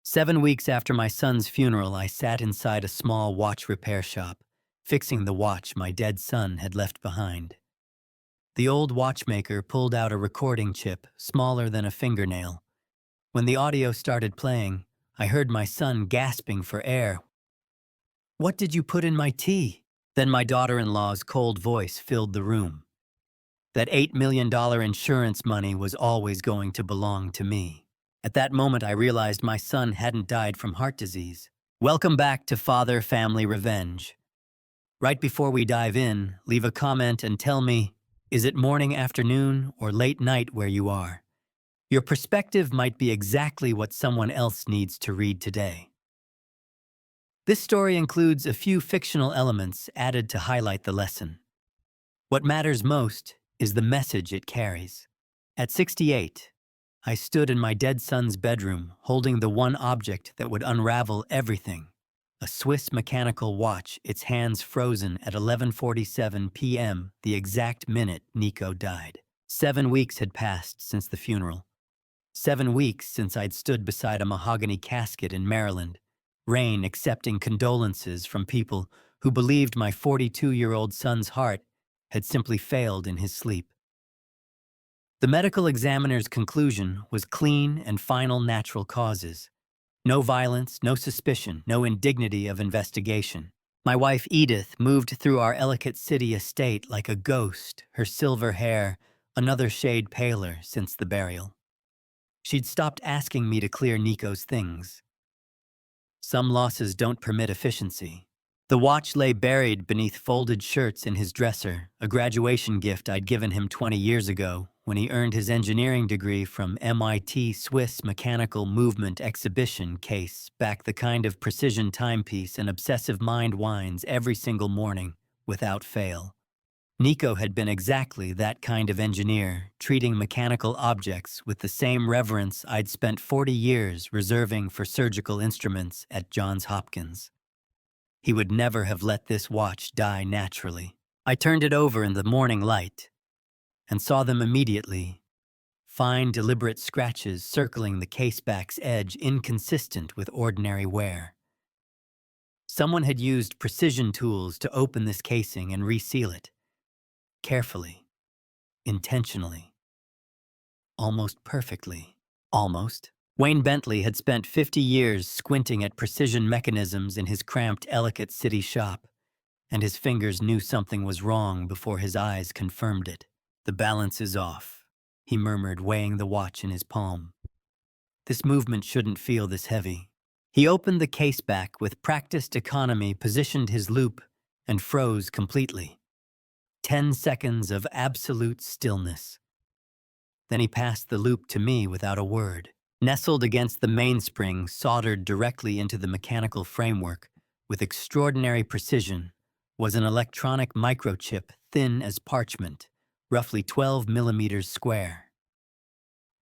7 weeks after my son's funeral, I sat inside a small watch repair shop, fixing the watch my dead son had left behind. The old watchmaker pulled out a recording chip smaller than a fingernail. When the audio started playing, I heard my son gasping for air. "What did you put in my tea?" Then my daughter-in-law's cold voice filled the room. That $8 million insurance money was always going to belong to me. At that moment, I realized my son hadn't died from heart disease. Welcome back to Father Family Revenge. Right before we dive in, leave a comment and tell me, is it morning, afternoon, or late night where you are? Your perspective might be exactly what someone else needs to read today. This story includes a few fictional elements added to highlight the lesson. What matters most is the message it carries. At 68, I stood in my dead son's bedroom holding the one object that would unravel everything. A Swiss mechanical watch, its hands frozen at 11:47 p.m., the exact minute Nico died. 7 weeks had passed since the funeral. 7 weeks since I'd stood beside a mahogany casket in Maryland, rain accepting condolences from people who believed my 42-year-old son's heart had simply failed in his sleep. The medical examiner's conclusion was clean and final natural causes. No violence, no suspicion, no indignity of investigation. My wife Edith moved through our Ellicott City estate like a ghost, her silver hair another shade paler since the burial. She'd stopped asking me to clear Nico's things. Some losses don't permit efficiency. The watch lay buried beneath folded shirts in his dresser, a graduation gift I'd given him 20 years ago when he earned his engineering degree from MIT Swiss Mechanical Movement Exhibition case, back the kind of precision timepiece an obsessive mind winds every single morning without fail. Nico had been exactly that kind of engineer, treating mechanical objects with the same reverence I'd spent 40 years reserving for surgical instruments at Johns Hopkins. He would never have let this watch die naturally. I turned it over in the morning light and saw them immediately. Fine, deliberate scratches circling the caseback's edge, inconsistent with ordinary wear. Someone had used precision tools to open this casing and reseal it. Carefully, intentionally, almost perfectly. Almost. Wayne Bentley had spent 50 years squinting at precision mechanisms in his cramped Ellicott City shop, and his fingers knew something was wrong before his eyes confirmed it. "The balance is off," he murmured, weighing the watch in his palm. "This movement shouldn't feel this heavy." He opened the caseback with practiced economy, positioned his loop, and froze completely. 10 seconds of absolute stillness. Then he passed the loop to me without a word. Nestled against the mainspring, soldered directly into the mechanical framework, with extraordinary precision, was an electronic microchip thin as parchment, roughly 12 millimeters square.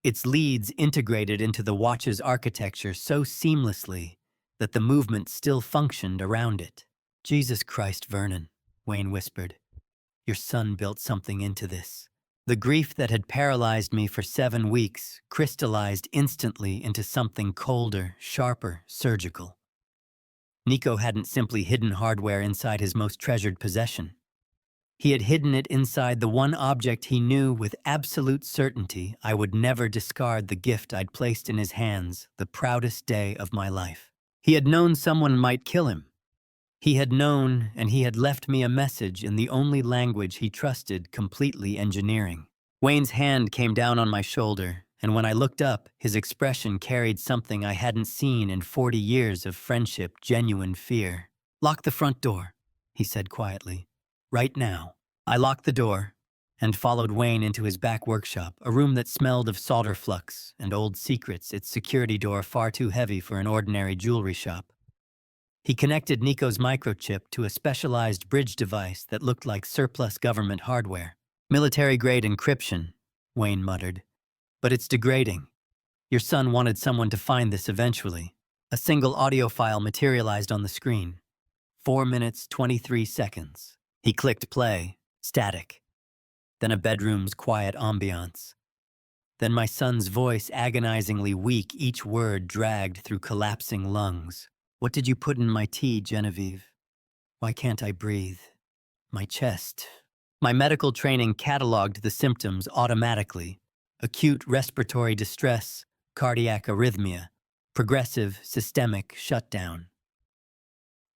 Its leads integrated into the watch's architecture so seamlessly that the movement still functioned around it. "Jesus Christ, Vernon," Wayne whispered. "Your son built something into this." The grief that had paralyzed me for 7 weeks crystallized instantly into something colder, sharper, surgical. Nico hadn't simply hidden hardware inside his most treasured possession. He had hidden it inside the one object he knew with absolute certainty I would never discard, the gift I'd placed in his hands the proudest day of my life. He had known someone might kill him. He had known, and he had left me a message in the only language he trusted, completely engineering. Wayne's hand came down on my shoulder, and when I looked up, his expression carried something I hadn't seen in 40 years of friendship, genuine fear. "Lock the front door," he said quietly. "Right now." I locked the door and followed Wayne into his back workshop, a room that smelled of solder flux and old secrets, its security door far too heavy for an ordinary jewelry shop. He connected Nico's microchip to a specialized bridge device that looked like surplus government hardware. "Military-grade encryption," Wayne muttered. "But it's degrading. Your son wanted someone to find this eventually." A single audio file materialized on the screen. 4 minutes, 23 seconds. He clicked play. Static. Then a bedroom's quiet ambiance. Then my son's voice, agonizingly weak, each word dragged through collapsing lungs. What did you put in my tea, Genevieve? Why can't I breathe? My chest. My medical training cataloged the symptoms automatically. Acute respiratory distress, cardiac arrhythmia, progressive systemic shutdown.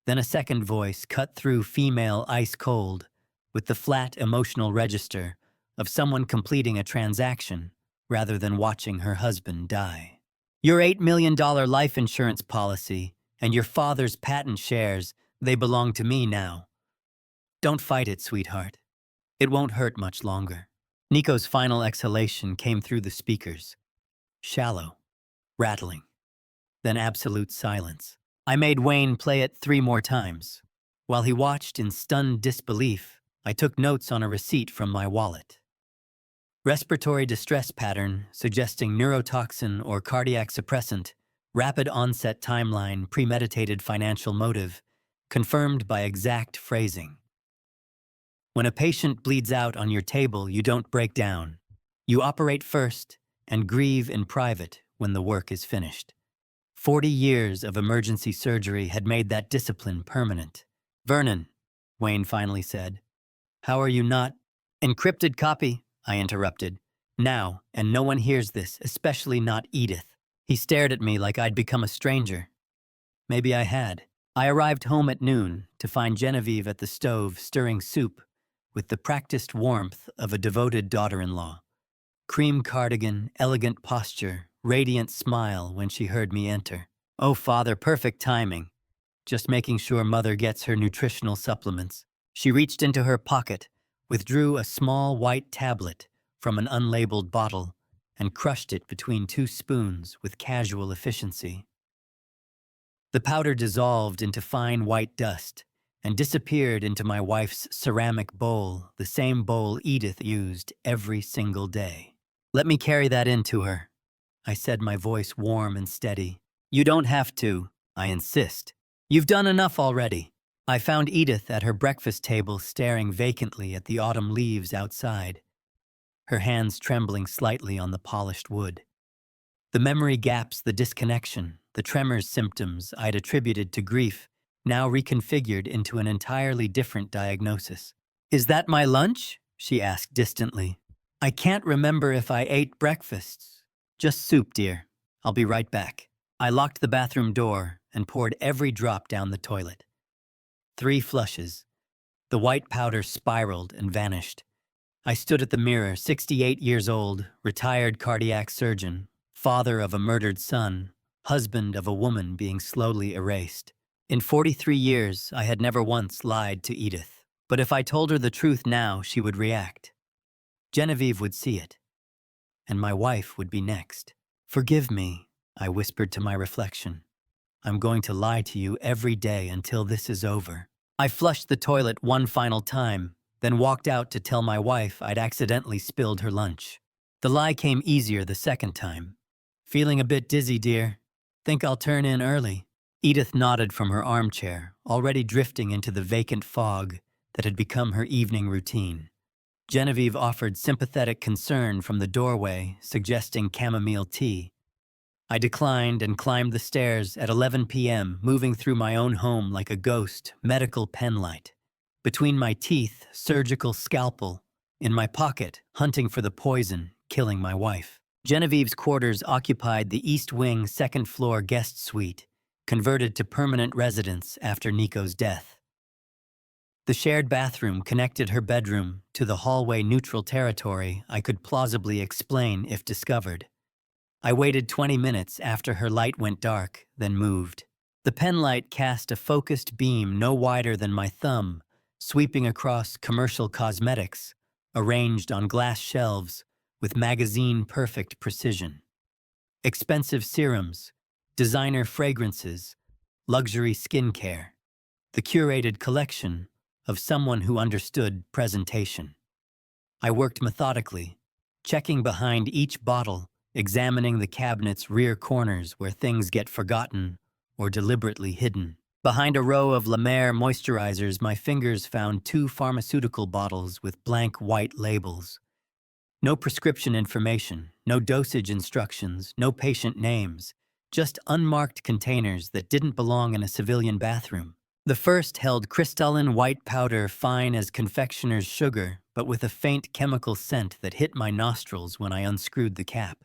Then a second voice cut through female ice cold, with the flat emotional register of someone completing a transaction rather than watching her husband die. Your $8 million life insurance policy and your father's patent shares, they belong to me now. Don't fight it, sweetheart. It won't hurt much longer. Nico's final exhalation came through the speakers. Shallow, rattling, then absolute silence. I made Wayne play it 3 more times. While he watched in stunned disbelief, I took notes on a receipt from my wallet. Respiratory distress pattern suggesting neurotoxin or cardiac suppressant, rapid onset timeline, premeditated financial motive, confirmed by exact phrasing. When a patient bleeds out on your table, you don't break down. You operate first and grieve in private when the work is finished. 40 years of emergency surgery had made that discipline permanent. Vernon, Wayne finally said, how are you not? Encrypted copy, I interrupted. Now, and no one hears this, especially not Edith. He stared at me like I'd become a stranger. Maybe I had. I arrived home at noon to find Genevieve at the stove stirring soup with the practiced warmth of a devoted daughter-in-law. Cream cardigan, elegant posture, radiant smile when she heard me enter. Oh, Father, perfect timing. Just making sure Mother gets her nutritional supplements. She reached into her pocket, withdrew a small white tablet from an unlabeled bottle, and crushed it between 2 spoons with casual efficiency. The powder dissolved into fine white dust and disappeared into my wife's ceramic bowl, the same bowl Edith used every single day. Let me carry that in to her, I said, my voice warm and steady. You don't have to, I insist. You've done enough already. I found Edith at her breakfast table staring vacantly at the autumn leaves outside, her hands trembling slightly on the polished wood. The memory gaps, the disconnection, the tremors symptoms I'd attributed to grief, now reconfigured into an entirely different diagnosis. Is that my lunch? She asked distantly. I can't remember if I ate breakfast. Just soup, dear. I'll be right back. I locked the bathroom door and poured every drop down the toilet. 3 flushes. The white powder spiraled and vanished. I stood at the mirror, 68 years old, retired cardiac surgeon, father of a murdered son, husband of a woman being slowly erased. In 43 years, I had never once lied to Edith. But if I told her the truth now, she would react. Genevieve would see it. And my wife would be next. Forgive me, I whispered to my reflection. I'm going to lie to you every day until this is over. I flushed the toilet one final time, then walked out to tell my wife I'd accidentally spilled her lunch. The lie came easier the second time. Feeling a bit dizzy, dear. Think I'll turn in early? Edith nodded from her armchair, already drifting into the vacant fog that had become her evening routine. Genevieve offered sympathetic concern from the doorway, suggesting chamomile tea. I declined and climbed the stairs at 11 p.m., moving through my own home like a ghost, medical penlight. Between my teeth, surgical scalpel. In my pocket, hunting for the poison, killing my wife. Genevieve's quarters occupied the East Wing second-floor guest suite, converted to permanent residence after Nico's death. The shared bathroom connected her bedroom to the hallway neutral territory I could plausibly explain if discovered. I waited 20 minutes after her light went dark, then moved. The penlight cast a focused beam no wider than my thumb, sweeping across commercial cosmetics, arranged on glass shelves with magazine-perfect precision. Expensive serums, designer fragrances, luxury skincare, the curated collection of someone who understood presentation. I worked methodically, checking behind each bottle, examining the cabinet's rear corners where things get forgotten or deliberately hidden. Behind a row of La Mer moisturizers, my fingers found 2 pharmaceutical bottles with blank white labels. No prescription information, No dosage instructions, no patient names, just unmarked containers that didn't belong in a civilian bathroom. The first held crystalline white powder fine as confectioner's sugar, but with a faint chemical scent that hit my nostrils when I unscrewed the cap.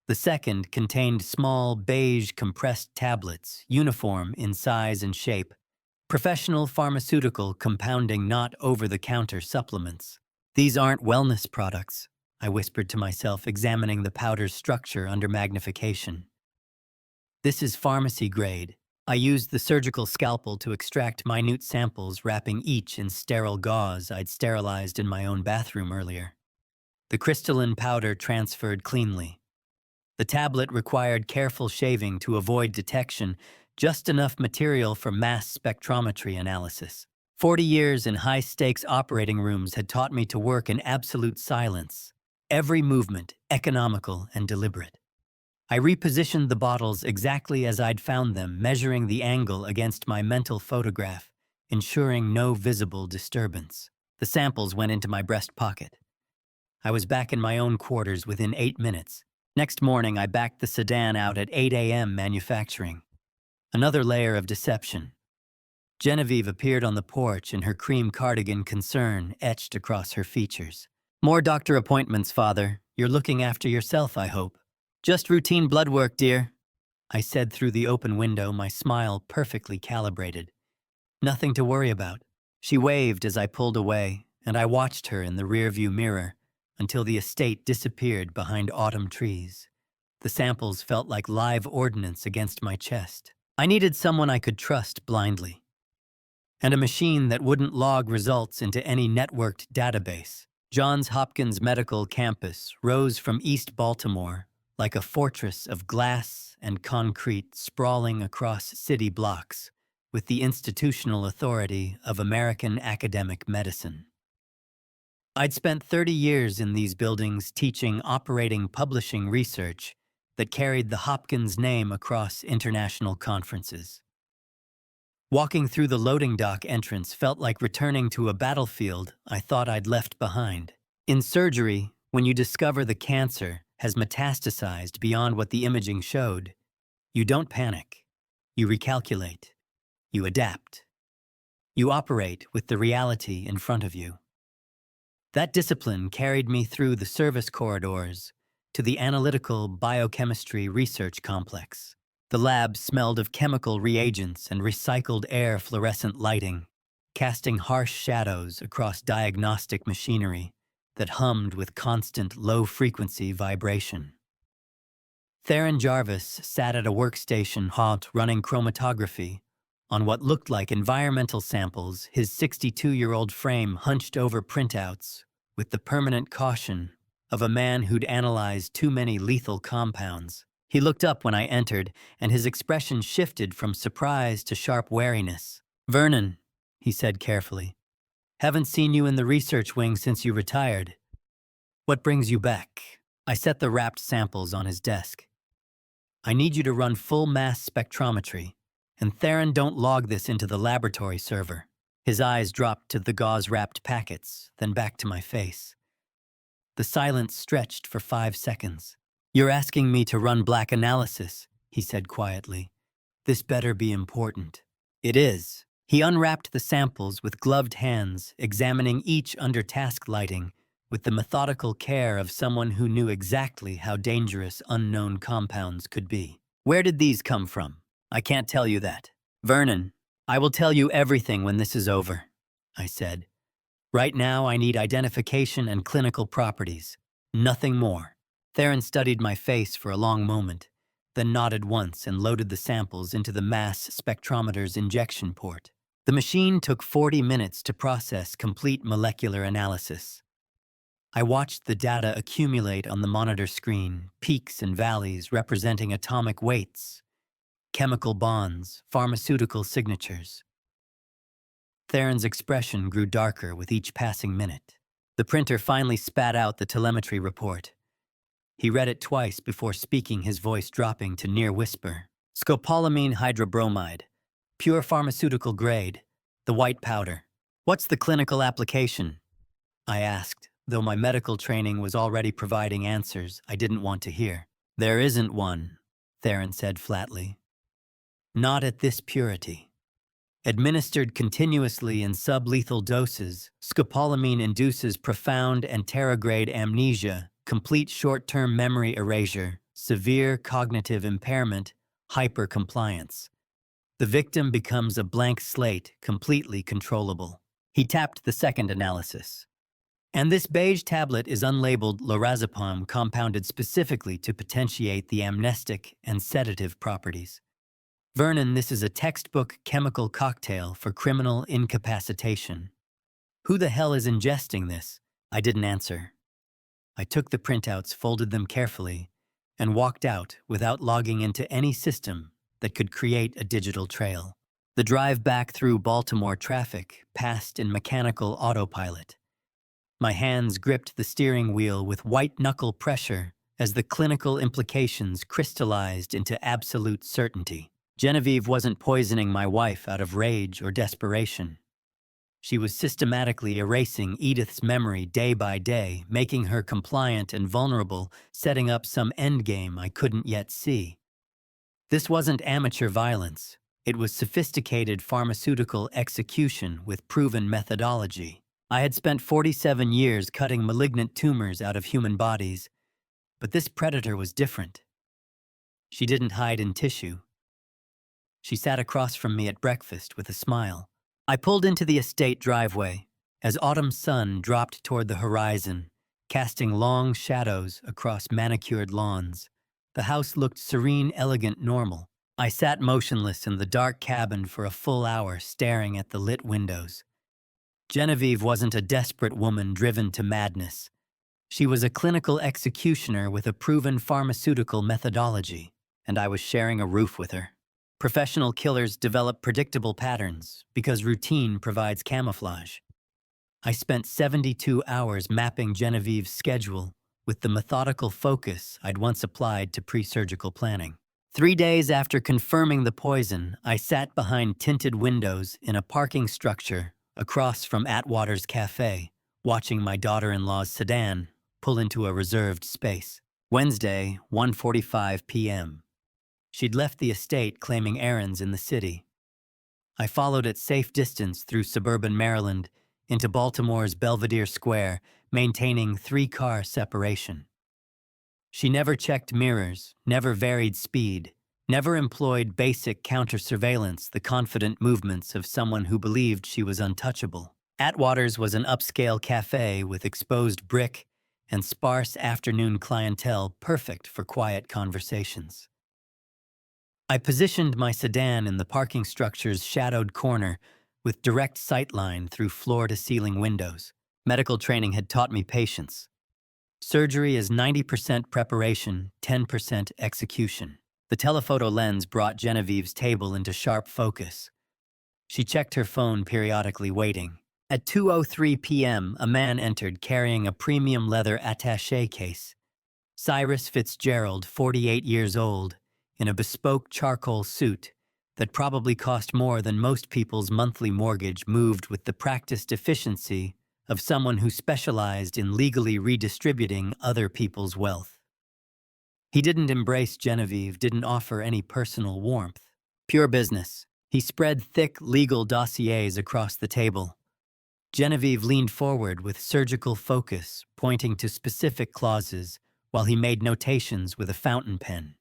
The second contained small, beige compressed tablets, uniform in size and shape, professional pharmaceutical compounding not over-the-counter supplements. These aren't wellness products, I whispered to myself, examining the powder's structure under magnification. This is pharmacy grade. I used the surgical scalpel to extract minute samples, wrapping each in sterile gauze I'd sterilized in my own bathroom earlier. The crystalline powder transferred cleanly. The tablet required careful shaving to avoid detection, just enough material for mass spectrometry analysis. 40 years in high-stakes operating rooms had taught me to work in absolute silence, every movement economical and deliberate. I repositioned the bottles exactly as I'd found them, measuring the angle against my mental photograph, ensuring no visible disturbance. The samples went into my breast pocket. I was back in my own quarters within 8 minutes. Next morning, I backed the sedan out at 8 a.m. manufacturing. Another layer of deception. Genevieve appeared on the porch in her cream cardigan, concern etched across her features. "More doctor appointments, Father. You're looking after yourself, I hope." "Just routine blood work, dear," I said through the open window, my smile perfectly calibrated. "Nothing to worry about." She waved as I pulled away, and I watched her in the rearview mirror until the estate disappeared behind autumn trees. The samples felt like live ordnance against my chest. I needed someone I could trust blindly, and a machine that wouldn't log results into any networked database. Johns Hopkins Medical Campus rose from East Baltimore like a fortress of glass and concrete sprawling across city blocks, with the institutional authority of American academic medicine. I'd spent 30 years in these buildings teaching operating publishing research that carried the Hopkins name across international conferences. Walking through the loading dock entrance felt like returning to a battlefield I thought I'd left behind. In surgery, when you discover the cancer has metastasized beyond what the imaging showed, you don't panic. You recalculate. You adapt. You operate with the reality in front of you. That discipline carried me through the service corridors to the analytical biochemistry research complex. The lab smelled of chemical reagents and recycled air fluorescent lighting, casting harsh shadows across diagnostic machinery that hummed with constant low-frequency vibration. Theron Jarvis sat at a workstation hot running chromatography on what looked like environmental samples, his 62-year-old frame hunched over printouts with the permanent caution of a man who'd analyzed too many lethal compounds. He looked up when I entered, and his expression shifted from surprise to sharp wariness. "Vernon," he said carefully, "haven't seen you in the research wing since you retired. What brings you back?" I set the wrapped samples on his desk. "I need you to run full mass spectrometry, and Theron, don't log this into the laboratory server." His eyes dropped to the gauze-wrapped packets, then back to my face. The silence stretched for 5 seconds. "You're asking me to run black analysis," he said quietly. "This better be important." "It is." He unwrapped the samples with gloved hands, examining each under task lighting with the methodical care of someone who knew exactly how dangerous unknown compounds could be. "Where did these come from?" "I can't tell you that." "Vernon, I will tell you everything when this is over," I said. "Right now, I need identification and clinical properties. Nothing more." Theron studied my face for a long moment, then nodded once and loaded the samples into the mass spectrometer's injection port. The machine took 40 minutes to process complete molecular analysis. I watched the data accumulate on the monitor screen, peaks and valleys representing atomic weights, chemical bonds, pharmaceutical signatures. Theron's expression grew darker with each passing minute. The printer finally spat out the telemetry report. He read it twice before speaking, his voice dropping to near whisper. "Scopolamine hydrobromide, pure pharmaceutical grade, the white powder. What's the clinical application?" I asked, though my medical training was already providing answers I didn't want to hear. "There isn't one," Theron said flatly. "Not at this purity." Administered continuously in sublethal doses, scopolamine induces profound and anterograde amnesia, complete short-term memory erasure, severe cognitive impairment, hypercompliance. The victim becomes a blank slate, completely controllable. He tapped the second analysis. "And this beige tablet is unlabeled lorazepam compounded specifically to potentiate the amnestic and sedative properties. Vernon, this is a textbook chemical cocktail for criminal incapacitation. Who the hell is ingesting this?" I didn't answer. I took the printouts, folded them carefully, and walked out without logging into any system that could create a digital trail. The drive back through Baltimore traffic passed in mechanical autopilot. My hands gripped the steering wheel with white-knuckle pressure as the clinical implications crystallized into absolute certainty. Genevieve wasn't poisoning my wife out of rage or desperation. She was systematically erasing Edith's memory day by day, making her compliant and vulnerable, setting up some endgame I couldn't yet see. This wasn't amateur violence. It was sophisticated pharmaceutical execution with proven methodology. I had spent 47 years cutting malignant tumors out of human bodies, but this predator was different. She didn't hide in tissue. She sat across from me at breakfast with a smile. I pulled into the estate driveway as autumn sun dropped toward the horizon, casting long shadows across manicured lawns. The house looked serene, elegant, normal. I sat motionless in the dark cabin for a full hour, staring at the lit windows. Genevieve wasn't a desperate woman driven to madness. She was a clinical executioner with a proven pharmaceutical methodology, and I was sharing a roof with her. Professional killers develop predictable patterns because routine provides camouflage. I spent 72 hours mapping Genevieve's schedule with the methodical focus I'd once applied to pre-surgical planning. 3 days after confirming the poison, I sat behind tinted windows in a parking structure across from Atwater's Cafe, watching my daughter-in-law's sedan pull into a reserved space. Wednesday, 1:45 p.m. She'd left the estate claiming errands in the city. I followed at safe distance through suburban Maryland into Baltimore's Belvedere Square, maintaining 3-car separation. She never checked mirrors, never varied speed, never employed basic counter-surveillance, the confident movements of someone who believed she was untouchable. Atwater's was an upscale cafe with exposed brick and sparse afternoon clientele, perfect for quiet conversations. I positioned my sedan in the parking structure's shadowed corner with direct sightline through floor-to-ceiling windows. Medical training had taught me patience. Surgery is 90% preparation, 10% execution. The telephoto lens brought Genevieve's table into sharp focus. She checked her phone periodically, waiting. At 2:03 p.m., a man entered carrying a premium leather attaché case. Cyrus Fitzgerald, 48 years old, in a bespoke charcoal suit that probably cost more than most people's monthly mortgage, moved with the practiced efficiency of someone who specialized in legally redistributing other people's wealth. He didn't embrace Genevieve, didn't offer any personal warmth. Pure business. He spread thick legal dossiers across the table. Genevieve leaned forward with surgical focus, pointing to specific clauses while he made notations with a fountain pen.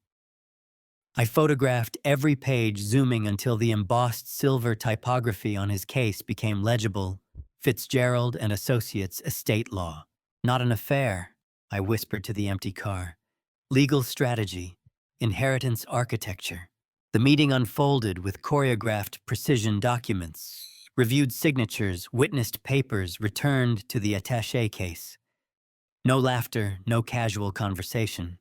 I photographed every page, zooming until the embossed silver typography on his case became legible. Fitzgerald and Associates, Estate Law. Not an affair, I whispered to the empty car. Legal strategy, inheritance architecture. The meeting unfolded with choreographed precision documents, reviewed signatures, witnessed papers returned to the attaché case. No laughter, no casual conversation.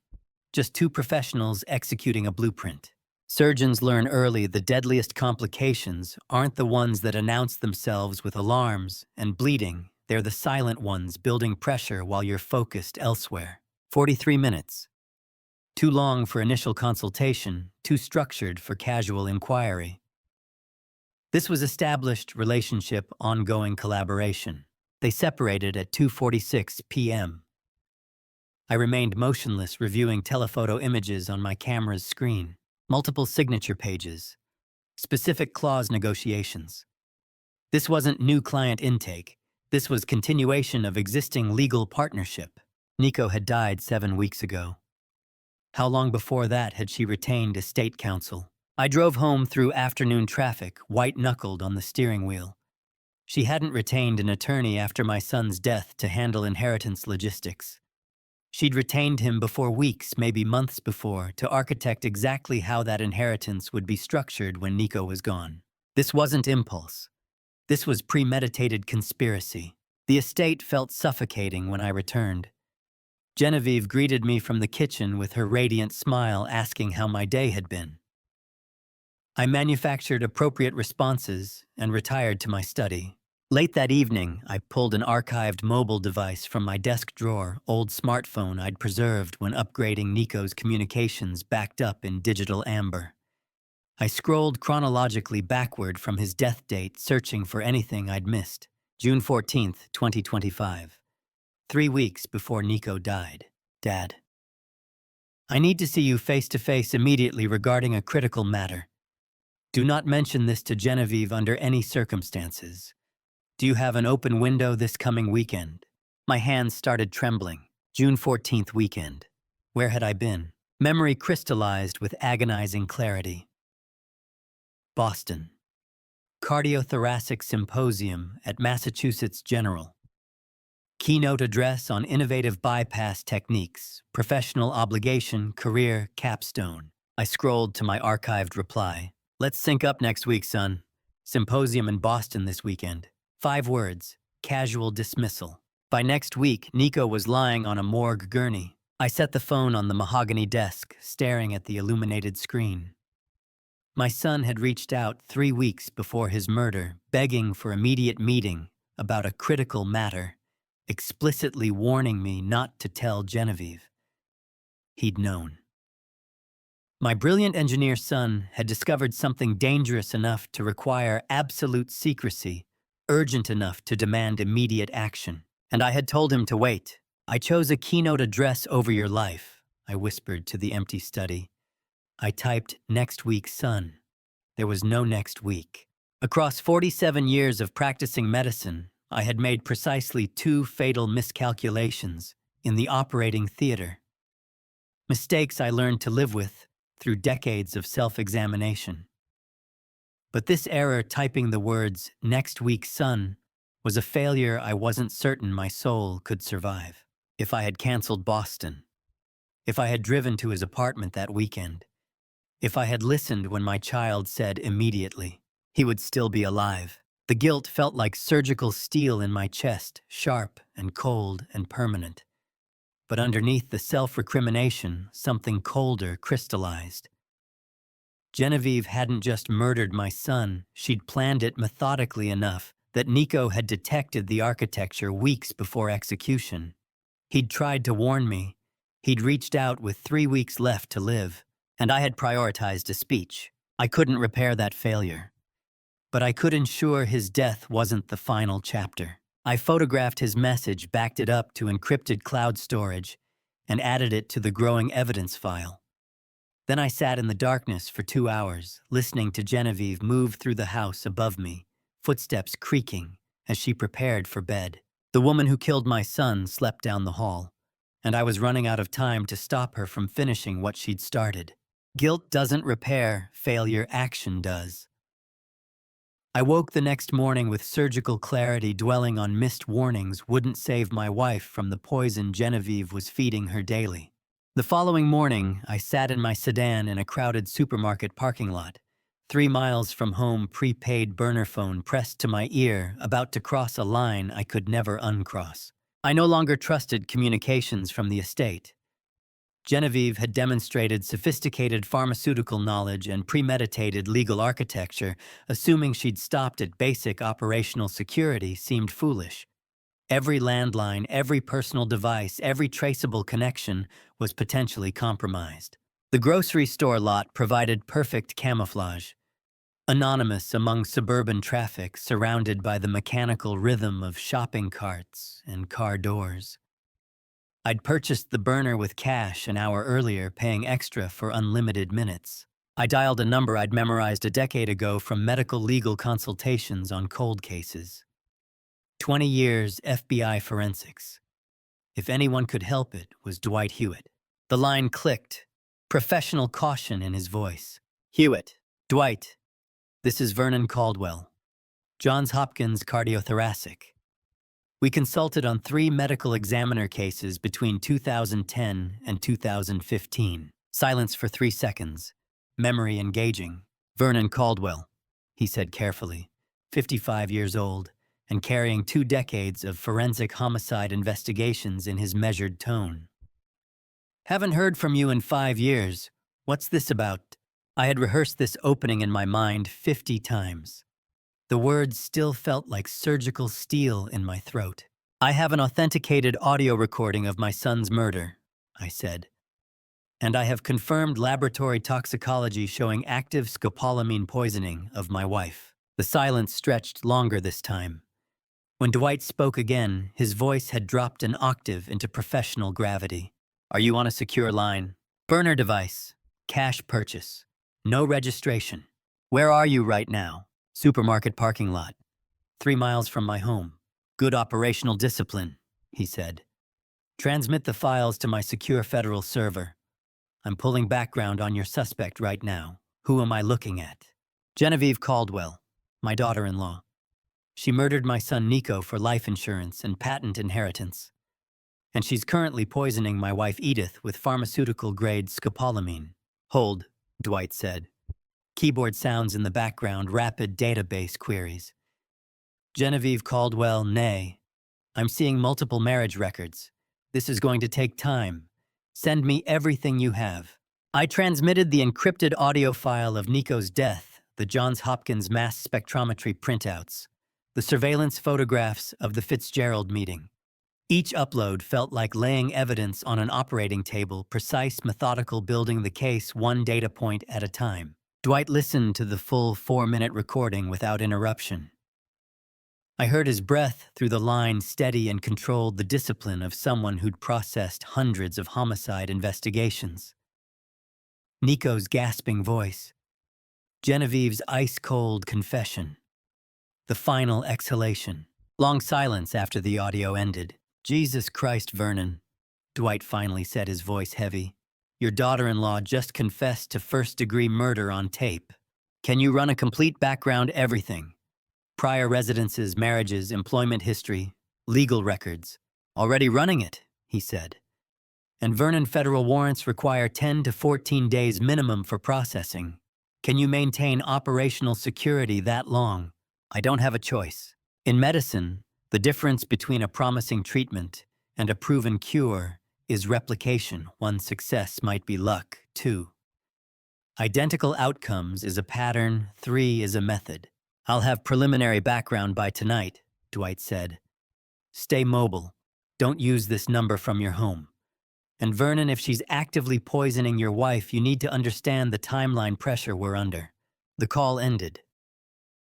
Just two professionals executing a blueprint. Surgeons learn early the deadliest complications aren't the ones that announce themselves with alarms and bleeding. They're the silent ones, building pressure while you're focused elsewhere. 43 minutes. Too long for initial consultation, too structured for casual inquiry. This was established relationship, ongoing collaboration. They separated at 2:46 p.m. I remained motionless, reviewing telephoto images on my camera's screen. Multiple signature pages. Specific clause negotiations. This wasn't new client intake. This was continuation of existing legal partnership. Nico had died 7 weeks ago. How long before that had she retained estate counsel? I drove home through afternoon traffic, white-knuckled on the steering wheel. She hadn't retained an attorney after my son's death to handle inheritance logistics. She'd retained him before weeks, maybe months before, to architect exactly how that inheritance would be structured when Nico was gone. This wasn't impulse. This was premeditated conspiracy. The estate felt suffocating when I returned. Genevieve greeted me from the kitchen with her radiant smile, asking how my day had been. I manufactured appropriate responses and retired to my study. Late that evening, I pulled an archived mobile device from my desk drawer, old smartphone I'd preserved when upgrading Nico's communications backed up in digital amber. I scrolled chronologically backward from his death date, searching for anything I'd missed. June 14th, 2025. 3 weeks before Nico died. Dad. I need to see you face to face immediately regarding a critical matter. Do not mention this to Genevieve under any circumstances. Do you have an open window this coming weekend? My hands started trembling. June 14th weekend. Where had I been? Memory crystallized with agonizing clarity. Boston. Cardiothoracic Symposium at Massachusetts General. Keynote address on innovative bypass techniques, professional obligation, career, capstone. I scrolled to my archived reply. Let's sync up next week, son. Symposium in Boston this weekend. 5 words. Casual dismissal. By next week, Nico was lying on a morgue gurney. I set the phone on the mahogany desk, staring at the illuminated screen. My son had reached out 3 weeks before his murder, begging for immediate meeting about a critical matter, explicitly warning me not to tell Genevieve. He'd known. My brilliant engineer son had discovered something dangerous enough to require absolute secrecy, urgent enough to demand immediate action. And I had told him to wait. I chose a keynote address over your life, I whispered to the empty study. I typed, next week, son. There was no next week. Across 47 years of practicing medicine, I had made precisely 2 fatal miscalculations in the operating theater. Mistakes I learned to live with through decades of self-examination. But this error typing the words, next week, son, was a failure I wasn't certain my soul could survive. If I had canceled Boston, if I had driven to his apartment that weekend, if I had listened when my child said immediately, he would still be alive. The guilt felt like surgical steel in my chest, sharp and cold and permanent. But underneath the self-recrimination, something colder crystallized. Genevieve hadn't just murdered my son, she'd planned it methodically enough that Nico had detected the architecture weeks before execution. He'd tried to warn me. He'd reached out with 3 weeks left to live, and I had prioritized a speech. I couldn't repair that failure. But I could ensure his death wasn't the final chapter. I photographed his message, backed it up to encrypted cloud storage, and added it to the growing evidence file. Then I sat in the darkness for 2 hours, listening to Genevieve move through the house above me, footsteps creaking as she prepared for bed. The woman who killed my son slept down the hall, and I was running out of time to stop her from finishing what she'd started. Guilt doesn't repair, failure action does. I woke the next morning with surgical clarity, dwelling on missed warnings wouldn't save my wife from the poison Genevieve was feeding her daily. The following morning, I sat in my sedan in a crowded supermarket parking lot, 3 miles from home, prepaid burner phone pressed to my ear, about to cross a line I could never uncross. I no longer trusted communications from the estate. Genevieve had demonstrated sophisticated pharmaceutical knowledge and premeditated legal architecture. Assuming she'd stopped at basic operational security seemed foolish. Every landline, every personal device, every traceable connection was potentially compromised. The grocery store lot provided perfect camouflage. Anonymous among suburban traffic, surrounded by the mechanical rhythm of shopping carts and car doors. I'd purchased the burner with cash an hour earlier, paying extra for unlimited minutes. I dialed a number I'd memorized a decade ago from medical legal consultations on cold cases. 20 years FBI forensics. If anyone could help, it was Dwight Hewitt. The line clicked, professional caution in his voice. Hewitt. Dwight. This is Vernon Caldwell. Johns Hopkins cardiothoracic. We consulted on 3 medical examiner cases between 2010 and 2015. Silence for 3 seconds. Memory engaging. Vernon Caldwell, he said carefully, 55 years old, and carrying 2 decades of forensic homicide investigations in his measured tone. Haven't heard from you in 5 years. What's this about? I had rehearsed this opening in my mind 50 times. The words still felt like surgical steel in my throat. I have an authenticated audio recording of my son's murder, I said. And I have confirmed laboratory toxicology showing active scopolamine poisoning of my wife. The silence stretched longer this time. When Dwight spoke again, his voice had dropped an octave into professional gravity. Are you on a secure line? Burner device. Cash purchase. No registration. Where are you right now? Supermarket parking lot. 3 miles from my home. Good operational discipline, he said. Transmit the files to my secure federal server. I'm pulling background on your suspect right now. Who am I looking at? Genevieve Caldwell, my daughter-in-law. She murdered my son Nico for life insurance and patent inheritance. And she's currently poisoning my wife Edith with pharmaceutical-grade scopolamine. Hold, Dwight said. Keyboard sounds in the background, rapid database queries. Genevieve Caldwell, nay. I'm seeing multiple marriage records. This is going to take time. Send me everything you have. I transmitted the encrypted audio file of Nico's death, the Johns Hopkins mass spectrometry printouts, the surveillance photographs of the Fitzgerald meeting. Each upload felt like laying evidence on an operating table, precise, methodical, building the case one data point at a time. Dwight listened to the full 4-minute recording without interruption. I heard his breath through the line, steady and controlled, the discipline of someone who'd processed hundreds of homicide investigations. Nico's gasping voice. Genevieve's ice-cold confession. The final exhalation. Long silence after the audio ended. Jesus Christ, Vernon, Dwight finally said, his voice heavy. Your daughter-in-law just confessed to first-degree murder on tape. Can you run a complete background, everything? Prior residences, marriages, employment history, legal records. Already running it, he said. And Vernon federal warrants require 10 to 14 days minimum for processing. Can you maintain operational security that long? I don't have a choice. In medicine, the difference between a promising treatment and a proven cure is replication. 1 success might be luck, 2. Identical outcomes is a pattern, 3 is a method. I'll have preliminary background by tonight, Dwight said. Stay mobile. Don't use this number from your home. And Vernon, if she's actively poisoning your wife, you need to understand the timeline pressure we're under. The call ended.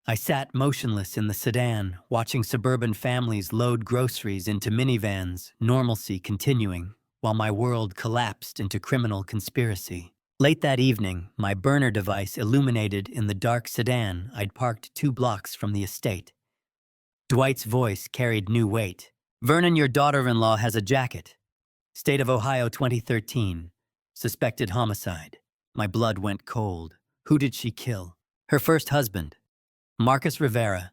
I sat motionless in the sedan, watching suburban families load groceries into minivans, normalcy continuing, while my world collapsed into criminal conspiracy. Late that evening, my burner device illuminated in the dark sedan I'd parked 2 blocks from the estate. Dwight's voice carried new weight. Vernon, your daughter-in-law has a jacket. State of Ohio, 2013. Suspected homicide. My blood went cold. Who did she kill? Her first husband. Marcus Rivera,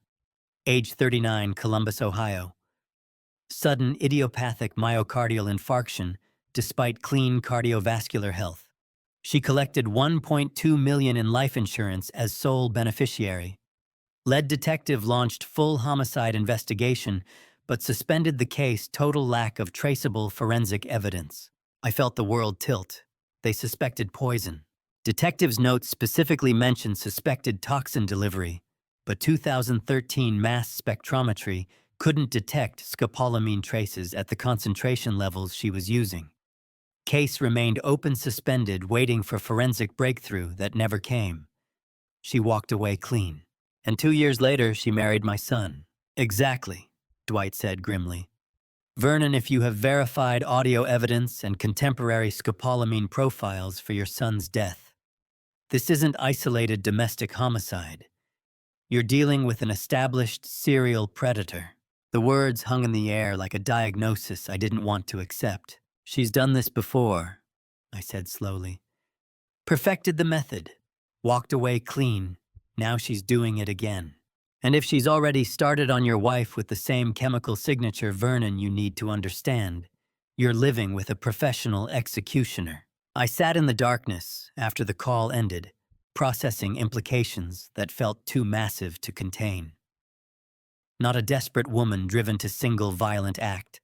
age 39, Columbus, Ohio. Sudden idiopathic myocardial infarction despite clean cardiovascular health. She collected $1.2 million in life insurance as sole beneficiary. Lead detective launched full homicide investigation, but suspended the case, total lack of traceable forensic evidence. I felt the world tilt. They suspected poison. Detectives' notes specifically mentioned suspected toxin delivery, but 2013 mass spectrometry couldn't detect scopolamine traces at the concentration levels she was using. Case remained open, suspended, waiting for forensic breakthrough that never came. She walked away clean. And 2 years later, she married my son. Exactly, Dwight said grimly. Vernon, if you have verified audio evidence and contemporary scopolamine profiles for your son's death, this isn't isolated domestic homicide. You're dealing with an established serial predator. The words hung in the air like a diagnosis I didn't want to accept. She's done this before, I said slowly. Perfected the method. Walked away clean. Now she's doing it again. And if she's already started on your wife with the same chemical signature, Vernon, you need to understand. You're living with a professional executioner. I sat in the darkness after the call ended, processing implications that felt too massive to contain. Not a desperate woman driven to single violent act.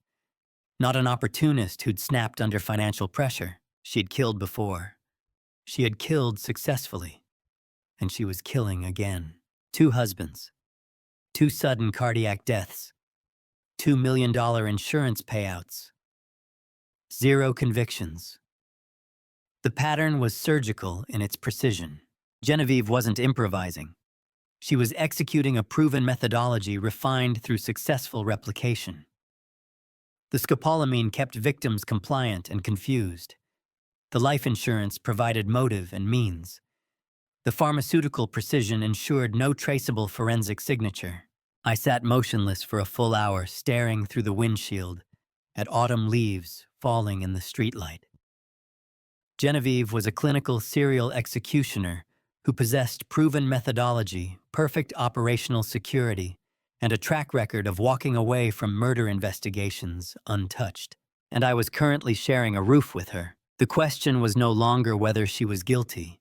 Not an opportunist who'd snapped under financial pressure. She'd killed before. She had killed successfully. And she was killing again. 2 husbands. 2 sudden cardiac deaths. $2 million insurance payouts. 0 convictions. The pattern was surgical in its precision. Genevieve wasn't improvising. She was executing a proven methodology refined through successful replication. The scopolamine kept victims compliant and confused. The life insurance provided motive and means. The pharmaceutical precision ensured no traceable forensic signature. I sat motionless for a full hour, staring through the windshield at autumn leaves falling in the streetlight. Genevieve was a clinical serial executioner who possessed proven methodology, perfect operational security, and a track record of walking away from murder investigations untouched. And I was currently sharing a roof with her. The question was no longer whether she was guilty.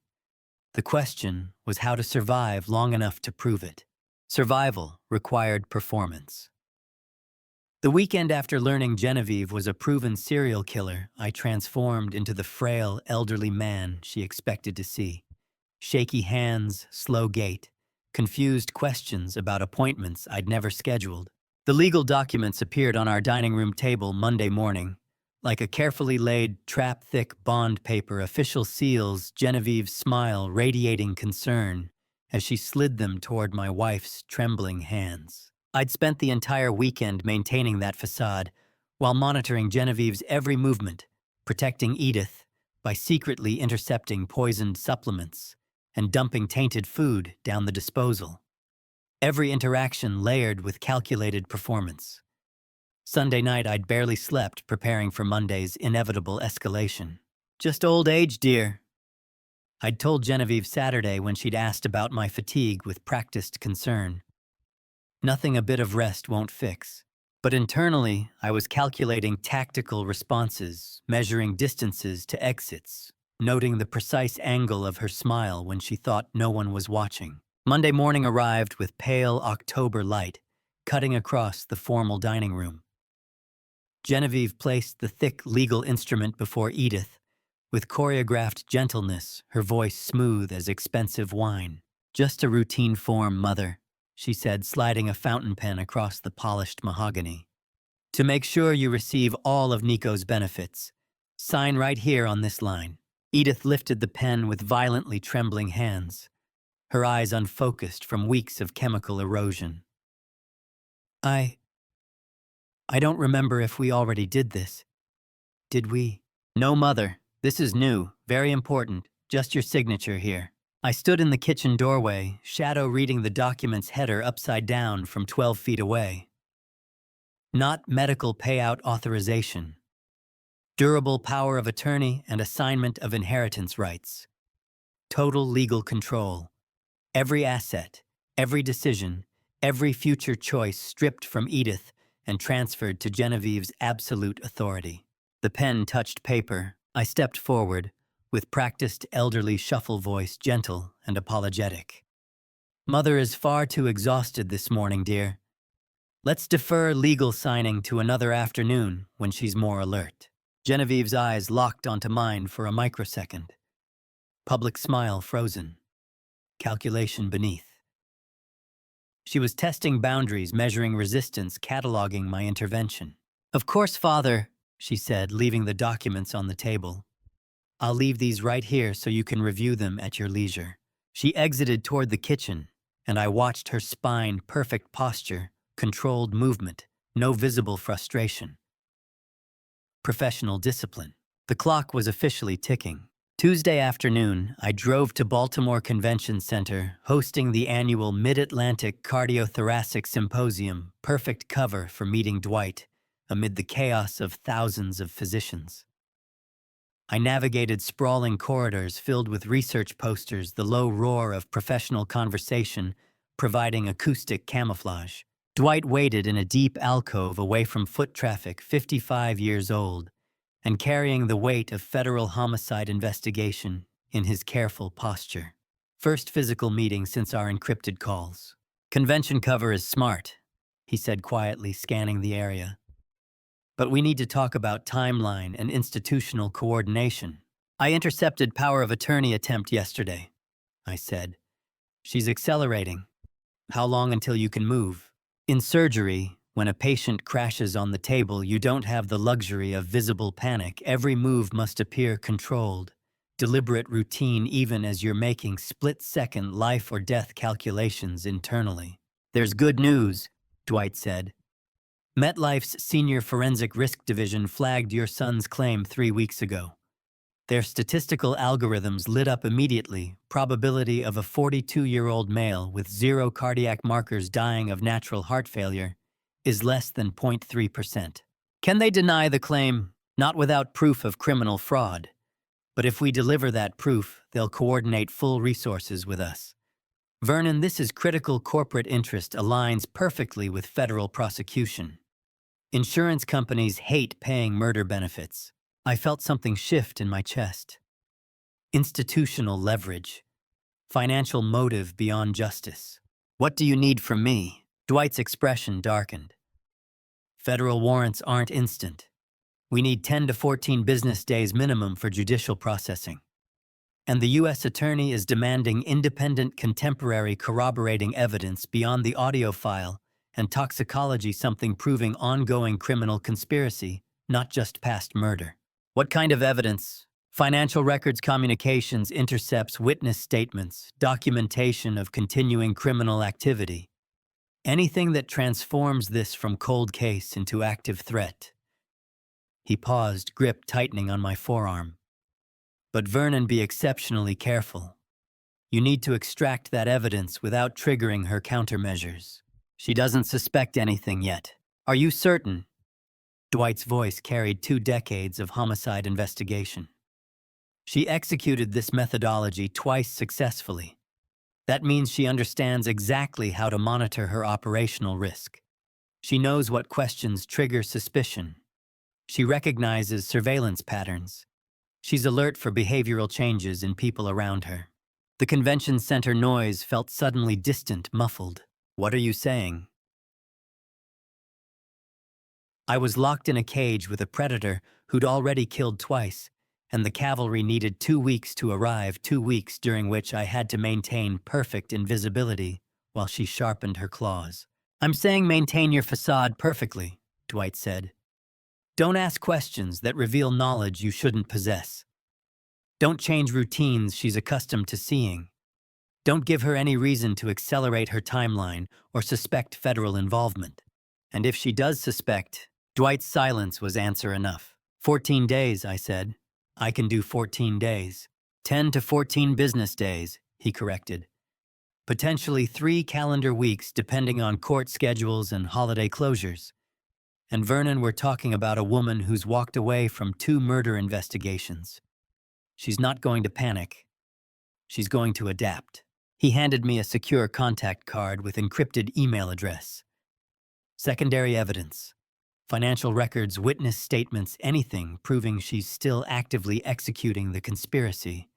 The question was how to survive long enough to prove it. Survival required performance. The weekend after learning Genevieve was a proven serial killer, I transformed into the frail, elderly man she expected to see. Shaky hands, slow gait, confused questions about appointments I'd never scheduled. The legal documents appeared on our dining room table Monday morning. Like a carefully laid, trap-thick bond paper, official seals, Genevieve's smile radiating concern as she slid them toward my wife's trembling hands. I'd spent the entire weekend maintaining that facade while monitoring Genevieve's every movement, protecting Edith by secretly intercepting poisoned supplements and dumping tainted food down the disposal. Every interaction layered with calculated performance. Sunday night, I'd barely slept, preparing for Monday's inevitable escalation. Just old age, dear. I'd told Genevieve Saturday when she'd asked about my fatigue with practiced concern. Nothing a bit of rest won't fix. But internally, I was calculating tactical responses, measuring distances to exits, noting the precise angle of her smile when she thought no one was watching. Monday morning arrived with pale October light, cutting across the formal dining room. Genevieve placed the thick legal instrument before Edith, with choreographed gentleness, her voice smooth as expensive wine. "Just a routine form, Mother," she said, sliding a fountain pen across the polished mahogany. "To make sure you receive all of Nico's benefits, sign right here on this line." Edith lifted the pen with violently trembling hands, her eyes unfocused from weeks of chemical erosion. I don't remember if we already did this. Did we? No, Mother. This is new, very important. Just your signature here. I stood in the kitchen doorway, shadow reading the document's header upside down from 12 feet away. Not medical payout authorization. Durable power of attorney and assignment of inheritance rights. Total legal control. Every asset, every decision, every future choice stripped from Edith and transferred to Genevieve's absolute authority. The pen touched paper. I stepped forward, with practiced elderly shuffle voice, gentle and apologetic. "Mother is far too exhausted this morning, dear. Let's defer legal signing to another afternoon when she's more alert." Genevieve's eyes locked onto mine for a microsecond. Public smile frozen. Calculation beneath. She was testing boundaries, measuring resistance, cataloging my intervention. "Of course, Father," she said, leaving the documents on the table. "I'll leave these right here so you can review them at your leisure." She exited toward the kitchen, and I watched her spine, perfect posture, controlled movement, no visible frustration. Professional discipline. The clock was officially ticking. Tuesday afternoon, I drove to Baltimore Convention Center, hosting the annual Mid-Atlantic Cardiothoracic Symposium, perfect cover for meeting Dwight, amid the chaos of thousands of physicians. I navigated sprawling corridors filled with research posters, the low roar of professional conversation providing acoustic camouflage. Dwight waited in a deep alcove away from foot traffic, 55 years old, and carrying the weight of federal homicide investigation in his careful posture. First physical meeting since our encrypted calls. Convention cover is smart, he said quietly, scanning the area. But we need to talk about timeline and institutional coordination. I intercepted power of attorney attempt yesterday, I said. She's accelerating. How long until you can move? In surgery, when a patient crashes on the table, you don't have the luxury of visible panic. Every move must appear controlled, deliberate routine, even as you're making split-second life or death calculations internally. There's good news, Dwight said. MetLife's Senior Forensic Risk Division flagged your son's claim 3 weeks ago. Their statistical algorithms lit up immediately. Probability of a 42-year-old male with 0 cardiac markers dying of natural heart failure is less than 0.3%. Can they deny the claim? Not without proof of criminal fraud. But if we deliver that proof, they'll coordinate full resources with us. Vernon, this is critical. Corporate interest aligns perfectly with federal prosecution. Insurance companies hate paying murder benefits. I felt something shift in my chest. Institutional leverage. Financial motive beyond justice. What do you need from me? Dwight's expression darkened. Federal warrants aren't instant. We need 10 to 14 business days minimum for judicial processing. And the U.S. Attorney is demanding independent, contemporary, corroborating evidence beyond the audio file and toxicology, something proving ongoing criminal conspiracy, not just past murder. What kind of evidence? Financial records, communications, intercepts, witness statements, documentation of continuing criminal activity. Anything that transforms this from cold case into active threat. He paused, grip tightening on my forearm. But Vernon, be exceptionally careful. You need to extract that evidence without triggering her countermeasures. She doesn't suspect anything yet. Are you certain? Dwight's voice carried 2 decades of homicide investigation. She executed this methodology twice successfully. That means she understands exactly how to monitor her operational risk. She knows what questions trigger suspicion. She recognizes surveillance patterns. She's alert for behavioral changes in people around her. The convention center noise felt suddenly distant, muffled. What are you saying? I was locked in a cage with a predator who'd already killed twice, and the cavalry needed 2 weeks to arrive, 2 weeks during which I had to maintain perfect invisibility while she sharpened her claws. I'm saying maintain your facade perfectly, Dwight said. Don't ask questions that reveal knowledge you shouldn't possess. Don't change routines she's accustomed to seeing. Don't give her any reason to accelerate her timeline or suspect federal involvement. And if she does suspect, Dwight's silence was answer enough. 14 days, I said. I can do 14 days. 10 to 14 business days, he corrected. Potentially 3 calendar weeks depending on court schedules and holiday closures. And Vernon, we're talking about a woman who's walked away from 2 murder investigations. She's not going to panic. She's going to adapt. He handed me a secure contact card with encrypted email address. Secondary evidence. Financial records, witness statements, anything proving she's still actively executing the conspiracy.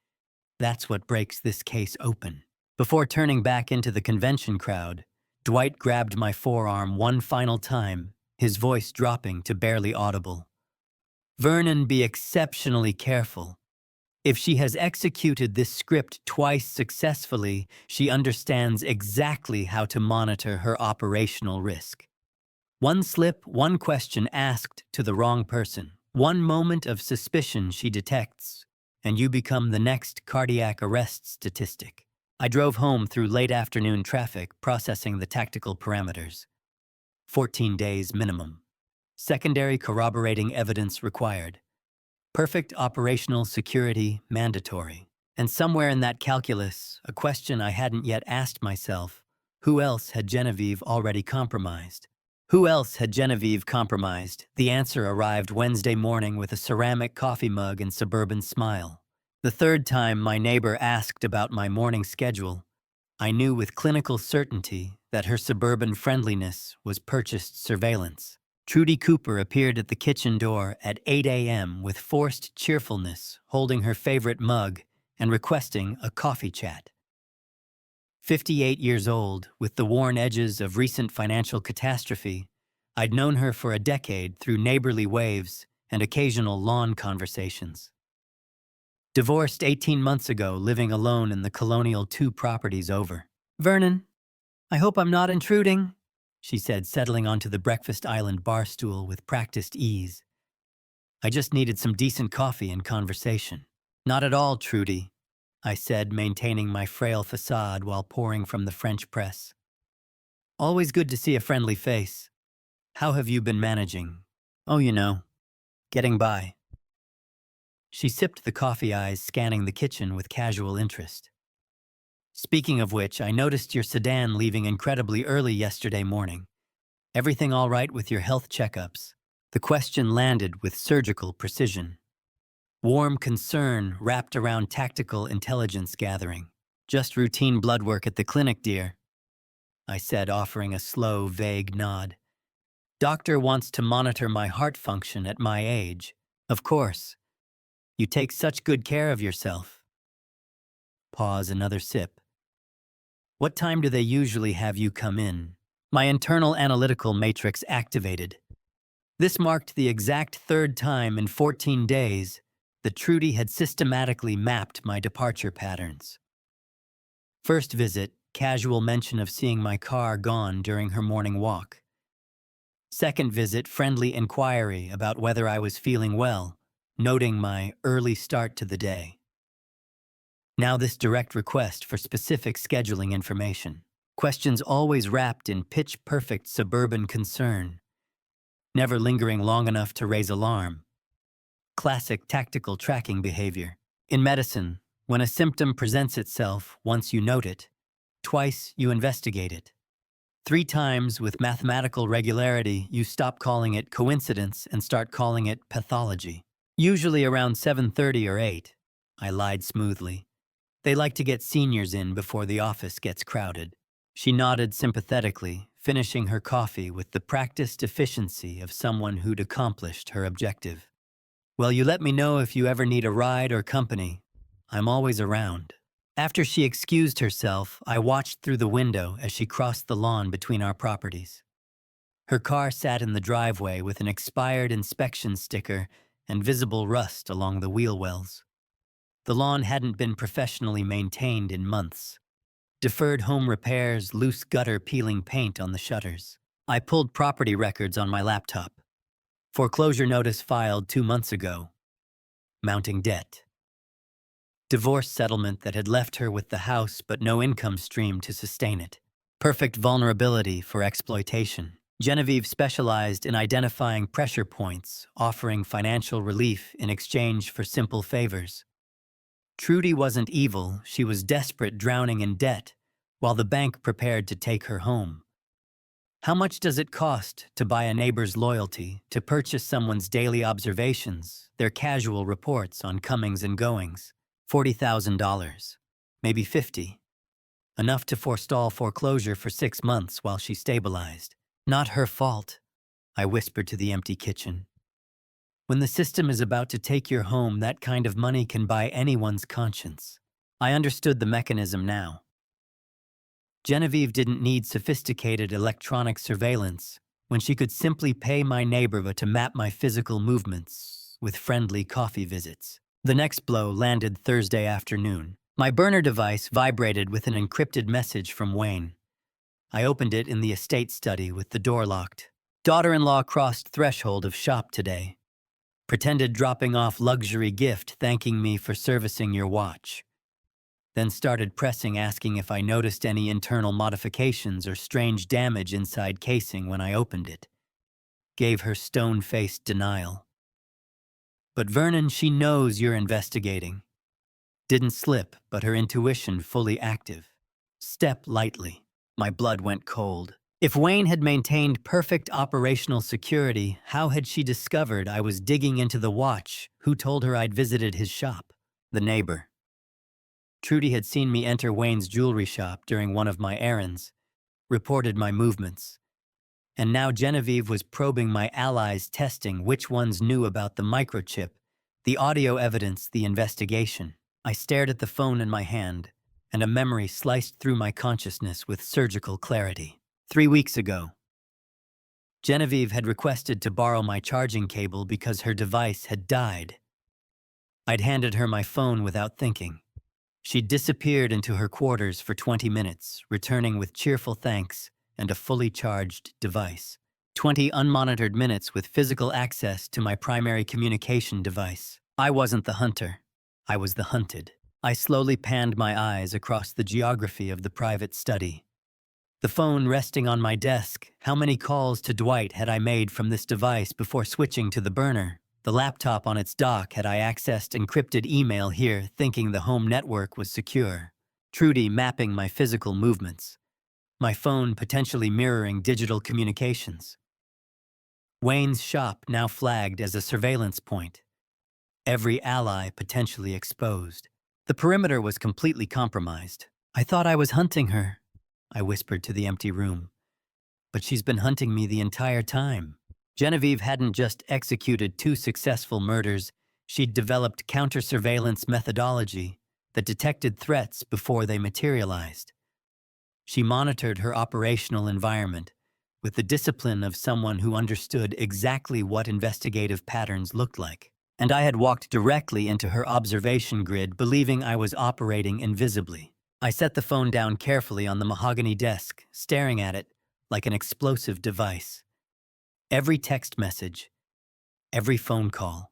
That's what breaks this case open. Before turning back into the convention crowd, Dwight grabbed my forearm one final time, his voice dropping to barely audible. Vernon, be exceptionally careful. If she has executed this script twice successfully, she understands exactly how to monitor her operational risk. One slip, one question asked to the wrong person, one moment of suspicion she detects, and you become the next cardiac arrest statistic. I drove home through late afternoon traffic, processing the tactical parameters. 14 days minimum. Secondary corroborating evidence required. Perfect operational security mandatory. And somewhere in that calculus, a question I hadn't yet asked myself: who else had Genevieve already compromised? Who else had Genevieve compromised? The answer arrived Wednesday morning with a ceramic coffee mug and suburban smile. The third time my neighbor asked about my morning schedule, I knew with clinical certainty that her suburban friendliness was purchased surveillance. Trudy Cooper appeared at the kitchen door at 8 a.m. with forced cheerfulness, holding her favorite mug and requesting a coffee chat. 58 years old, with the worn edges of recent financial catastrophe, I'd known her for a decade through neighborly waves and occasional lawn conversations. Divorced 18 months ago, living alone in the colonial 2 properties over. "Vernon, I hope I'm not intruding," she said, settling onto the breakfast island bar stool with practiced ease. I just needed some decent coffee and conversation. "Not at all, Trudy," I said, maintaining my frail facade while pouring from the French press. "Always good to see a friendly face. How have you been managing?" "Oh, getting by." She sipped the coffee, eyes scanning the kitchen with casual interest. "Speaking of which, I noticed your sedan leaving incredibly early yesterday morning. Everything all right with your health checkups?" The question landed with surgical precision. Warm concern wrapped around tactical intelligence gathering. "Just routine blood work at the clinic, dear," I said, offering a slow, vague nod. "Doctor wants to monitor my heart function at my age. Of course. You take such good care of yourself." Pause, another sip. "What time do they usually have you come in?" My internal analytical matrix activated. This marked the exact third time in 14 days that Trudy had systematically mapped my departure patterns. First visit, casual mention of seeing my car gone during her morning walk. Second visit, friendly inquiry about whether I was feeling well, noting my early start to the day. Now this direct request for specific scheduling information. Questions always wrapped in pitch-perfect suburban concern, never lingering long enough to raise alarm. Classic tactical tracking behavior. In medicine, when a symptom presents itself, once you note it, twice you investigate it. 3 times with mathematical regularity, you stop calling it coincidence and start calling it pathology. "Usually around 7:30 or 8, I lied smoothly. "They like to get seniors in before the office gets crowded." She nodded sympathetically, finishing her coffee with the practiced efficiency of someone who'd accomplished her objective. "Well, you let me know if you ever need a ride or company. I'm always around." After she excused herself, I watched through the window as she crossed the lawn between our properties. Her car sat in the driveway with an expired inspection sticker and visible rust along the wheel wells. The lawn hadn't been professionally maintained in months. Deferred home repairs, loose gutter peeling paint on the shutters. I pulled property records on my laptop. Foreclosure notice filed 2 months ago. Mounting debt. Divorce settlement that had left her with the house but no income stream to sustain it. Perfect vulnerability for exploitation. Genevieve specialized in identifying pressure points, offering financial relief in exchange for simple favors. Trudy wasn't evil, she was desperate, drowning in debt, while the bank prepared to take her home. How much does it cost to buy a neighbor's loyalty, to purchase someone's daily observations, their casual reports on comings and goings? $40,000, maybe 50. Enough to forestall foreclosure for 6 months while she stabilized. Not her fault, I whispered to the empty kitchen. When the system is about to take your home, that kind of money can buy anyone's conscience. I understood the mechanism now. Genevieve didn't need sophisticated electronic surveillance when she could simply pay my neighbor to map my physical movements with friendly coffee visits. The next blow landed Thursday afternoon. My burner device vibrated with an encrypted message from Wayne. I opened it in the estate study with the door locked. "Daughter-in-law crossed threshold of shop today. Pretended dropping off luxury gift thanking me for servicing your watch. then started pressing, asking if I noticed any internal modifications or strange damage inside casing when I opened it. Gave her stone-faced denial. But Vernon, she knows you're investigating. Didn't slip, but her intuition fully active. Step lightly. My blood went cold. If Wayne had maintained perfect operational security, how had she discovered I was digging into the watch? Who told her I'd visited his shop? The neighbor. Trudy had seen me enter Wayne's jewelry shop during one of my errands, reported my movements. And now Genevieve was probing my allies, testing which ones knew about the microchip, the audio evidence, the investigation. I stared at the phone in my hand, and a memory sliced through my consciousness with surgical clarity. 3 weeks ago, Genevieve had requested to borrow my charging cable because her device had died. I'd handed her my phone without thinking. She'd disappeared into her quarters for 20 minutes, returning with cheerful thanks and a fully charged device. 20 unmonitored minutes with physical access to my primary communication device. I wasn't the hunter. I was the hunted. I slowly panned my eyes across the geography of the private study. The phone resting on my desk. How many calls to Dwight had I made from this device before switching to the burner? The laptop on its dock. Had I accessed encrypted email here, thinking the home network was secure? Trudy mapping my physical movements. My phone potentially mirroring digital communications. Wayne's shop now flagged as a surveillance point. Every ally potentially exposed. The perimeter was completely compromised. I thought I was hunting her, I whispered to the empty room. But she's been hunting me the entire time. Genevieve hadn't just executed 2 successful murders, she'd developed counter-surveillance methodology that detected threats before they materialized. She monitored her operational environment with the discipline of someone who understood exactly what investigative patterns looked like. And I had walked directly into her observation grid, believing I was operating invisibly. I set the phone down carefully on the mahogany desk, staring at it like an explosive device. Every text message, every phone call,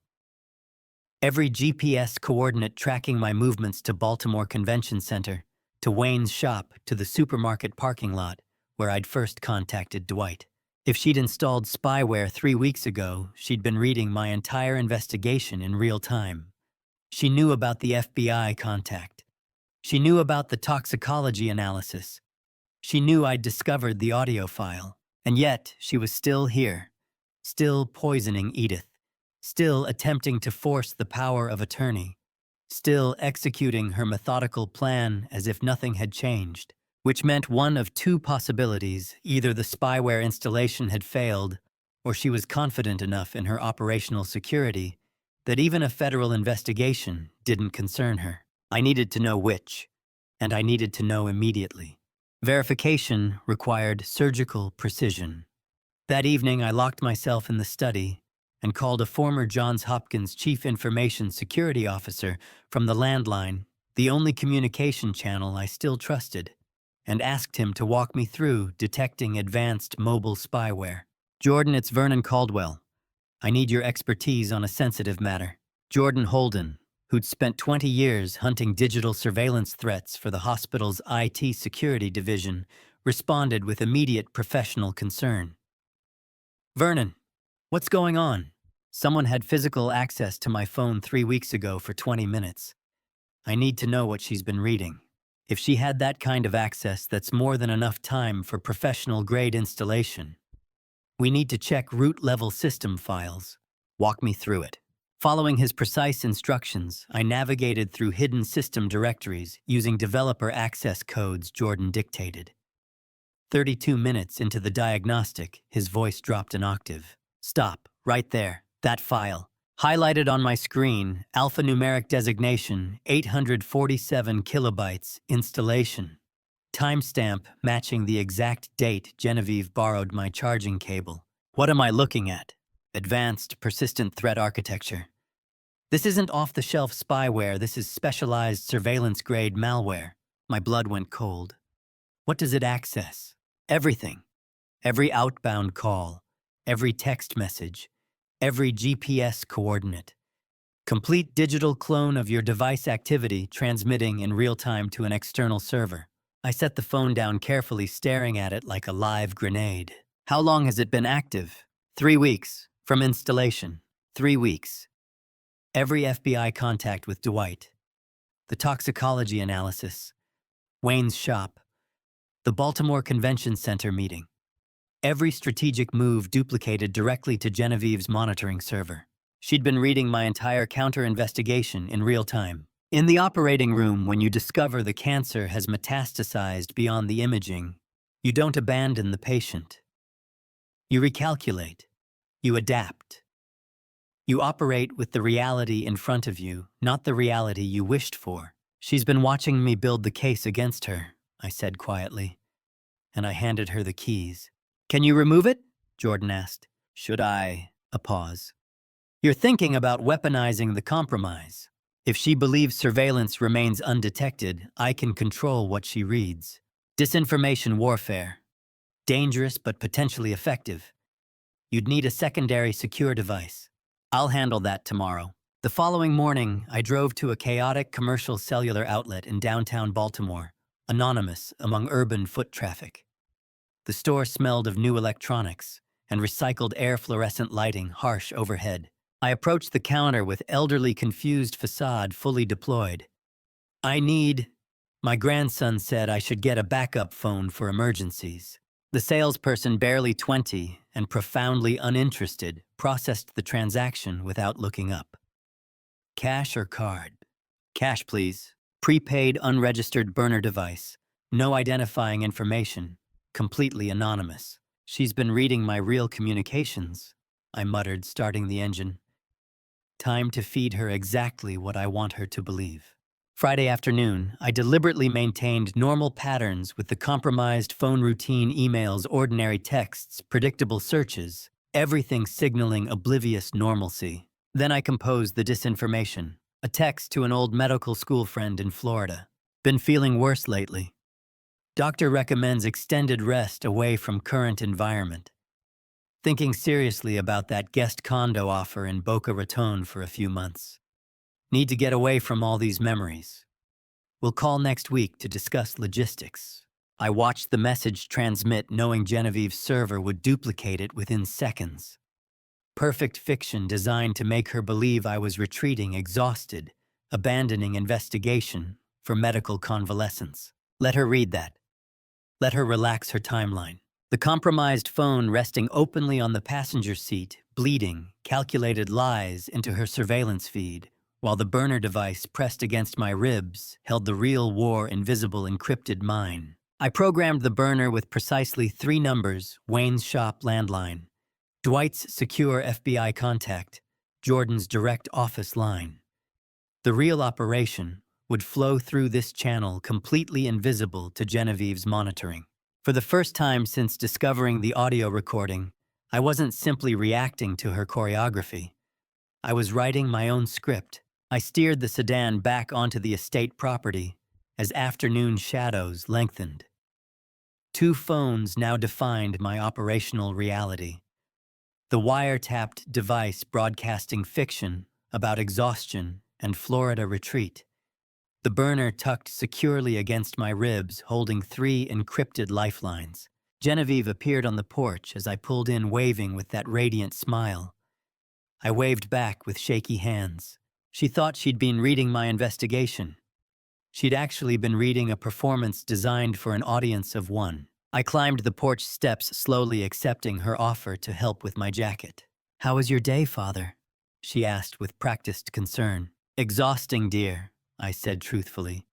every GPS coordinate tracking my movements to Baltimore Convention Center, to Wayne's shop, to the supermarket parking lot where I'd first contacted Dwight. If she'd installed spyware 3 weeks ago, she'd been reading my entire investigation in real time. She knew about the FBI contact. She knew about the toxicology analysis. She knew I'd discovered the audio file. And yet, she was still here, still poisoning Edith, still attempting to force the power of attorney, still executing her methodical plan as if nothing had changed. Which meant one of 2 possibilities: either the spyware installation had failed, or she was confident enough in her operational security that even a federal investigation didn't concern her. I needed to know which, and I needed to know immediately. Verification required surgical precision. That evening, I locked myself in the study and called a former Johns Hopkins Chief Information Security Officer from the landline, the only communication channel I still trusted, and asked him to walk me through detecting advanced mobile spyware. Jordan, it's Vernon Caldwell. I need your expertise on a sensitive matter. Jordan Holden, who'd spent 20 years hunting digital surveillance threats for the hospital's IT security division, responded with immediate professional concern. Vernon, what's going on? Someone had physical access to my phone 3 weeks ago for 20 minutes. I need to know what she's been reading. If she had that kind of access, that's more than enough time for professional-grade installation. We need to check root-level system files. Walk me through it. Following his precise instructions, I navigated through hidden system directories using developer access codes Jordan dictated. 32 minutes into the diagnostic, his voice dropped an octave. Stop, right there, that file. Highlighted on my screen, alphanumeric designation, 847 kilobytes, installation. Timestamp matching the exact date Genevieve borrowed my charging cable. What am I looking at? Advanced persistent threat architecture. This isn't off-the-shelf spyware, this is specialized surveillance-grade malware. My blood went cold. What does it access? Everything. Every outbound call, every text message, every GPS coordinate, Complete digital clone of your device activity transmitting in real time to an external server. I set the phone down carefully, staring at it like a live grenade. How long has it been active? 3 weeks. From installation. 3 weeks. Every FBI contact with Dwight. The toxicology analysis. Wayne's shop. The Baltimore Convention Center meeting. Every strategic move duplicated directly to Genevieve's monitoring server. She'd been reading my entire counter-investigation in real time. In the operating room, when you discover the cancer has metastasized beyond the imaging, you don't abandon the patient. You recalculate. You adapt. You operate with the reality in front of you, not the reality you wished for. She's been watching me build the case against her, I said quietly, and I handed her the keys. Can you remove it? Jordan asked. Should I? A pause. You're thinking about weaponizing the compromise. If she believes surveillance remains undetected, I can control what she reads. Disinformation warfare. Dangerous but potentially effective. You'd need a secondary secure device. I'll handle that tomorrow. The following morning, I drove to a chaotic commercial cellular outlet in downtown Baltimore, anonymous among urban foot traffic. The store smelled of new electronics and recycled air fluorescent lighting harsh overhead. I approached the counter with elderly, confused facade fully deployed. My grandson said I should get a backup phone for emergencies. The salesperson, barely 20 and profoundly uninterested, processed the transaction without looking up. Cash or card? Cash, please. Prepaid, unregistered burner device. No identifying information. Completely anonymous. She's been reading my real communications, I muttered, starting the engine. Time to feed her exactly what I want her to believe. Friday afternoon, I deliberately maintained normal patterns with the compromised phone routine, emails, ordinary texts, predictable searches, everything signaling oblivious normalcy. Then I composed the disinformation, a text to an old medical school friend in Florida. Been feeling worse lately. Doctor recommends extended rest away from current environment. Thinking seriously about that guest condo offer in Boca Raton for a few months. Need to get away from all these memories. We'll call next week to discuss logistics. I watched the message transmit, knowing Genevieve's server would duplicate it within seconds. Perfect fiction designed to make her believe I was retreating, exhausted, abandoning investigation for medical convalescence. Let her read that. Let her relax her timeline. The compromised phone resting openly on the passenger seat, bleeding, calculated lies into her surveillance feed, while the burner device pressed against my ribs held the real war invisible encrypted mine. I programmed the burner with precisely 3 numbers: Wayne's shop landline, Dwight's secure FBI contact, Jordan's direct office line. The real operation would flow through this channel, completely invisible to Genevieve's monitoring. For the first time since discovering the audio recording, I wasn't simply reacting to her choreography. I was writing my own script. I steered the sedan back onto the estate property as afternoon shadows lengthened. 2 phones now defined my operational reality. The wiretapped device broadcasting fiction about exhaustion and Florida retreat. The burner tucked securely against my ribs, holding 3 encrypted lifelines. Genevieve appeared on the porch as I pulled in, waving with that radiant smile. I waved back with shaky hands. She thought she'd been reading my investigation. She'd actually been reading a performance designed for an audience of 1. I climbed the porch steps, slowly accepting her offer to help with my jacket. "How was your day, Father?" she asked with practiced concern. "Exhausting, dear," I said truthfully,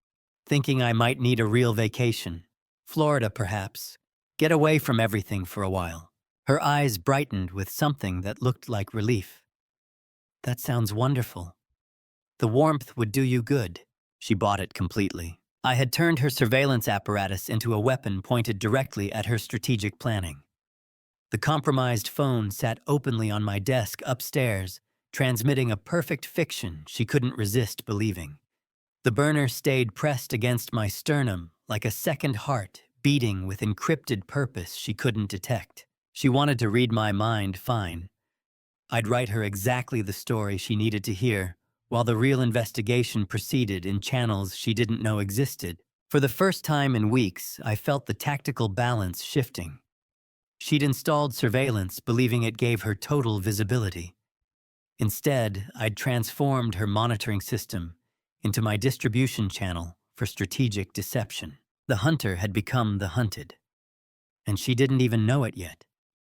thinking I might need a real vacation. Florida, perhaps. Get away from everything for a while. Her eyes brightened with something that looked like relief. "That sounds wonderful. The warmth would do you good." She bought it completely. I had turned her surveillance apparatus into a weapon pointed directly at her strategic planning. The compromised phone sat openly on my desk upstairs, transmitting a perfect fiction she couldn't resist believing. The burner stayed pressed against my sternum like a second heart, beating with encrypted purpose she couldn't detect. She wanted to read my mind, fine. I'd write her exactly the story she needed to hear, while the real investigation proceeded in channels she didn't know existed. For the first time in weeks, I felt the tactical balance shifting. She'd installed surveillance, believing it gave her total visibility. Instead, I'd transformed her monitoring system into my distribution channel for strategic deception. The hunter had become the hunted, and she didn't even know it yet.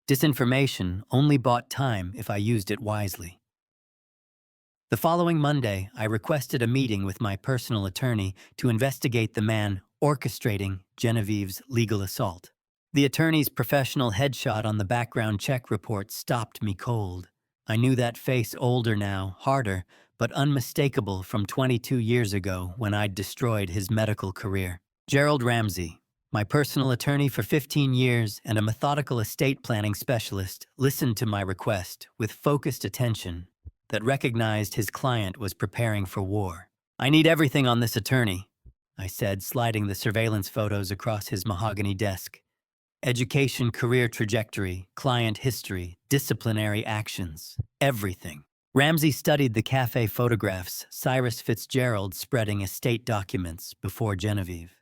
Disinformation only bought time if I used it wisely. The following Monday, I requested a meeting with my personal attorney to investigate the man orchestrating Genevieve's legal assault. The attorney's professional headshot on the background check report stopped me cold. I knew that face, older now, harder, but unmistakable from 22 years ago when I'd destroyed his medical career. Gerald Ramsey, my personal attorney for 15 years and a methodical estate planning specialist, listened to my request with focused attention that recognized his client was preparing for war. "I need everything on this attorney," I said, sliding the surveillance photos across his mahogany desk. Education, career trajectory, client history, disciplinary actions, everything. Ramsey studied the cafe photographs, Cyrus Fitzgerald spreading estate documents before Genevieve.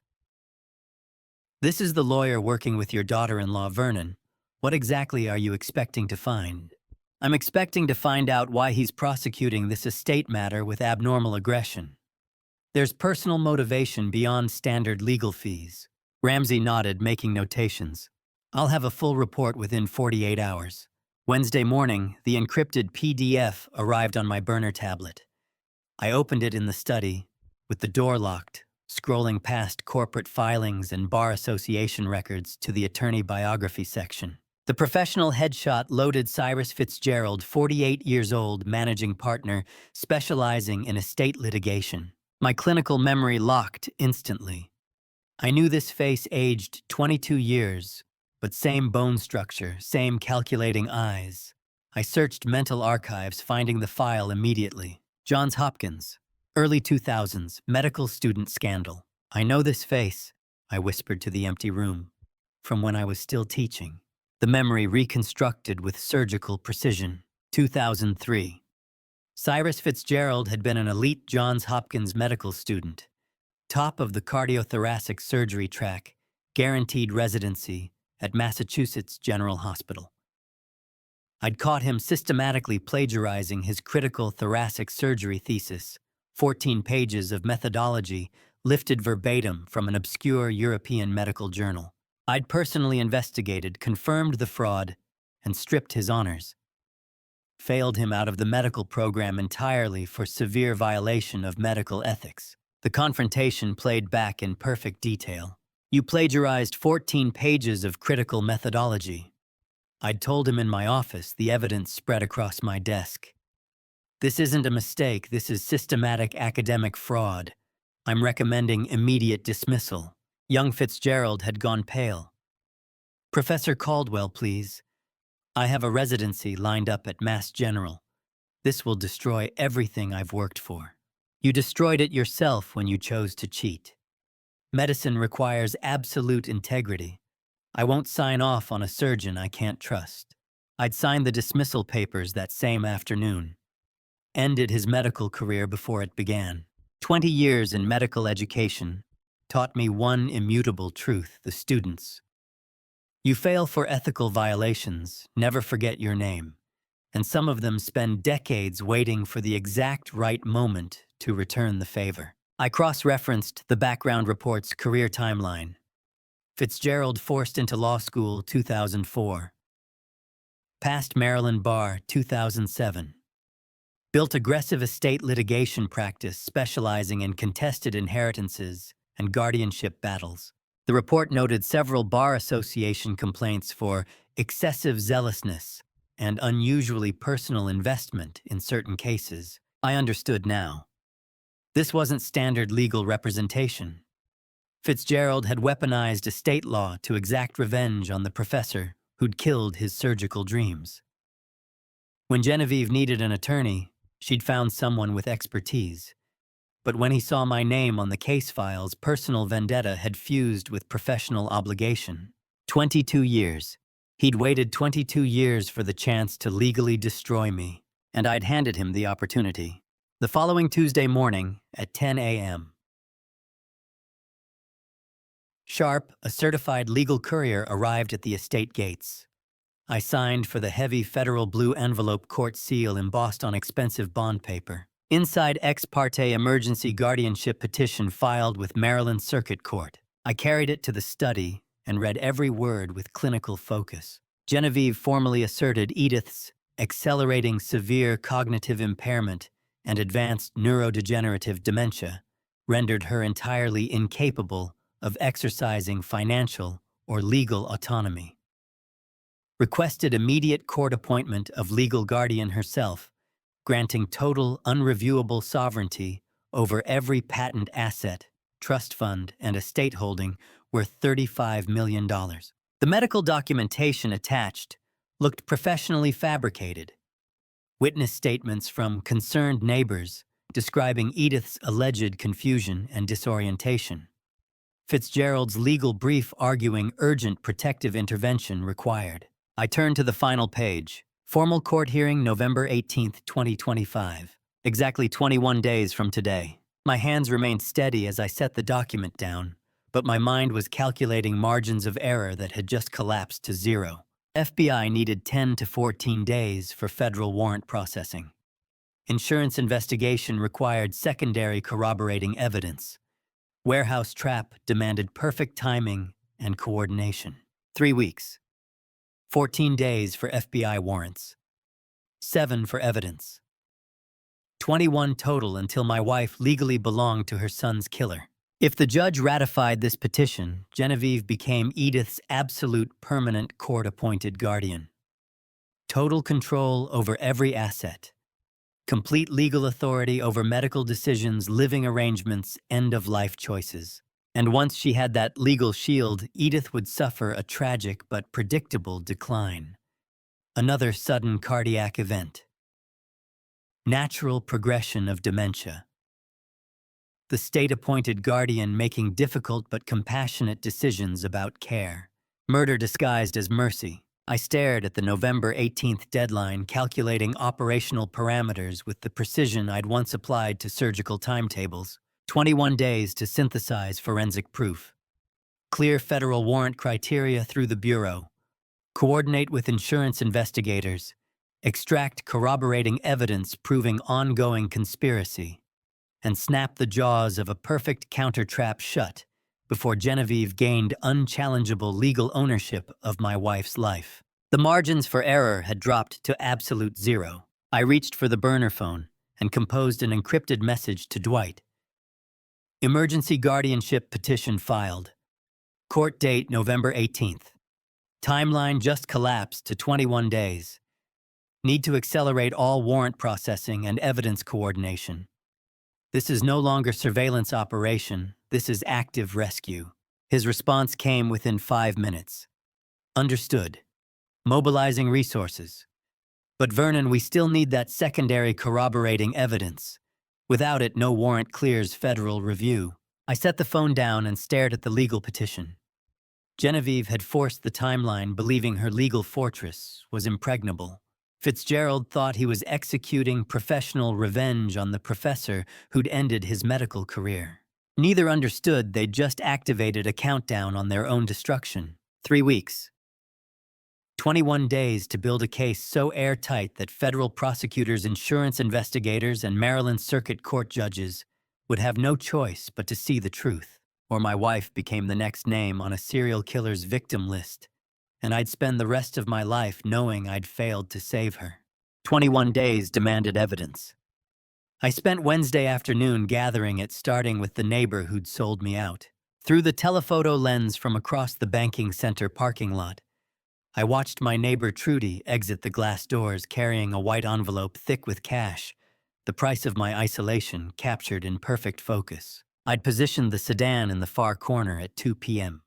"This is the lawyer working with your daughter-in-law, Vernon. What exactly are you expecting to find?" "I'm expecting to find out why he's prosecuting this estate matter with abnormal aggression. There's personal motivation beyond standard legal fees." Ramsey nodded, making notations. "I'll have a full report within 48 hours. Wednesday morning, the encrypted PDF arrived on my burner tablet. I opened it in the study, with the door locked, scrolling past corporate filings and bar association records to the attorney biography section. The professional headshot loaded Cyrus Fitzgerald, 48 years old, managing partner, specializing in estate litigation. My clinical memory locked instantly. I knew this face aged 22 years, but same bone structure, same calculating eyes. I searched mental archives, finding the file immediately. Johns Hopkins, early 2000s, medical student scandal. "I know this face," I whispered to the empty room, "from when I was still teaching." The memory reconstructed with surgical precision. 2003. Cyrus Fitzgerald had been an elite Johns Hopkins medical student, top of the cardiothoracic surgery track, guaranteed residency at Massachusetts General Hospital. I'd caught him systematically plagiarizing his critical thoracic surgery thesis, 14 pages of methodology lifted verbatim from an obscure European medical journal. I'd personally investigated, confirmed the fraud, and stripped his honors. Failed him out of the medical program entirely for severe violation of medical ethics. The confrontation played back in perfect detail. "You plagiarized 14 pages of critical methodology." I'd told him in my office, the evidence spread across my desk. "This isn't a mistake, this is systematic academic fraud. I'm recommending immediate dismissal." Young Fitzgerald had gone pale. "Professor Caldwell, please. I have a residency lined up at Mass General. This will destroy everything I've worked for. You destroyed it yourself when you chose to cheat. Medicine requires absolute integrity. I won't sign off on a surgeon I can't trust." I'd signed the dismissal papers that same afternoon. Ended his medical career before it began. 20 years in medical education taught me one immutable truth: the students. You fail for ethical violations, never forget your name. And some of them spend decades waiting for the exact right moment to return the favor. I cross-referenced the background report's career timeline. Fitzgerald forced into law school 2004. Passed Maryland Bar 2007. Built aggressive estate litigation practice specializing in contested inheritances and guardianship battles. The report noted several bar association complaints for excessive zealousness and unusually personal investment in certain cases. I understood now. This wasn't standard legal representation. Fitzgerald had weaponized estate law to exact revenge on the professor who'd killed his surgical dreams. When Genevieve needed an attorney, she'd found someone with expertise. But when he saw my name on the case files, personal vendetta had fused with professional obligation. 22 years. He'd waited 22 years for the chance to legally destroy me, and I'd handed him the opportunity. The following Tuesday morning at 10 a.m. Sharp, a certified legal courier, arrived at the estate gates. I signed for the heavy federal blue envelope court seal embossed on expensive bond paper. Inside ex parte emergency guardianship petition filed with Maryland Circuit Court. I carried it to the study and read every word with clinical focus. Genevieve formally asserted Edith's accelerating severe cognitive impairment and advanced neurodegenerative dementia rendered her entirely incapable of exercising financial or legal autonomy. Requested immediate court appointment of legal guardian herself, granting total unreviewable sovereignty over every patent asset, trust fund, and estate holding worth $35 million. The medical documentation attached looked professionally fabricated. Witness statements from concerned neighbors describing Edith's alleged confusion and disorientation. Fitzgerald's legal brief arguing urgent protective intervention required. I turned to the final page. Formal court hearing November 18, 2025. Exactly 21 days from today. My hands remained steady as I set the document down, but my mind was calculating margins of error that had just collapsed to zero. FBI needed 10 to 14 days for federal warrant processing. Insurance investigation required secondary corroborating evidence. Warehouse trap demanded perfect timing and coordination. 3 weeks. 14 days for FBI warrants. 7 for evidence. 21 total until my wife legally belonged to her son's killer. If the judge ratified this petition, Genevieve became Edith's absolute permanent court-appointed guardian. Total control over every asset. Complete legal authority over medical decisions, living arrangements, end-of-life choices. And once she had that legal shield, Edith would suffer a tragic but predictable decline. Another sudden cardiac event. Natural progression of dementia. The state-appointed guardian making difficult but compassionate decisions about care. Murder disguised as mercy. I stared at the November 18th deadline, calculating operational parameters with the precision I'd once applied to surgical timetables. 21 days to synthesize forensic proof. Clear federal warrant criteria through the Bureau. Coordinate with insurance investigators. Extract corroborating evidence proving ongoing conspiracy. And snap the jaws of a perfect counter-trap shut before Genevieve gained unchallengeable legal ownership of my wife's life. The margins for error had dropped to absolute zero. I reached for the burner phone and composed an encrypted message to Dwight. Emergency guardianship petition filed. Court date November 18th. Timeline just collapsed to 21 days. Need to accelerate all warrant processing and evidence coordination. This is no longer surveillance operation, this is active rescue. His response came within 5 minutes. Understood. Mobilizing resources. But Vernon, we still need that secondary corroborating evidence. Without it, no warrant clears federal review. I set the phone down and stared at the legal petition. Genevieve had forced the timeline, believing her legal fortress was impregnable. Fitzgerald thought he was executing professional revenge on the professor who'd ended his medical career. Neither understood they'd just activated a countdown on their own destruction. 3 weeks. 21 days to build a case so airtight that federal prosecutors, insurance investigators, and Maryland Circuit Court judges would have no choice but to see the truth, or my wife became the next name on a serial killer's victim list, and I'd spend the rest of my life knowing I'd failed to save her. 21 days demanded evidence. I spent Wednesday afternoon gathering it, starting with the neighbor who'd sold me out. Through the telephoto lens from across the banking center parking lot, I watched my neighbor Trudy exit the glass doors carrying a white envelope thick with cash, the price of my isolation captured in perfect focus. I'd positioned the sedan in the far corner at 2 p.m.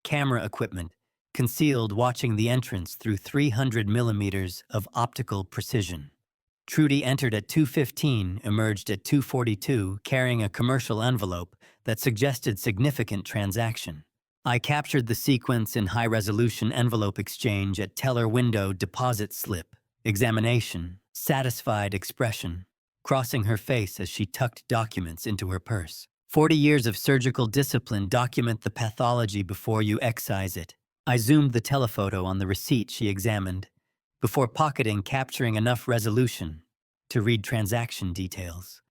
Camera equipment, concealed watching the entrance through 300 millimeters of optical precision. Trudy entered at 2:15, emerged at 2:42, carrying a commercial envelope that suggested significant transaction. I captured the sequence in high-resolution envelope exchange at teller window deposit slip. Examination, satisfied expression, crossing her face as she tucked documents into her purse. 40 years of surgical discipline document the pathology before you excise it. I zoomed the telephoto on the receipt she examined, before pocketing capturing enough resolution to read transaction details.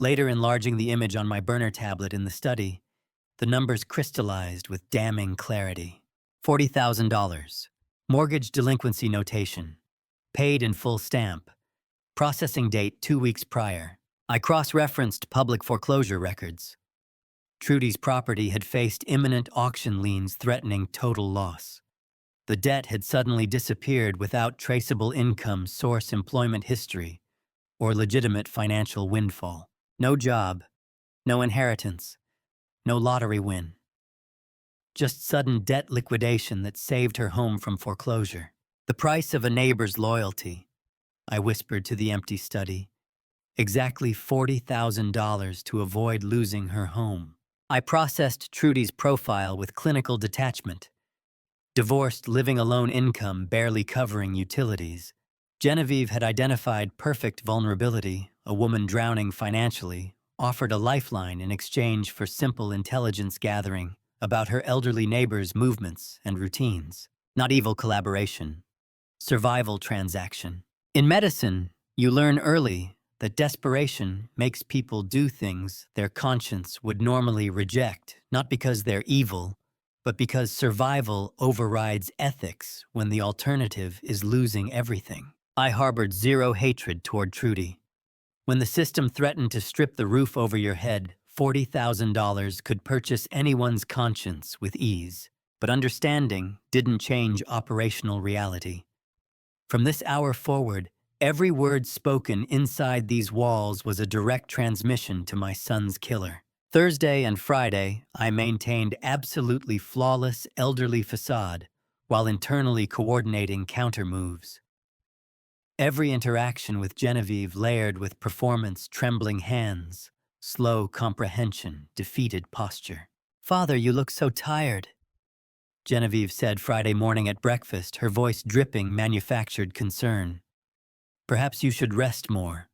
Later enlarging the image on my burner tablet in the study, the numbers crystallized with damning clarity. $40,000. Mortgage delinquency notation. Paid in full stamp. Processing date 2 weeks prior. I cross-referenced public foreclosure records. Trudy's property had faced imminent auction liens threatening total loss. The debt had suddenly disappeared without traceable income source, employment history, or legitimate financial windfall. No job, no inheritance, no lottery win. Just sudden debt liquidation that saved her home from foreclosure. The price of a neighbor's loyalty, I whispered to the empty study. Exactly $40,000 to avoid losing her home. I processed Trudy's profile with clinical detachment. Divorced, living alone income barely covering utilities. Genevieve had identified perfect vulnerability, a woman drowning financially, offered a lifeline in exchange for simple intelligence gathering about her elderly neighbor's movements and routines. Not evil collaboration. Survival transaction. In medicine, you learn early that desperation makes people do things their conscience would normally reject, not because they're evil, but because survival overrides ethics when the alternative is losing everything. I harbored zero hatred toward Trudy. When the system threatened to strip the roof over your head, $40,000 could purchase anyone's conscience with ease. But understanding didn't change operational reality. From this hour forward, every word spoken inside these walls was a direct transmission to my son's killer. Thursday and Friday, I maintained absolutely flawless elderly facade while internally coordinating counter-moves. Every interaction with Genevieve layered with performance, trembling hands, slow comprehension, defeated posture. "Father, you look so tired," Genevieve said Friday morning at breakfast, her voice dripping manufactured concern. "Perhaps you should rest more.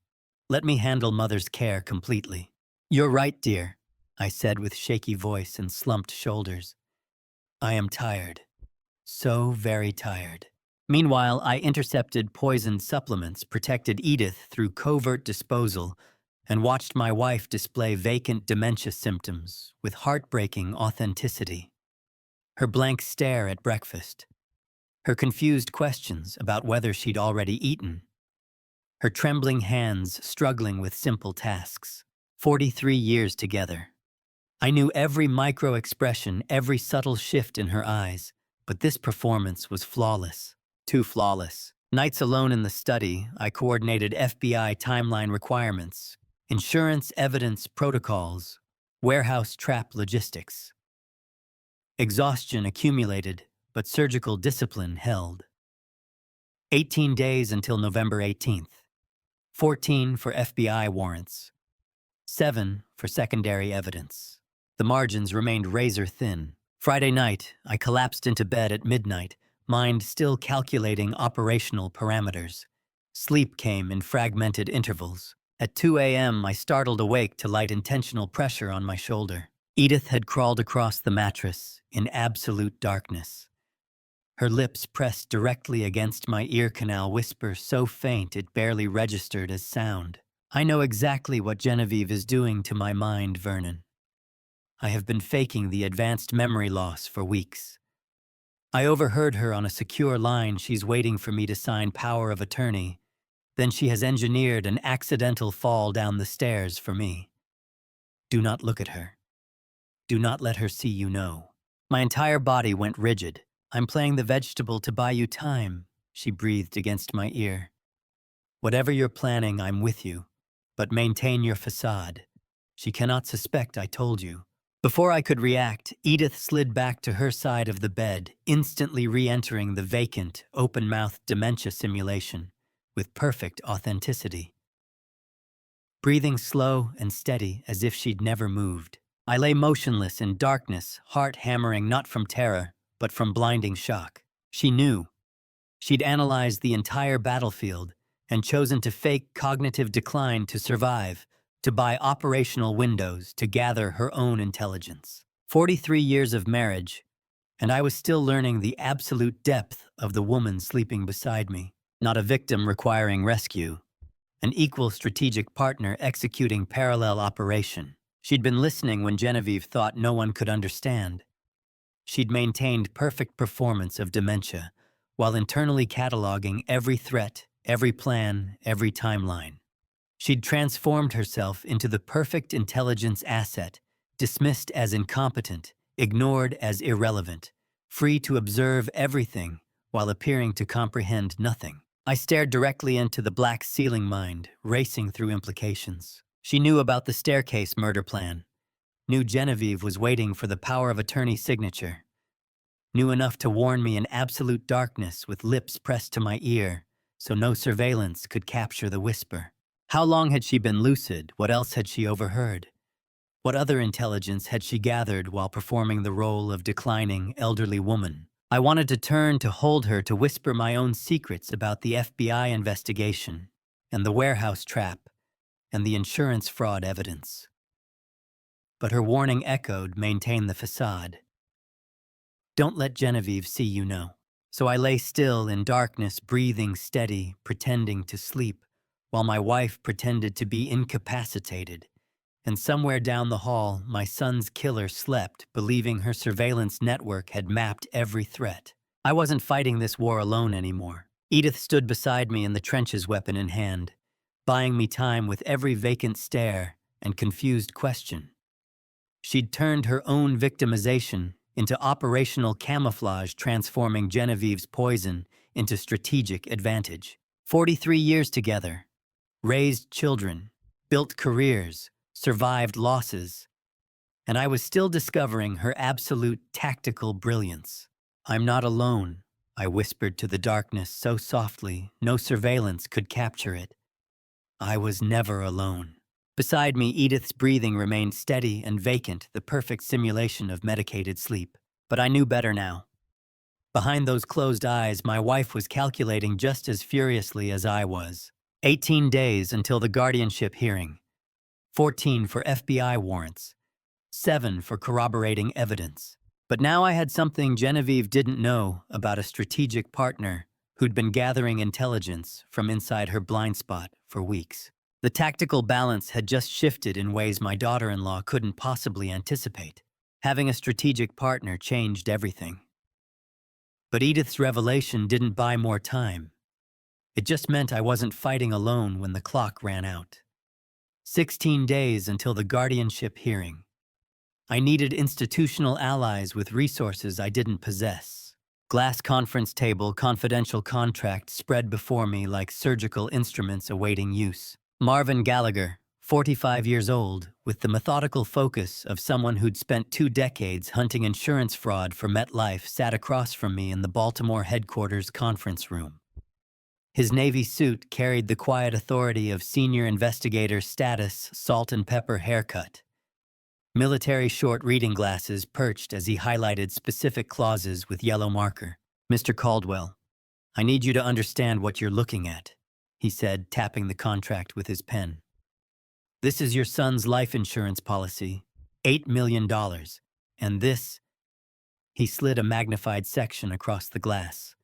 Let me handle Mother's care completely." "You're right, dear," I said with shaky voice and slumped shoulders. "I am tired. So very tired." Meanwhile, I intercepted poisoned supplements, protected Edith through covert disposal, and watched my wife display vacant dementia symptoms with heartbreaking authenticity. Her blank stare at breakfast, her confused questions about whether she'd already eaten, her trembling hands struggling with simple tasks. 43 years together. I knew every micro-expression, every subtle shift in her eyes, but this performance was flawless. Too flawless. Nights alone in the study, I coordinated FBI timeline requirements, insurance evidence protocols, warehouse trap logistics. Exhaustion accumulated, but surgical discipline held. 18 days until November 18th. 14 for FBI warrants. 7 for secondary evidence. The margins remained razor thin. Friday night, I collapsed into bed at midnight, mind still calculating operational parameters. Sleep came in fragmented intervals. At 2 a.m., I startled awake to light intentional pressure on my shoulder. Edith had crawled across the mattress in absolute darkness. Her lips pressed directly against my ear canal, whisper so faint it barely registered as sound. "I know exactly what Genevieve is doing to my mind, Vernon. I have been faking the advanced memory loss for weeks. I overheard her on a secure line. She's waiting for me to sign power of attorney. Then she has engineered an accidental fall down the stairs for me. Do not look at her. Do not let her see you know." My entire body went rigid. "I'm playing the vegetable to buy you time," she breathed against my ear. "Whatever you're planning, I'm with you. But maintain your facade. She cannot suspect I told you." Before I could react, Edith slid back to her side of the bed, instantly re-entering the vacant, open-mouthed dementia simulation with perfect authenticity. Breathing slow and steady as if she'd never moved. I lay motionless in darkness, heart hammering not from terror, but from blinding shock. She knew. She'd analyzed the entire battlefield and chosen to fake cognitive decline to survive, to buy operational windows to gather her own intelligence. 43 years of marriage, and I was still learning the absolute depth of the woman sleeping beside me. Not a victim requiring rescue, an equal strategic partner executing parallel operation. She'd been listening when Genevieve thought no one could understand. She'd maintained perfect performance of dementia, while internally cataloging every threat, every plan, every timeline. She'd transformed herself into the perfect intelligence asset, dismissed as incompetent, ignored as irrelevant, free to observe everything while appearing to comprehend nothing. I stared directly into the black ceiling mind, racing through implications. She knew about the staircase murder plan, knew Genevieve was waiting for the power of attorney signature, knew enough to warn me in absolute darkness with lips pressed to my ear, so no surveillance could capture the whisper. How long had she been lucid? What else had she overheard? What other intelligence had she gathered while performing the role of declining elderly woman? I wanted to turn to hold her to whisper my own secrets about the FBI investigation, and the warehouse trap, and the insurance fraud evidence. But her warning echoed, maintain the facade. Don't let Genevieve see you know. So I lay still in darkness, breathing steady, pretending to sleep, while my wife pretended to be incapacitated. And somewhere down the hall, my son's killer slept, believing her surveillance network had mapped every threat. I wasn't fighting this war alone anymore. Edith stood beside me in the trenches, weapon in hand, buying me time with every vacant stare and confused question. She'd turned her own victimization into operational camouflage, transforming Genevieve's poison into strategic advantage. 43 years together, raised children, built careers, survived losses, and I was still discovering her absolute tactical brilliance. I'm not alone, I whispered to the darkness so softly no surveillance could capture it. I was never alone. Beside me, Edith's breathing remained steady and vacant, the perfect simulation of medicated sleep. But I knew better now. Behind those closed eyes, my wife was calculating just as furiously as I was. 18 days until the guardianship hearing. 14 for FBI warrants, 7 for corroborating evidence. But now I had something Genevieve didn't know about a strategic partner who'd been gathering intelligence from inside her blind spot for weeks. The tactical balance had just shifted in ways my daughter-in-law couldn't possibly anticipate. Having a strategic partner changed everything. But Edith's revelation didn't buy more time. It just meant I wasn't fighting alone when the clock ran out. 16 days until the guardianship hearing. I needed institutional allies with resources I didn't possess. Glass conference table, confidential contract spread before me like surgical instruments awaiting use. Marvin Gallagher, 45 years old, with the methodical focus of someone who'd spent 2 decades hunting insurance fraud for MetLife, sat across from me in the Baltimore headquarters conference room. His navy suit carried the quiet authority of senior investigator status, salt and pepper haircut. Military short reading glasses perched as he highlighted specific clauses with yellow marker. Mr. Caldwell, I need you to understand what you're looking at, he said, tapping the contract with his pen. This is your son's life insurance policy, $8 million, and this, he slid a magnified section across the glass.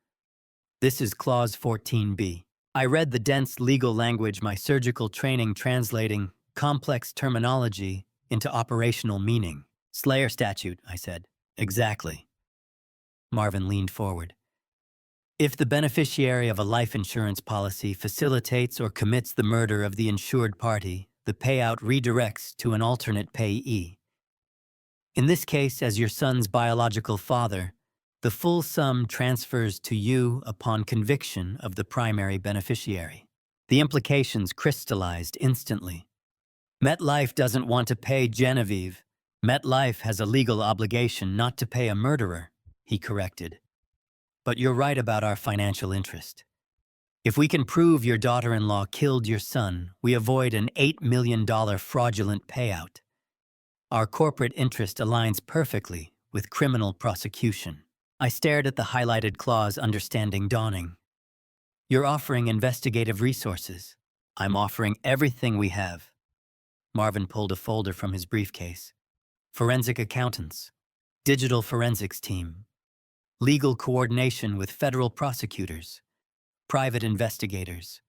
This is Clause 14B. I read the dense legal language, my surgical training translating complex terminology into operational meaning. Slayer statute, I said. Exactly. Marvin leaned forward. If the beneficiary of a life insurance policy facilitates or commits the murder of the insured party, the payout redirects to an alternate payee. In this case, as your son's biological father, the full sum transfers to you upon conviction of the primary beneficiary. The implications crystallized instantly. MetLife doesn't want to pay Genevieve. MetLife has a legal obligation not to pay a murderer, he corrected. But you're right about our financial interest. If we can prove your daughter-in-law killed your son, we avoid an $8 million fraudulent payout. Our corporate interest aligns perfectly with criminal prosecution. I stared at the highlighted clause, understanding dawning. You're offering investigative resources. I'm offering everything we have. Marvin pulled a folder from his briefcase. Forensic accountants, digital forensics team, legal coordination with federal prosecutors, private investigators.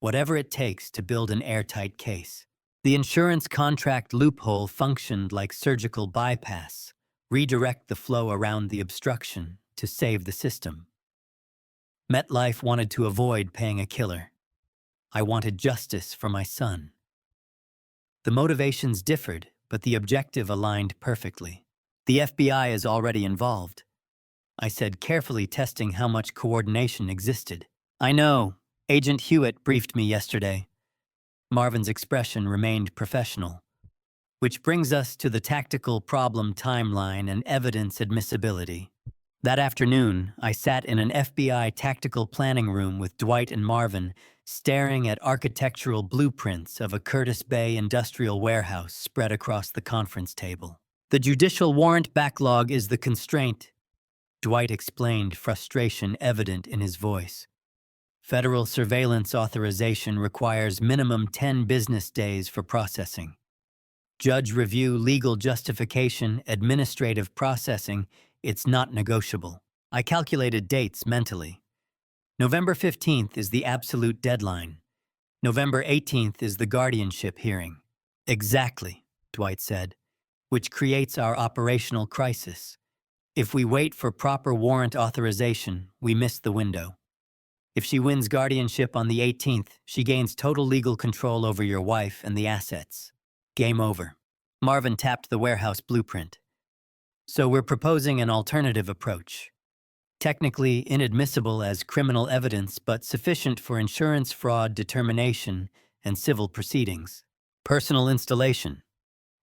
Whatever it takes to build an airtight case. The insurance contract loophole functioned like surgical bypass, redirect the flow around the obstruction to save the system. MetLife wanted to avoid paying a killer. I wanted justice for my son. The motivations differed, but the objective aligned perfectly. The FBI is already involved, I said, carefully testing how much coordination existed. I know. Agent Hewitt briefed me yesterday. Marvin's expression remained professional. Which brings us to the tactical problem timeline and evidence admissibility. That afternoon, I sat in an FBI tactical planning room with Dwight and Marvin, staring at architectural blueprints of a Curtis Bay industrial warehouse spread across the conference table. The judicial warrant backlog is the constraint, Dwight explained, frustration evident in his voice. Federal surveillance authorization requires minimum 10 business days for processing. Judge review, legal justification, administrative processing, it's not negotiable. I calculated dates mentally. November 15th is the absolute deadline. November 18th is the guardianship hearing. Exactly, Dwight said, which creates our operational crisis. If we wait for proper warrant authorization, we miss the window. If she wins guardianship on the 18th, she gains total legal control over your wife and the assets. Game over. Marvin tapped the warehouse blueprint. So we're proposing an alternative approach. Technically inadmissible as criminal evidence, but sufficient for insurance fraud determination and civil proceedings. Personal installation,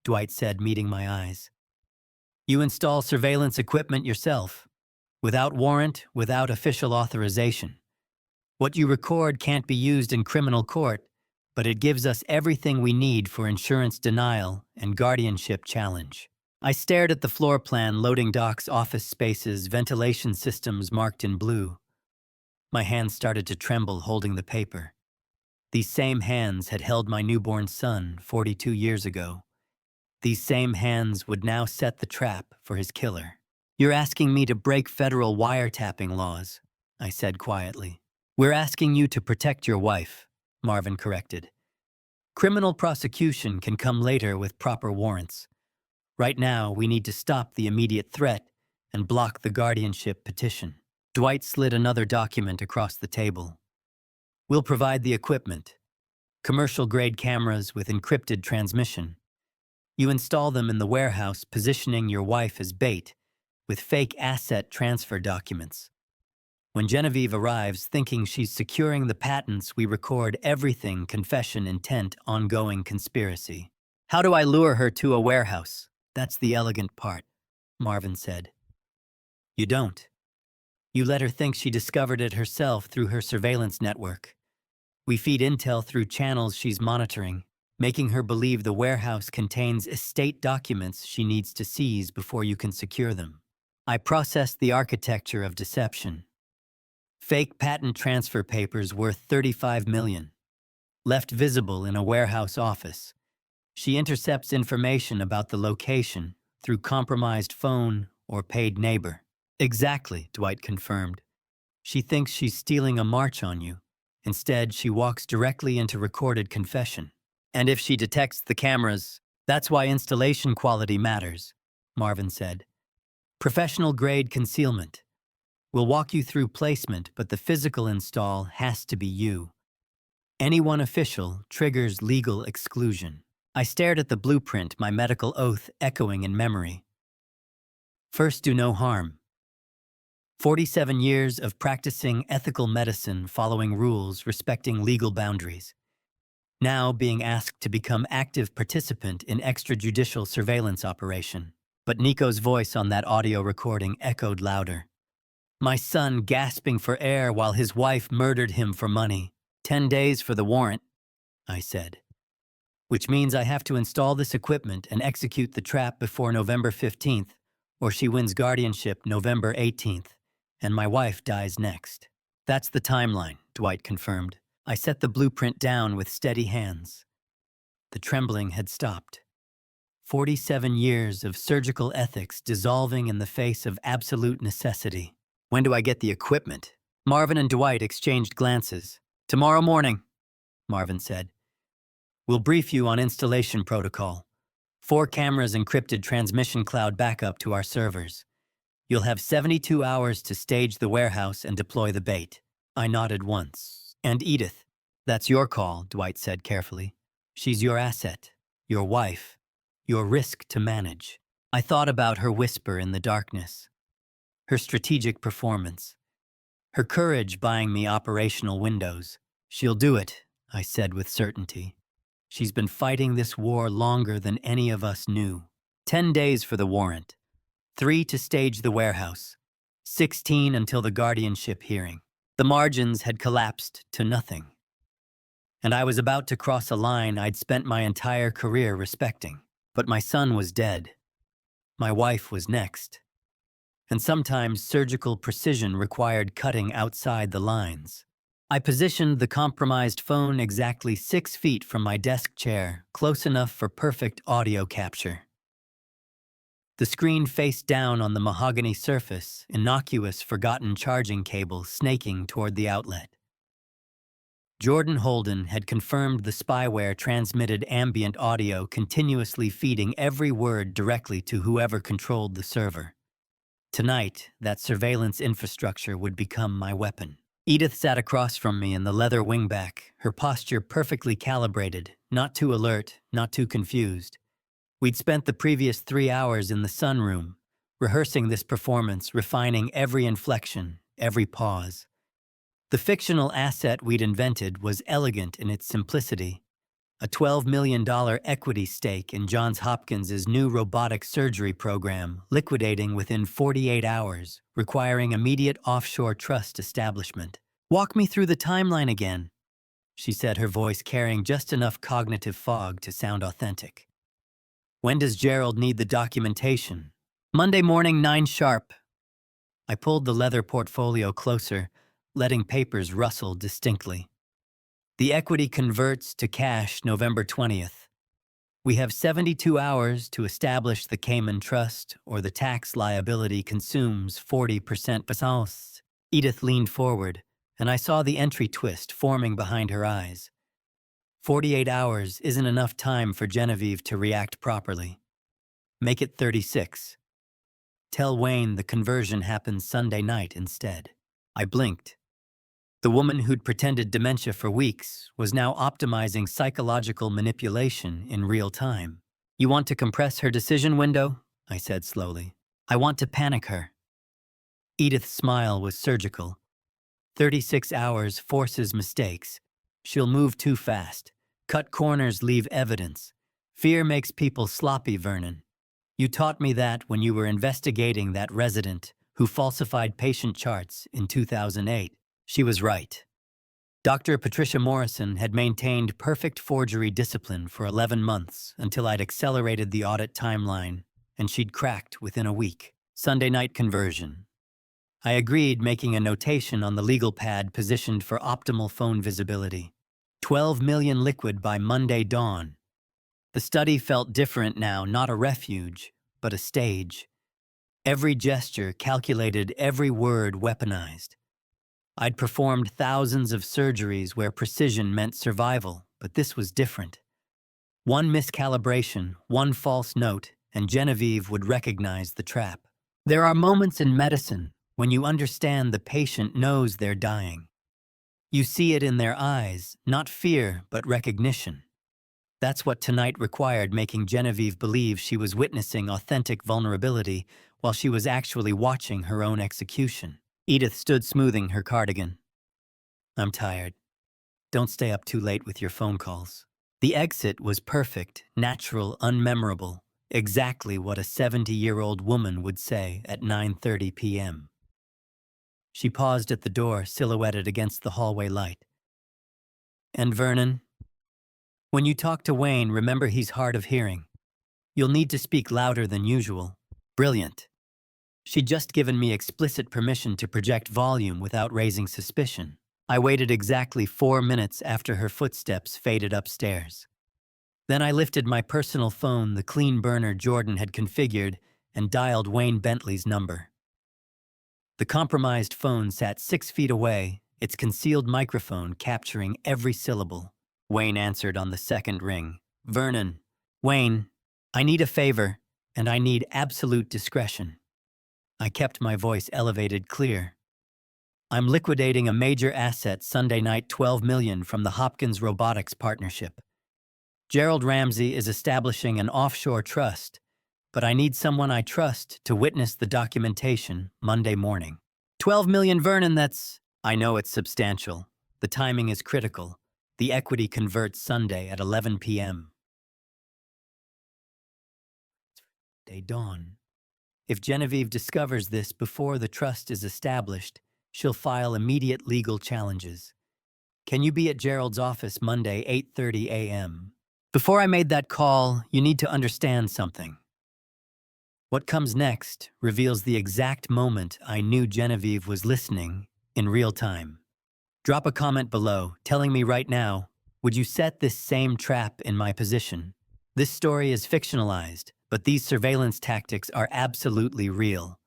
Dwight said, meeting my eyes. You install surveillance equipment yourself, without warrant, without official authorization. What you record can't be used in criminal court, but it gives us everything we need for insurance denial and guardianship challenge. I stared at the floor plan, loading docks, office spaces, ventilation systems marked in blue. My hands started to tremble holding the paper. These same hands had held my newborn son 42 years ago. These same hands would now set the trap for his killer. You're asking me to break federal wiretapping laws, I said quietly. We're asking you to protect your wife, Marvin corrected. Criminal prosecution can come later with proper warrants. Right now, we need to stop the immediate threat and block the guardianship petition. Dwight slid another document across the table. We'll provide the equipment. Commercial-grade cameras with encrypted transmission. You install them in the warehouse, positioning your wife as bait, with fake asset transfer documents. When Genevieve arrives thinking she's securing the patents, we record everything: confession, intent, ongoing conspiracy. How do I lure her to a warehouse? That's the elegant part, Marvin said. You don't. You let her think she discovered it herself through her surveillance network. We feed intel through channels she's monitoring, making her believe the warehouse contains estate documents she needs to seize before you can secure them. I processed the architecture of deception. Fake patent transfer papers worth $35 million, left visible in a warehouse office. She intercepts information about the location through compromised phone or paid neighbor. Exactly, Dwight confirmed. She thinks she's stealing a march on you. Instead, she walks directly into recorded confession. And if she detects the cameras, that's why installation quality matters, Marvin said. Professional-grade concealment. We'll walk you through placement, but the physical install has to be you. Anyone official triggers legal exclusion. I stared at the blueprint, my medical oath echoing in memory. First, do no harm. 47 years of practicing ethical medicine, following rules, respecting legal boundaries. Now being asked to become active participant in extrajudicial surveillance operation. But Nico's voice on that audio recording echoed louder. My son gasping for air while his wife murdered him for money. 10 days for the warrant, I said. Which means I have to install this equipment and execute the trap before November 15th, or she wins guardianship November 18th, and my wife dies next. That's the timeline, Dwight confirmed. I set the blueprint down with steady hands. The trembling had stopped. 47 years of surgical ethics dissolving in the face of absolute necessity. When do I get the equipment? Marvin and Dwight exchanged glances. Tomorrow morning, Marvin said. We'll brief you on installation protocol. 4 cameras encrypted transmission cloud backup to our servers. You'll have 72 hours to stage the warehouse and deploy the bait. I nodded once. And Edith, that's your call, Dwight said carefully. She's your asset, your wife, your risk to manage. I thought about her whisper in the darkness, her strategic performance, her courage buying me operational windows. She'll do it, I said with certainty. She's been fighting this war longer than any of us knew. 10 days for the warrant, 3 to stage the warehouse, 16 until the guardianship hearing. The margins had collapsed to nothing. And I was about to cross a line I'd spent my entire career respecting. But my son was dead. My wife was next. And sometimes surgical precision required cutting outside the lines. I positioned the compromised phone exactly 6 feet from my desk chair, close enough for perfect audio capture. The screen faced down on the mahogany surface, innocuous forgotten charging cable snaking toward the outlet. Jordan Holden had confirmed the spyware transmitted ambient audio, continuously feeding every word directly to whoever controlled the server. Tonight, that surveillance infrastructure would become my weapon. Edith sat across from me in the leather wingback, her posture perfectly calibrated, not too alert, not too confused. We'd spent the previous 3 hours in the sunroom, rehearsing this performance, refining every inflection, every pause. The fictional asset we'd invented was elegant in its simplicity. A $12 million equity stake in Johns Hopkins' new robotic surgery program, liquidating within 48 hours, requiring immediate offshore trust establishment. Walk me through the timeline again, she said, her voice carrying just enough cognitive fog to sound authentic. When does Gerald need the documentation? Monday morning, 9 sharp. I pulled the leather portfolio closer, letting papers rustle distinctly. The equity converts to cash November 20th. We have 72 hours to establish the Cayman Trust, or the tax liability consumes 40% passance. Edith leaned forward, and I saw the entry twist forming behind her eyes. 48 hours isn't enough time for Genevieve to react properly. Make it 36. Tell Wayne the conversion happens Sunday night instead. I blinked. The woman who'd pretended dementia for weeks was now optimizing psychological manipulation in real time. You want to compress her decision window? I said slowly. I want to panic her. Edith's smile was surgical. 36 hours forces mistakes. She'll move too fast. Cut corners leave evidence. Fear makes people sloppy, Vernon. You taught me that when you were investigating that resident who falsified patient charts in 2008. She was right. Dr. Patricia Morrison had maintained perfect forgery discipline for 11 months until I'd accelerated the audit timeline, and she'd cracked within a week. Sunday night conversion. I agreed, making a notation on the legal pad positioned for optimal phone visibility. 12 million liquid by Monday dawn. The study felt different now, not a refuge, but a stage. Every gesture calculated, every word weaponized. I'd performed thousands of surgeries where precision meant survival, but this was different. One miscalibration, one false note, and Genevieve would recognize the trap. There are moments in medicine when you understand the patient knows they're dying. You see it in their eyes, not fear, but recognition. That's what tonight required, making Genevieve believe she was witnessing authentic vulnerability while she was actually watching her own execution. Edith stood smoothing her cardigan. I'm tired. Don't stay up too late with your phone calls. The exit was perfect, natural, unmemorable, exactly what a 70-year-old woman would say at 9:30 p.m. She paused at the door, silhouetted against the hallway light. And Vernon, when you talk to Wayne, remember he's hard of hearing. You'll need to speak louder than usual. Brilliant. She'd just given me explicit permission to project volume without raising suspicion. I waited exactly 4 minutes after her footsteps faded upstairs. Then I lifted my personal phone, the clean burner Jordan had configured, and dialed Wayne Bentley's number. The compromised phone sat 6 feet away, its concealed microphone capturing every syllable. Wayne answered on the second ring. "Vernon. Wayne, I need a favor, and I need absolute discretion." I kept my voice elevated clear. "I'm liquidating a major asset Sunday night, $12 million from the Hopkins Robotics Partnership. Gerald Ramsey is establishing an offshore trust, but I need someone I trust to witness the documentation Monday morning." "$12 million, Vernon, that's—" "I know it's substantial. The timing is critical. The equity converts Sunday at 11 p.m. Day dawn. If Genevieve discovers this before the trust is established, she'll file immediate legal challenges. Can you be at Gerald's office Monday, 8:30 a.m.? Before I made that call, you need to understand something. What comes next reveals the exact moment I knew Genevieve was listening in real time. Drop a comment below telling me right now, would you set this same trap in my position? This story is fictionalized, but these surveillance tactics are absolutely real.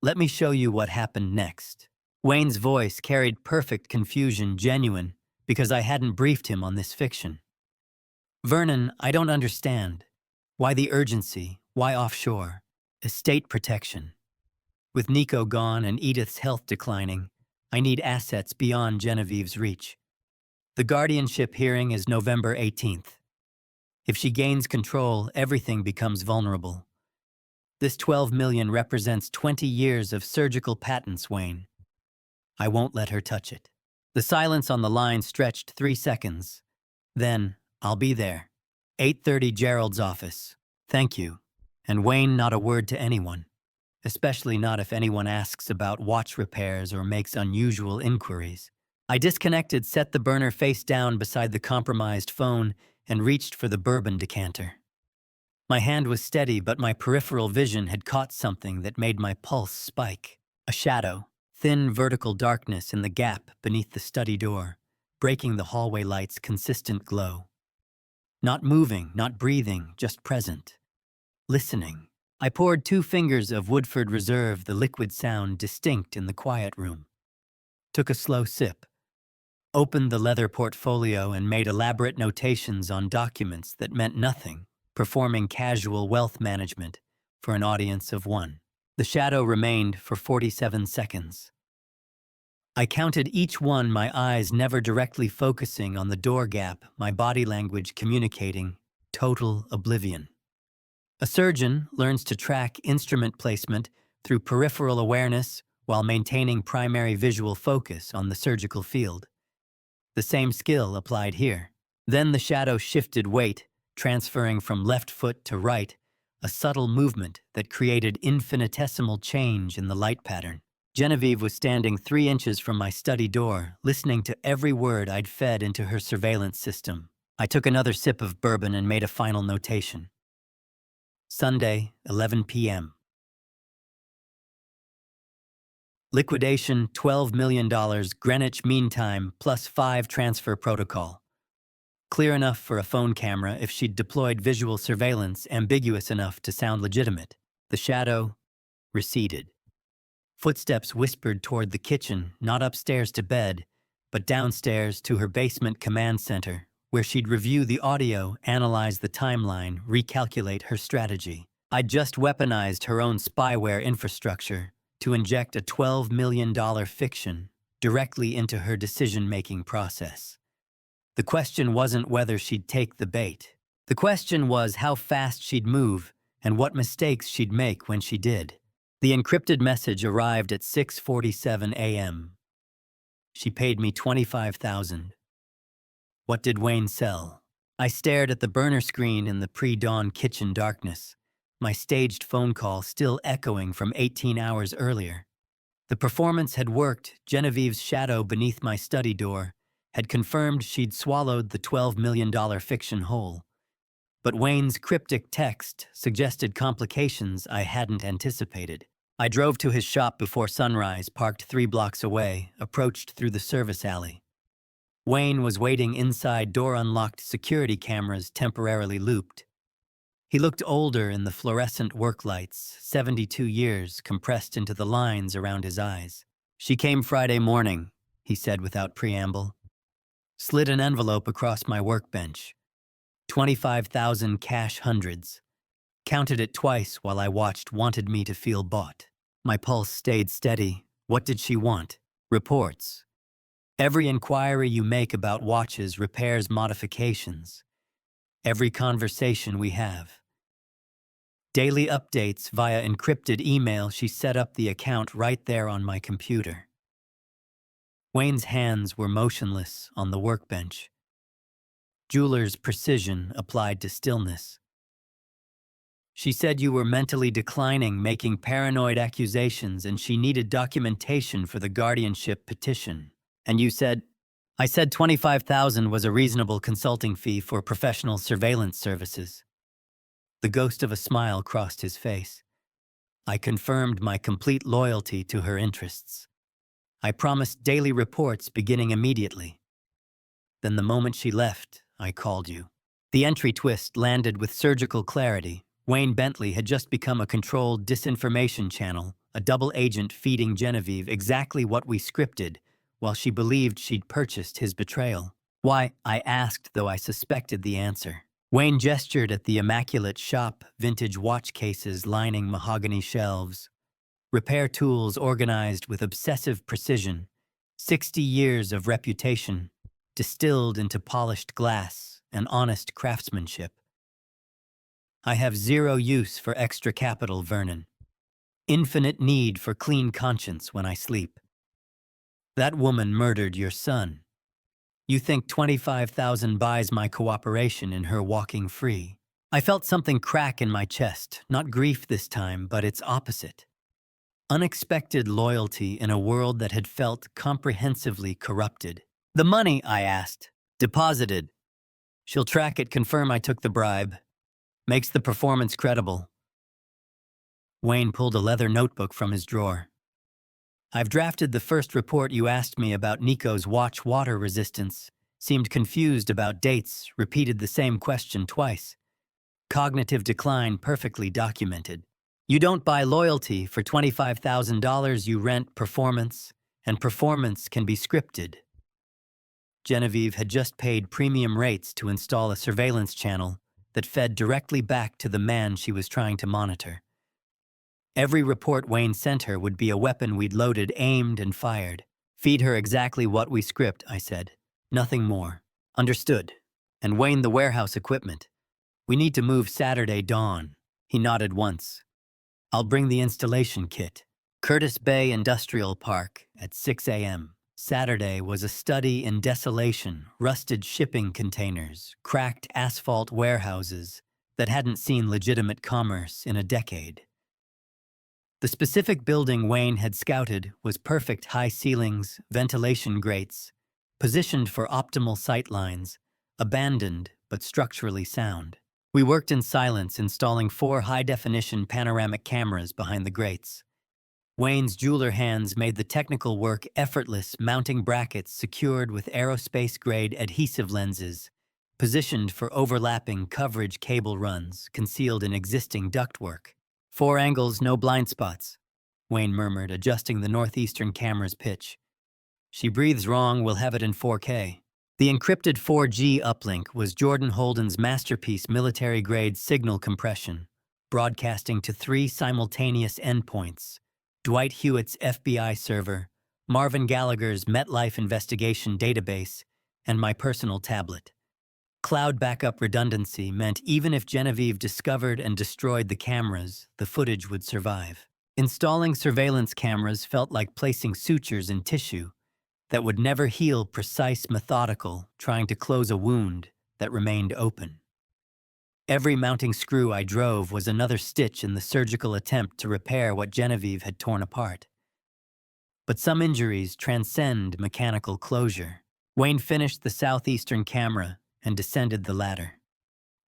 Let me show you what happened next. Wayne's voice carried perfect confusion, genuine, because I hadn't briefed him on this fiction. "Vernon, I don't understand. Why the urgency? Why offshore? Estate protection. With Nico gone and Edith's health declining, I need assets beyond Genevieve's reach. The guardianship hearing is November 18th. If she gains control, everything becomes vulnerable. This $12 million represents 20 years of surgical patents, Wayne. I won't let her touch it." The silence on the line stretched 3 seconds. Then, "I'll be there. 8:30 Gerald's office. Thank you." And Wayne, not a word to anyone. Especially not if anyone asks about watch repairs or makes unusual inquiries. I disconnected, set the burner face down beside the compromised phone, and reached for the bourbon decanter. My hand was steady, but my peripheral vision had caught something that made my pulse spike. A shadow, thin vertical darkness in the gap beneath the study door, breaking the hallway light's consistent glow. Not moving, not breathing, just present. Listening. I poured 2 fingers of Woodford Reserve, the liquid sound distinct in the quiet room. Took a slow sip. Opened the leather portfolio and made elaborate notations on documents that meant nothing, performing casual wealth management for an audience of 1. The shadow remained for 47 seconds. I counted each one, my eyes never directly focusing on the door gap, my body language communicating total oblivion. A surgeon learns to track instrument placement through peripheral awareness while maintaining primary visual focus on the surgical field. The same skill applied here. Then the shadow shifted weight, transferring from left foot to right, a subtle movement that created infinitesimal change in the light pattern. Genevieve was standing 3 inches from my study door, listening to every word I'd fed into her surveillance system. I took another sip of bourbon and made a final notation. Sunday, 11 p.m. Liquidation, $12 million, Greenwich Mean Time, +5 transfer protocol. Clear enough for a phone camera if she'd deployed visual surveillance, ambiguous enough to sound legitimate. The shadow receded. Footsteps whispered toward the kitchen, not upstairs to bed, but downstairs to her basement command center, where she'd review the audio, analyze the timeline, recalculate her strategy. I'd just weaponized her own spyware infrastructure to inject a $12 million fiction directly into her decision-making process. The question wasn't whether she'd take the bait. The question was how fast she'd move and what mistakes she'd make when she did. The encrypted message arrived at 6:47 a.m. She paid me $25,000. What did Wayne sell? I stared at the burner screen in the pre-dawn kitchen darkness, my staged phone call still echoing from 18 hours earlier. The performance had worked. Genevieve's shadow beneath my study door had confirmed she'd swallowed the $12 million fiction whole. But Wayne's cryptic text suggested complications I hadn't anticipated. I drove to his shop before sunrise, parked 3 blocks away, approached through the service alley. Wayne was waiting inside door-unlocked security cameras temporarily looped. He looked older in the fluorescent work lights, 72 years compressed into the lines around his eyes. "She came Friday morning," he said without preamble. Slid an envelope across my workbench. 25,000 cash hundreds. Counted it twice while I watched, wanted me to feel bought. My pulse stayed steady. What did she want? Reports. Every inquiry you make about watches, repairs, modifications. Every conversation we have. Daily updates via encrypted email. She set up the account right there on my computer. Wayne's hands were motionless on the workbench. Jeweler's precision applied to stillness. "She said you were mentally declining, making paranoid accusations, and she needed documentation for the guardianship petition. And you said—" "I said 25,000 was a reasonable consulting fee for professional surveillance services." The ghost of a smile crossed his face. I confirmed my complete loyalty to her interests. I promised daily reports beginning immediately. Then the moment she left, I called you. The entry twist landed with surgical clarity. Wayne Bentley had just become a controlled disinformation channel, a double agent feeding Genevieve exactly what we scripted, while she believed she'd purchased his betrayal. Why, I asked, though I suspected the answer. Wayne gestured at the immaculate shop, vintage watch cases lining mahogany shelves. Repair tools organized with obsessive precision. 60 years of reputation, distilled into polished glass and honest craftsmanship. "I have zero use for extra capital, Vernon. Infinite need for clean conscience when I sleep. That woman murdered your son. You think 25,000 buys my cooperation in her walking free?" I felt something crack in my chest, not grief this time, but its opposite. Unexpected loyalty in a world that had felt comprehensively corrupted. "The money," I asked. "Deposited. She'll track it, confirm I took the bribe. Makes the performance credible." Wayne pulled a leather notebook from his drawer. "I've drafted the first report you asked me about Nico's watch water resistance. Seemed confused about dates, repeated the same question twice. Cognitive decline perfectly documented. You don't buy loyalty for $25,000, you rent performance, and performance can be scripted." Genevieve had just paid premium rates to install a surveillance channel that fed directly back to the man she was trying to monitor. Every report Wayne sent her would be a weapon we'd loaded, aimed, and fired. "Feed her exactly what we script," I said. "Nothing more." "Understood. And Wayne, the warehouse equipment. We need to move Saturday dawn." He nodded once. "I'll bring the installation kit. Curtis Bay Industrial Park at 6 a.m. Saturday was a study in desolation, rusted shipping containers, cracked asphalt warehouses that hadn't seen legitimate commerce in a decade. The specific building Wayne had scouted was perfect: high ceilings, ventilation grates, positioned for optimal sight lines, abandoned but structurally sound. We worked in silence, installing 4 high-definition panoramic cameras behind the grates. Wayne's jeweler hands made the technical work effortless, mounting brackets secured with aerospace-grade adhesive lenses, positioned for overlapping coverage cable runs concealed in existing ductwork. 4 angles, no blind spots," Wayne murmured, adjusting the northeastern camera's pitch. "She breathes wrong, we'll have it in 4K. The encrypted 4G uplink was Jordan Holden's masterpiece military-grade signal compression, broadcasting to 3 simultaneous endpoints: Dwight Hewitt's FBI server, Marvin Gallagher's MetLife investigation database, and my personal tablet. Cloud backup redundancy meant even if Genevieve discovered and destroyed the cameras, the footage would survive. Installing surveillance cameras felt like placing sutures in tissue that would never heal, precise, methodical, trying to close a wound that remained open. Every mounting screw I drove was another stitch in the surgical attempt to repair what Genevieve had torn apart. But some injuries transcend mechanical closure. Wayne finished the southeastern camera and descended the ladder.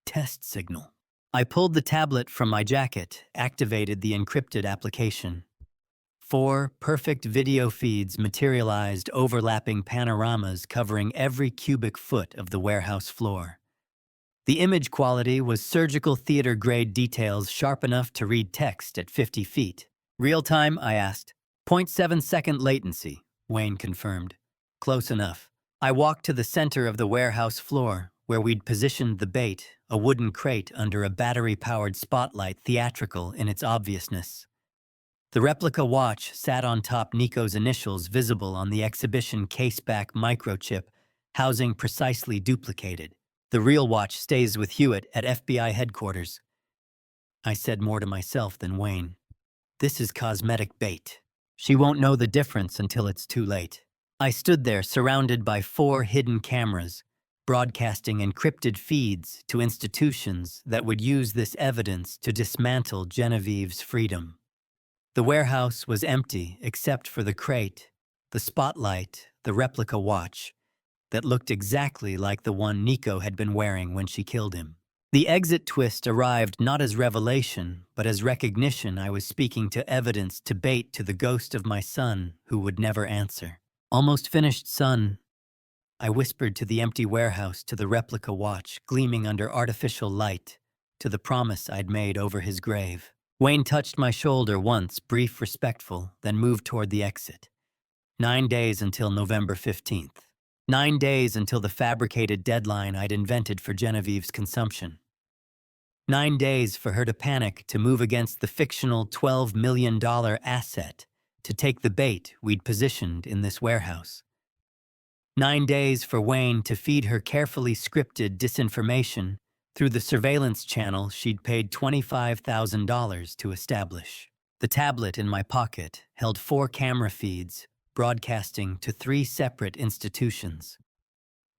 Test signal. I pulled the tablet from my jacket, activated the encrypted application. 4 perfect video feeds materialized, overlapping panoramas covering every cubic foot of the warehouse floor. The image quality was surgical theater-grade details sharp enough to read text at 50 feet. Real time, I asked. 0.7-second latency, Wayne confirmed. Close enough. I walked to the center of the warehouse floor, where we'd positioned the bait, a wooden crate under a battery-powered spotlight theatrical in its obviousness. The replica watch sat on top, Nico's initials visible on the exhibition caseback microchip, housing precisely duplicated. The real watch stays with Hewitt at FBI headquarters. I said more to myself than Wayne. This is cosmetic bait. She won't know the difference until it's too late. I stood there surrounded by 4 hidden cameras, broadcasting encrypted feeds to institutions that would use this evidence to dismantle Genevieve's freedom. The warehouse was empty except for the crate, the spotlight, the replica watch that looked exactly like the one Nico had been wearing when she killed him. The exit twist arrived not as revelation, but as recognition. I was speaking to evidence, to bait, to the ghost of my son who would never answer. Almost finished, son, I whispered to the empty warehouse, to the replica watch gleaming under artificial light, to the promise I'd made over his grave. Wayne touched my shoulder once, brief, respectful, then moved toward the exit. 9 days until November 15th. 9 days until the fabricated deadline I'd invented for Genevieve's consumption. 9 days for her to panic, to move against the fictional $12 million asset, to take the bait we'd positioned in this warehouse. 9 days for Wayne to feed her carefully scripted disinformation through the surveillance channel she'd paid $25,000 to establish. The tablet in my pocket held 4 camera feeds, broadcasting to 3 separate institutions.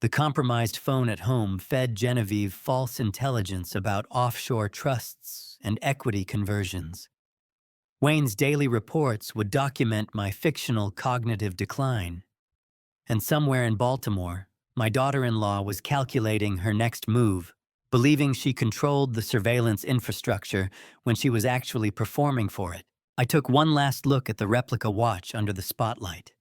The compromised phone at home fed Genevieve false intelligence about offshore trusts and equity conversions. Wayne's daily reports would document my fictional cognitive decline. And somewhere in Baltimore, my daughter-in-law was calculating her next move, believing she controlled the surveillance infrastructure when she was actually performing for it. I took one last look at the replica watch under the spotlight.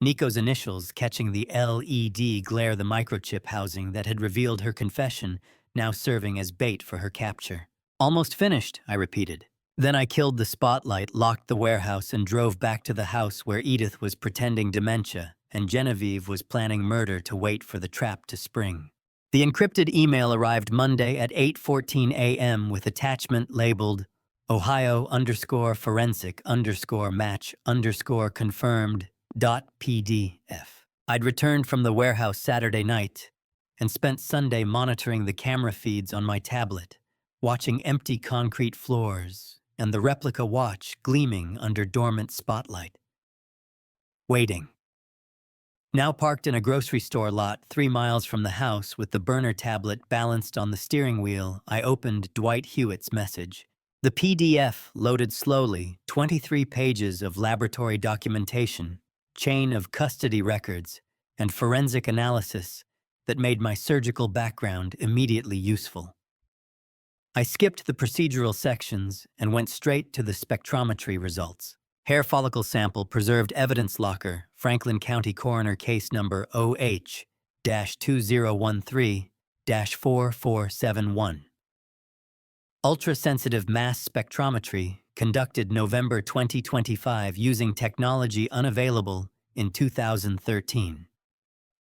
Nico's initials catching the LED glare, the microchip housing that had revealed her confession, now serving as bait for her capture. Almost finished, I repeated. Then I killed the spotlight, locked the warehouse, and drove back to the house where Edith was pretending dementia and Genevieve was planning murder to wait for the trap to spring. The encrypted email arrived Monday at 8:14 a.m. with attachment labeled Ohio_forensic_match_confirmed.pdf. I'd returned from the warehouse Saturday night and spent Sunday monitoring the camera feeds on my tablet, watching empty concrete floors and the replica watch gleaming under dormant spotlight. Waiting. Now parked in a grocery store lot 3 miles from the house with the burner tablet balanced on the steering wheel, I opened Dwight Hewitt's message. The PDF loaded slowly, 23 pages of laboratory documentation, chain of custody records, and forensic analysis that made my surgical background immediately useful. I skipped the procedural sections and went straight to the spectrometry results. Hair follicle sample, preserved evidence locker, Franklin County Coroner case number OH-2013-4471. Ultra-sensitive mass spectrometry conducted November 2025 using technology unavailable in 2013.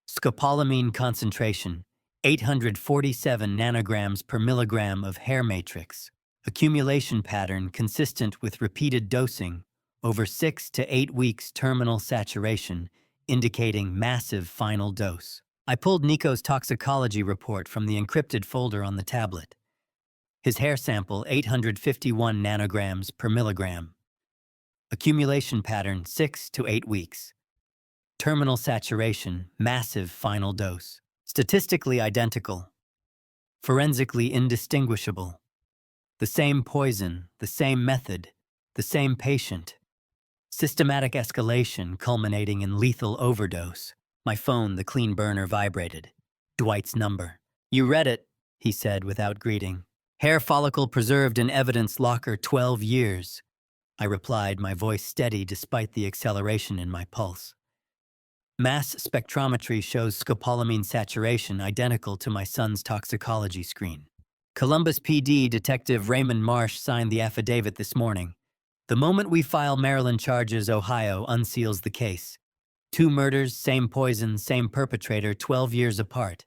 Scopolamine concentration, 847 nanograms per milligram of hair matrix. Accumulation pattern consistent with repeated dosing over 6 to 8 weeks. Terminal saturation, indicating massive final dose. I pulled Nico's toxicology report from the encrypted folder on the tablet. His hair sample, 851 nanograms per milligram. Accumulation pattern, 6 to 8 weeks. Terminal saturation, massive final dose. Statistically identical. Forensically indistinguishable. The same poison, the same method, the same patient. Systematic escalation culminating in lethal overdose. My phone, the clean burner, vibrated. Dwight's number. "You read it," he said without greeting. "Hair follicle preserved in evidence locker 12 years. I replied, my voice steady despite the acceleration in my pulse. Mass spectrometry shows scopolamine saturation identical to my son's toxicology screen. Columbus PD Detective Raymond Marsh signed the affidavit this morning. The moment we file Maryland charges, Ohio unseals the case. 2 murders, same poison, same perpetrator, 12 years apart.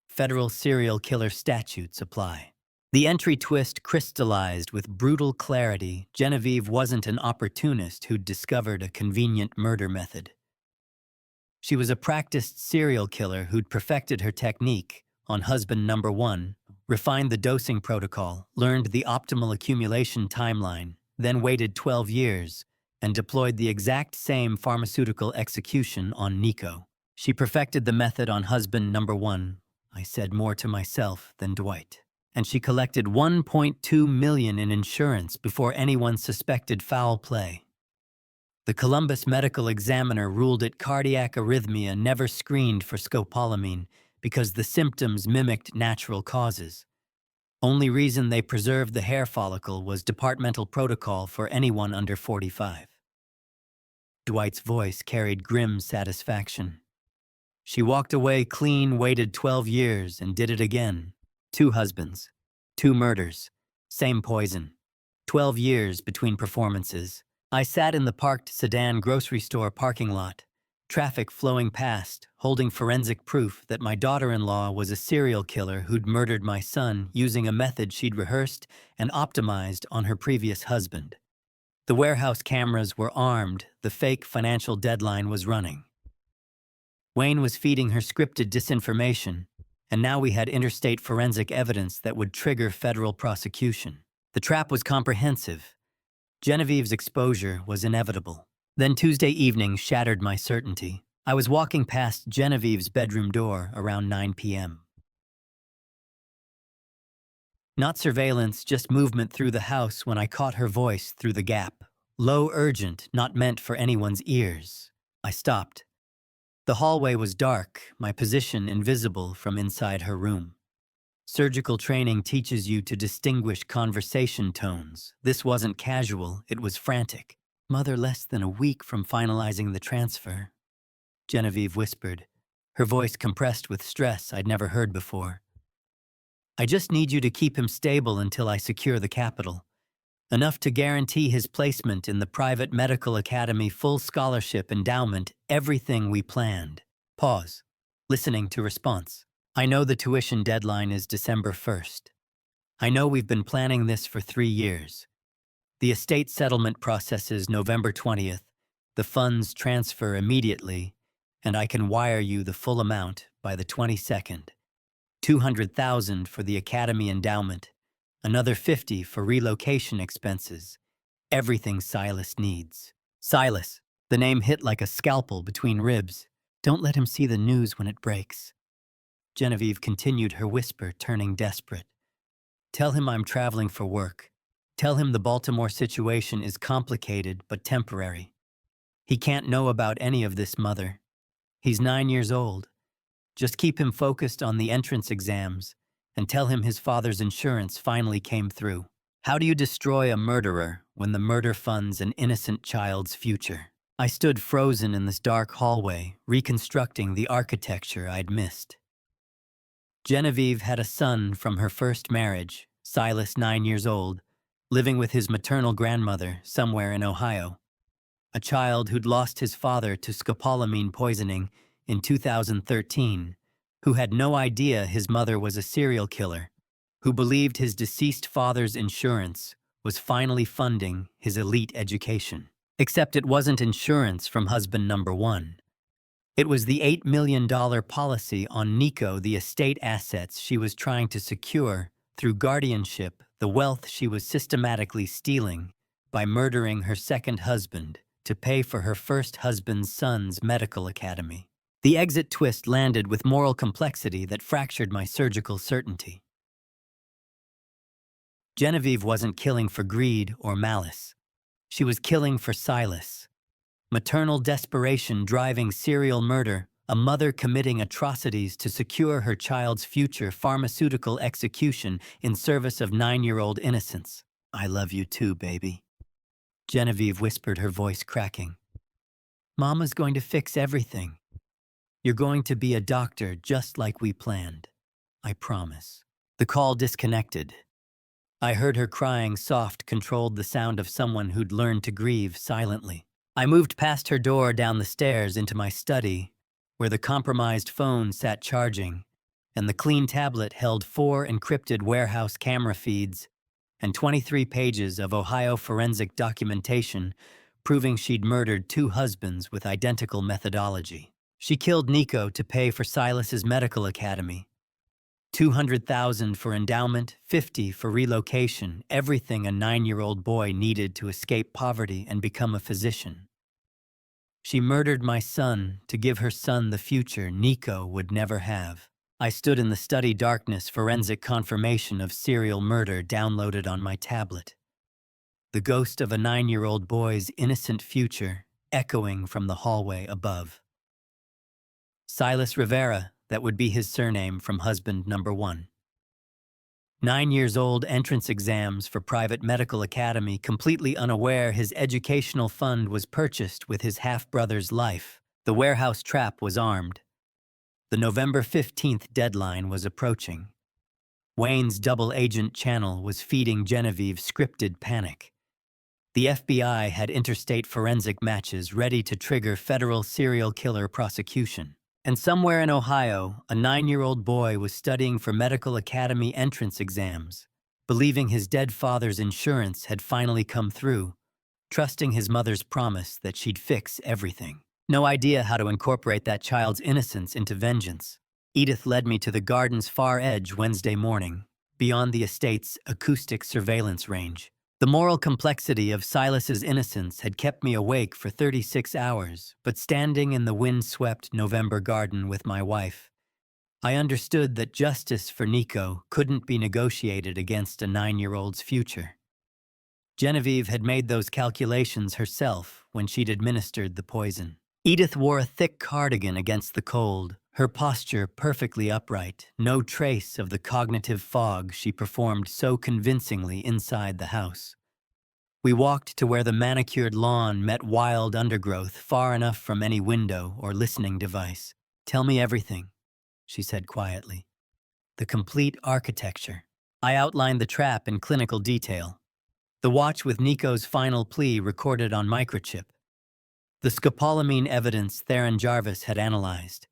Federal serial killer statutes apply. The entry twist crystallized with brutal clarity. Genevieve wasn't an opportunist who'd discovered a convenient murder method. She was a practiced serial killer who'd perfected her technique on husband number 1, refined the dosing protocol, learned the optimal accumulation timeline, then waited 12 years, and deployed the exact same pharmaceutical execution on Nico. She perfected the method on husband number 1, I said more to myself than Dwight. And she collected $1.2 million in insurance before anyone suspected foul play. The Columbus medical examiner ruled it cardiac arrhythmia never screened for scopolamine because the symptoms mimicked natural causes. Only reason they preserved the hair follicle was departmental protocol for anyone under 45. Dwight's voice carried grim satisfaction. She walked away clean, waited 12 years, and did it again. 2 husbands, 2 murders, same poison. 12 years between performances. I sat in the parked sedan grocery store parking lot, traffic flowing past, holding forensic proof that my daughter-in-law was a serial killer who'd murdered my son using a method she'd rehearsed and optimized on her previous husband. The warehouse cameras were armed, the fake financial deadline was running. Wayne was feeding her scripted disinformation, and now we had interstate forensic evidence that would trigger federal prosecution. The trap was comprehensive. Genevieve's exposure was inevitable. Then Tuesday evening shattered my certainty. I was walking past Genevieve's bedroom door around 9 p.m. Not surveillance, just movement through the house when I caught her voice through the gap. Low, urgent, not meant for anyone's ears. I stopped. The hallway was dark, my position invisible from inside her room. Surgical training teaches you to distinguish conversation tones. This wasn't casual, it was frantic. Mother, less than a week from finalizing the transfer, Genevieve whispered, her voice compressed with stress I'd never heard before. I just need you to keep him stable until I secure the capital. Enough to guarantee his placement in the private medical academy, full scholarship, endowment, everything we planned. Pause. Listening to response. I know the tuition deadline is December 1st. I know we've been planning this for 3 years. The estate settlement process is November 20th. The funds transfer immediately, and I can wire you the full amount by the 22nd. $200,000 for the academy endowment. Another $50,000 for relocation expenses. Everything Silas needs. Silas. The name hit like a scalpel between ribs. Don't let him see the news when it breaks. Genevieve continued her whisper, turning desperate. Tell him I'm traveling for work. Tell him the Baltimore situation is complicated but temporary. He can't know about any of this, Mother. He's 9 years old. Just keep him focused on the entrance exams and tell him his father's insurance finally came through. How do you destroy a murderer when the murder funds an innocent child's future? I stood frozen in this dark hallway, reconstructing the architecture I'd missed. Genevieve had a son from her first marriage, Silas, 9 years old, living with his maternal grandmother somewhere in Ohio. A child who'd lost his father to scopolamine poisoning in 2013, who had no idea his mother was a serial killer, who believed his deceased father's insurance was finally funding his elite education. Except it wasn't insurance from husband number 1. It was the $8 million policy on Nico, the estate assets she was trying to secure through guardianship, the wealth she was systematically stealing by murdering her second husband to pay for her first husband's son's medical academy. The exit twist landed with moral complexity that fractured my surgical certainty. Genevieve wasn't killing for greed or malice. She was killing for Silas. Maternal desperation driving serial murder, a mother committing atrocities to secure her child's future, pharmaceutical execution in service of 9-year-old innocence. I love you too, baby. Genevieve whispered, her voice cracking. Mama's going to fix everything. You're going to be a doctor just like we planned. I promise. The call disconnected. I heard her crying soft, controlled the sound of someone who'd learned to grieve silently. I moved past her door down the stairs into my study, where the compromised phone sat charging, and the clean tablet held 4 encrypted warehouse camera feeds and 23 pages of Ohio forensic documentation proving she'd murdered 2 husbands with identical methodology. She killed Nico to pay for Silas's medical academy. $200,000 for endowment, $50,000 for relocation, everything a 9-year-old boy needed to escape poverty and become a physician. She murdered my son to give her son the future Nico would never have. I stood in the study darkness, forensic confirmation of serial murder downloaded on my tablet. The ghost of a 9-year-old boy's innocent future echoing from the hallway above. Silas Rivera, that would be his surname from husband number 1. 9 years old, entrance exams for private medical academy, completely unaware his educational fund was purchased with his half-brother's life. The warehouse trap was armed. The November 15th deadline was approaching. Wayne's double agent channel was feeding Genevieve scripted panic. The FBI had interstate forensic matches ready to trigger federal serial killer prosecution. And somewhere in Ohio, a 9-year-old boy was studying for medical academy entrance exams, believing his dead father's insurance had finally come through, trusting his mother's promise that she'd fix everything. No idea how to incorporate that child's innocence into vengeance. Edith led me to the garden's far edge Wednesday morning, beyond the estate's acoustic surveillance range. The moral complexity of Silas's innocence had kept me awake for 36 hours, but standing in the wind-swept November garden with my wife, I understood that justice for Nico couldn't be negotiated against a 9-year-old's future. Genevieve had made those calculations herself when she'd administered the poison. Edith wore a thick cardigan against the cold, her posture perfectly upright, no trace of the cognitive fog she performed so convincingly inside the house. We walked to where the manicured lawn met wild undergrowth far enough from any window or listening device. Tell me everything, she said quietly. The complete architecture. I outlined the trap in clinical detail. The watch with Nico's final plea recorded on microchip. The scopolamine evidence Theron Jarvis had analyzed.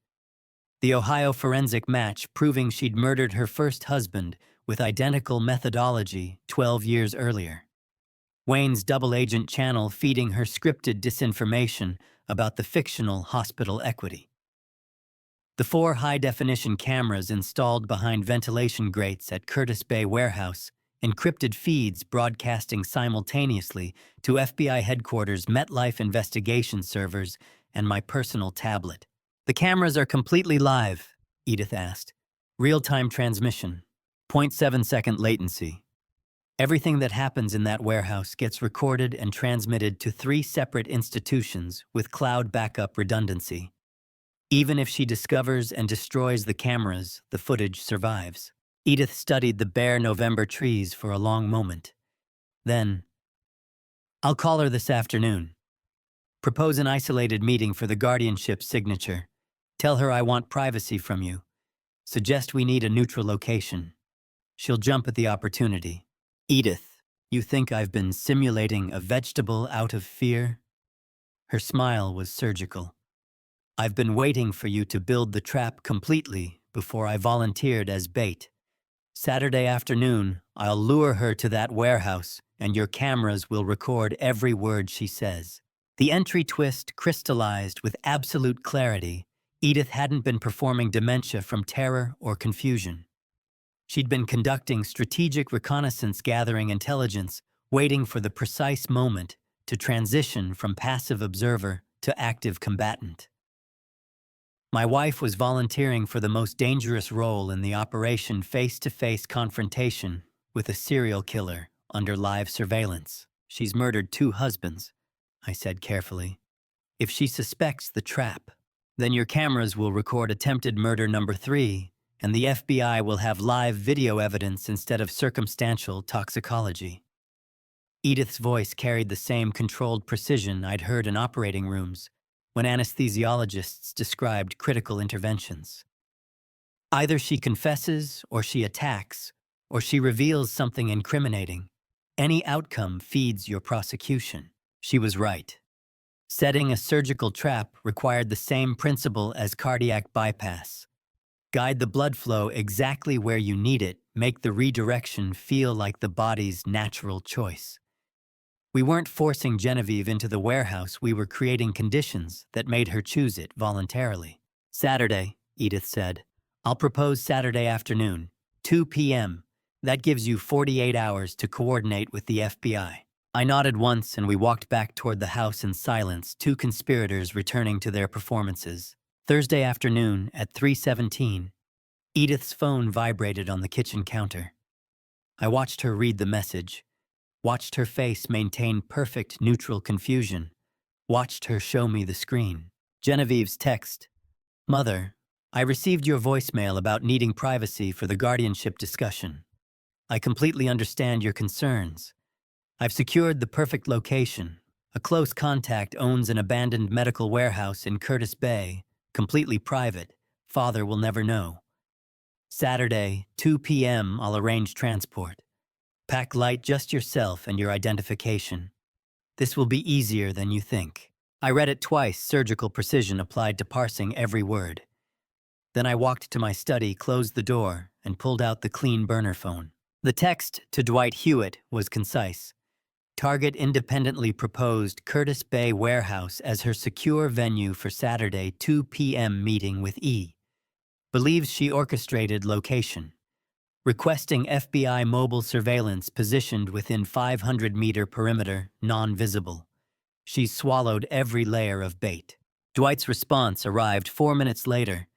The Ohio forensic match proving she'd murdered her first husband with identical methodology 12 years earlier. Wayne's double agent channel feeding her scripted disinformation about the fictional hospital equity. The 4 high-definition cameras installed behind ventilation grates at Curtis Bay Warehouse, encrypted feeds broadcasting simultaneously to FBI headquarters' MetLife investigation servers and my personal tablet. The cameras are completely live, Edith asked. Real-time transmission, 0.7-second latency. Everything that happens in that warehouse gets recorded and transmitted to 3 separate institutions with cloud backup redundancy. Even if she discovers and destroys the cameras, the footage survives. Edith studied the bare November trees for a long moment. Then, I'll call her this afternoon. Propose an isolated meeting for the guardianship signature. Tell her I want privacy from you. Suggest we need a neutral location. She'll jump at the opportunity. Edith, you think I've been simulating a vegetable out of fear? Her smile was surgical. I've been waiting for you to build the trap completely before I volunteered as bait. Saturday afternoon, I'll lure her to that warehouse, and your cameras will record every word she says. The entry twist crystallized with absolute clarity. Edith hadn't been performing dementia from terror or confusion. She'd been conducting strategic reconnaissance, gathering intelligence, waiting for the precise moment to transition from passive observer to active combatant. My wife was volunteering for the most dangerous role in the operation, face-to-face confrontation with a serial killer under live surveillance. She's murdered 2 husbands, I said carefully. If she suspects the trap, then your cameras will record attempted murder number 3, and the FBI will have live video evidence instead of circumstantial toxicology. Edith's voice carried the same controlled precision I'd heard in operating rooms when anesthesiologists described critical interventions. Either she confesses, or she attacks, or she reveals something incriminating. Any outcome feeds your prosecution. She was right. Setting a surgical trap required the same principle as cardiac bypass. Guide the blood flow exactly where you need it, make the redirection feel like the body's natural choice. We weren't forcing Genevieve into the warehouse, we were creating conditions that made her choose it voluntarily. Saturday, Edith said. I'll propose Saturday afternoon, 2 p.m. That gives you 48 hours to coordinate with the FBI. I nodded once and we walked back toward the house in silence, two conspirators returning to their performances. Thursday afternoon at 3:17, Edith's phone vibrated on the kitchen counter. I watched her read the message, watched her face maintain perfect neutral confusion, watched her show me the screen. Genevieve's text. Mother, I received your voicemail about needing privacy for the guardianship discussion. I completely understand your concerns. I've secured the perfect location. A close contact owns an abandoned medical warehouse in Curtis Bay, completely private. Father will never know. Saturday, 2 p.m. I'll arrange transport. Pack light, just yourself and your identification. This will be easier than you think. I read it twice, surgical precision applied to parsing every word. Then I walked to my study, closed the door, and pulled out the clean burner phone. The text to Dwight Hewitt was concise. Target independently proposed Curtis Bay Warehouse as her secure venue for Saturday 2 p.m. meeting with E. Believes she orchestrated location. Requesting FBI mobile surveillance positioned within 500-meter perimeter, non-visible. She swallowed every layer of bait. Dwight's response arrived 4 minutes later,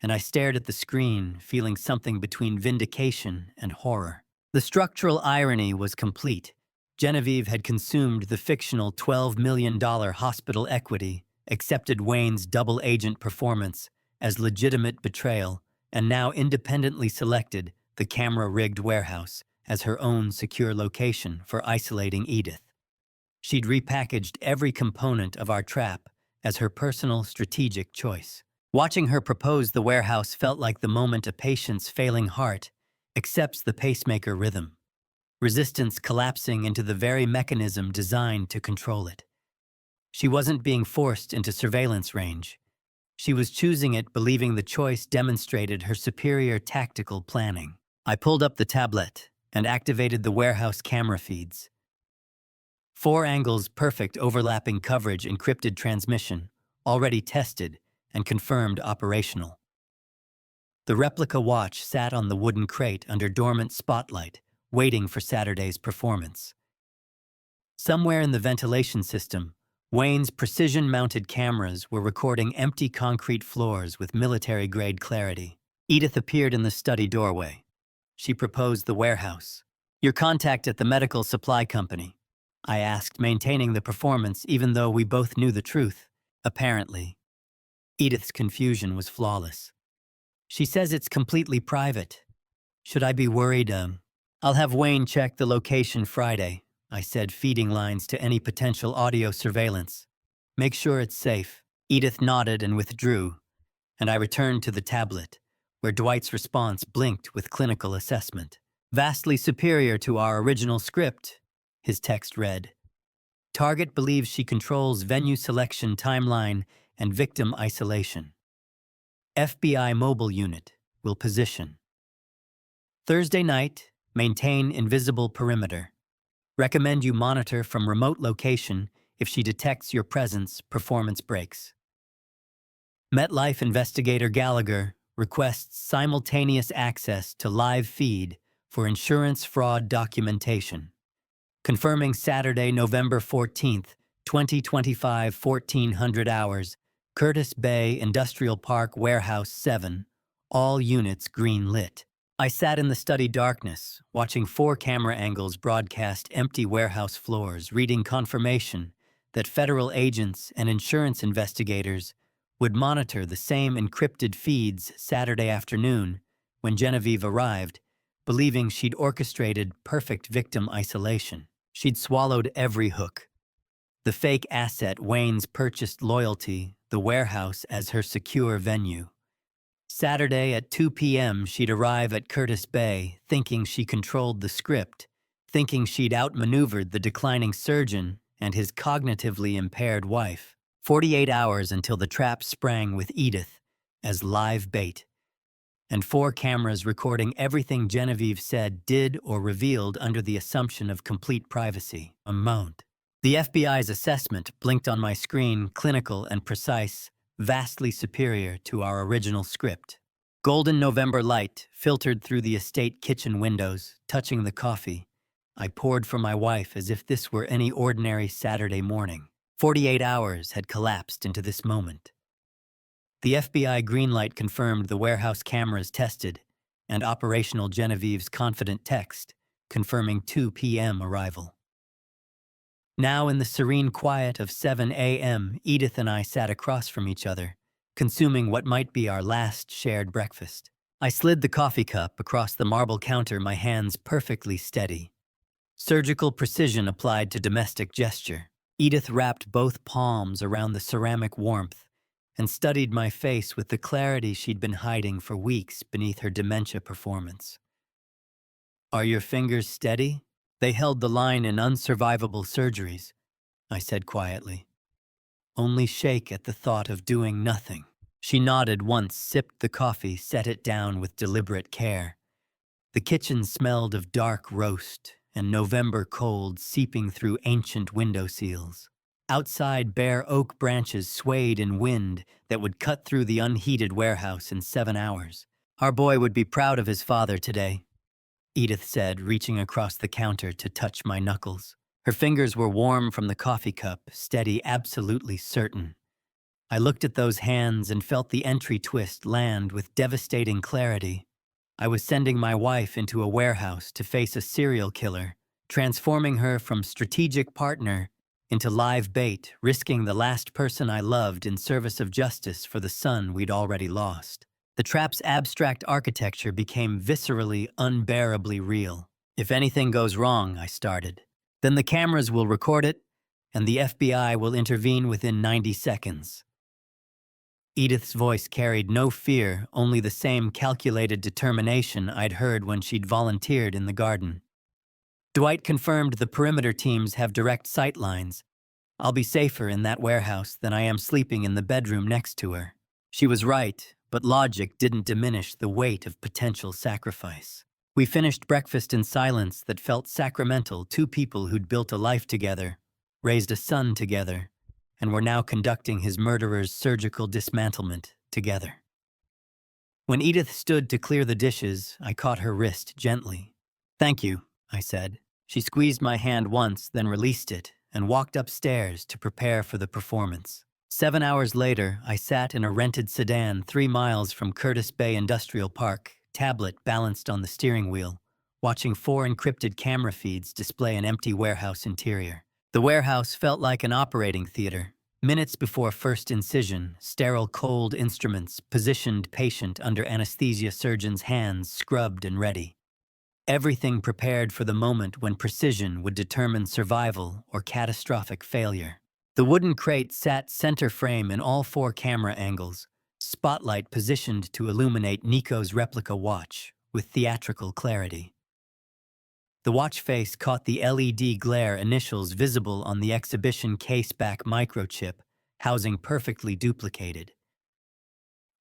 and I stared at the screen, feeling something between vindication and horror. The structural irony was complete. Genevieve had consumed the fictional $12 million hospital equity, accepted Wayne's double agent performance as legitimate betrayal, and now independently selected the camera-rigged warehouse as her own secure location for isolating Edith. She'd repackaged every component of our trap as her personal strategic choice. Watching her propose the warehouse felt like the moment a patient's failing heart accepts the pacemaker rhythm, resistance collapsing into the very mechanism designed to control it. She wasn't being forced into surveillance range. She was choosing it, believing the choice demonstrated her superior tactical planning. I pulled up the tablet and activated the warehouse camera feeds. 4 angles, perfect overlapping coverage, encrypted transmission, already tested and confirmed operational. The replica watch sat on the wooden crate under dormant spotlight, waiting for Saturday's performance. Somewhere in the ventilation system, Wayne's precision-mounted cameras were recording empty concrete floors with military-grade clarity. Edith appeared in the study doorway. She proposed the warehouse. Your contact at the medical supply company, I asked, maintaining the performance even though we both knew the truth, apparently. Edith's confusion was flawless. She says it's completely private. Should I be worried? I'll have Wayne check the location Friday, I said, feeding lines to any potential audio surveillance. Make sure it's safe. Edith nodded and withdrew, and I returned to the tablet, where Dwight's response blinked with clinical assessment. Vastly superior to our original script, his text read. Target believes she controls venue selection, timeline, and victim isolation. FBI mobile unit will position. Thursday night, maintain invisible perimeter. Recommend you monitor from remote location. If she detects your presence, performance breaks. MetLife investigator Gallagher requests simultaneous access to live feed for insurance fraud documentation. Confirming Saturday, November 14th, 2025, 1400 hours, Curtis Bay Industrial Park Warehouse 7, all units green lit. I sat in the study darkness, watching 4 camera angles broadcast empty warehouse floors, reading confirmation that federal agents and insurance investigators would monitor the same encrypted feeds Saturday afternoon when Genevieve arrived, believing she'd orchestrated perfect victim isolation. She'd swallowed every hook. The fake asset Wayne's purchased loyalty, the warehouse as her secure venue. Saturday at 2 p.m., she'd arrive at Curtis Bay, thinking she controlled the script, thinking she'd outmaneuvered the declining surgeon and his cognitively impaired wife. 48 hours until the trap sprang with Edith as live bait, and 4 cameras recording everything Genevieve said, did, or revealed under the assumption of complete privacy. I moaned. The FBI's assessment blinked on my screen, clinical and precise, vastly superior to our original script. Golden November light filtered through the estate kitchen windows, touching the coffee. I poured for my wife as if this were any ordinary Saturday morning. 48 hours had collapsed into this moment. The FBI green light confirmed the warehouse cameras tested, and operational Genevieve's confident text confirming 2 p.m. arrival. Now in the serene quiet of 7 a.m., Edith and I sat across from each other, consuming what might be our last shared breakfast. I slid the coffee cup across the marble counter, my hands perfectly steady. Surgical precision applied to domestic gesture. Edith wrapped both palms around the ceramic warmth and studied my face with the clarity she'd been hiding for weeks beneath her dementia performance. "Are your fingers steady? They held the line in unsurvivable surgeries," I said quietly. "Only shake at the thought of doing nothing." She nodded once, sipped the coffee, set it down with deliberate care. The kitchen smelled of dark roast and November cold seeping through ancient window seals. Outside, bare oak branches swayed in wind that would cut through the unheated warehouse in 7 hours. "Our boy would be proud of his father today," Edith said, reaching across the counter to touch my knuckles. Her fingers were warm from the coffee cup, steady, absolutely certain. I looked at those hands and felt the entry twist land with devastating clarity. I was sending my wife into a warehouse to face a serial killer, transforming her from strategic partner into live bait, risking the last person I loved in service of justice for the son we'd already lost. The trap's abstract architecture became viscerally, unbearably real. "If anything goes wrong," I started, "then the cameras will record it, and the FBI will intervene within 90 seconds. Edith's voice carried no fear, only the same calculated determination I'd heard when she'd volunteered in the garden. "Dwight confirmed the perimeter teams have direct sight lines. I'll be safer in that warehouse than I am sleeping in the bedroom next to her." She was right, but logic didn't diminish the weight of potential sacrifice. We finished breakfast in silence that felt sacramental, 2 people who'd built a life together, raised a son together, and were now conducting his murderer's surgical dismantlement together. When Edith stood to clear the dishes, I caught her wrist gently. "Thank you," I said. She squeezed my hand once, then released it, and walked upstairs to prepare for the performance. 7 hours later, I sat in a rented sedan 3 miles from Curtis Bay Industrial Park, tablet balanced on the steering wheel, watching 4 encrypted camera feeds display an empty warehouse interior. The warehouse felt like an operating theater. Minutes before first incision, sterile cold instruments positioned patient under anesthesia surgeon's hands, scrubbed and ready. Everything prepared for the moment when precision would determine survival or catastrophic failure. The wooden crate sat center frame in all 4 camera angles, spotlight positioned to illuminate Nico's replica watch with theatrical clarity. The watch face caught the LED glare initials visible on the exhibition case-back microchip, housing perfectly duplicated.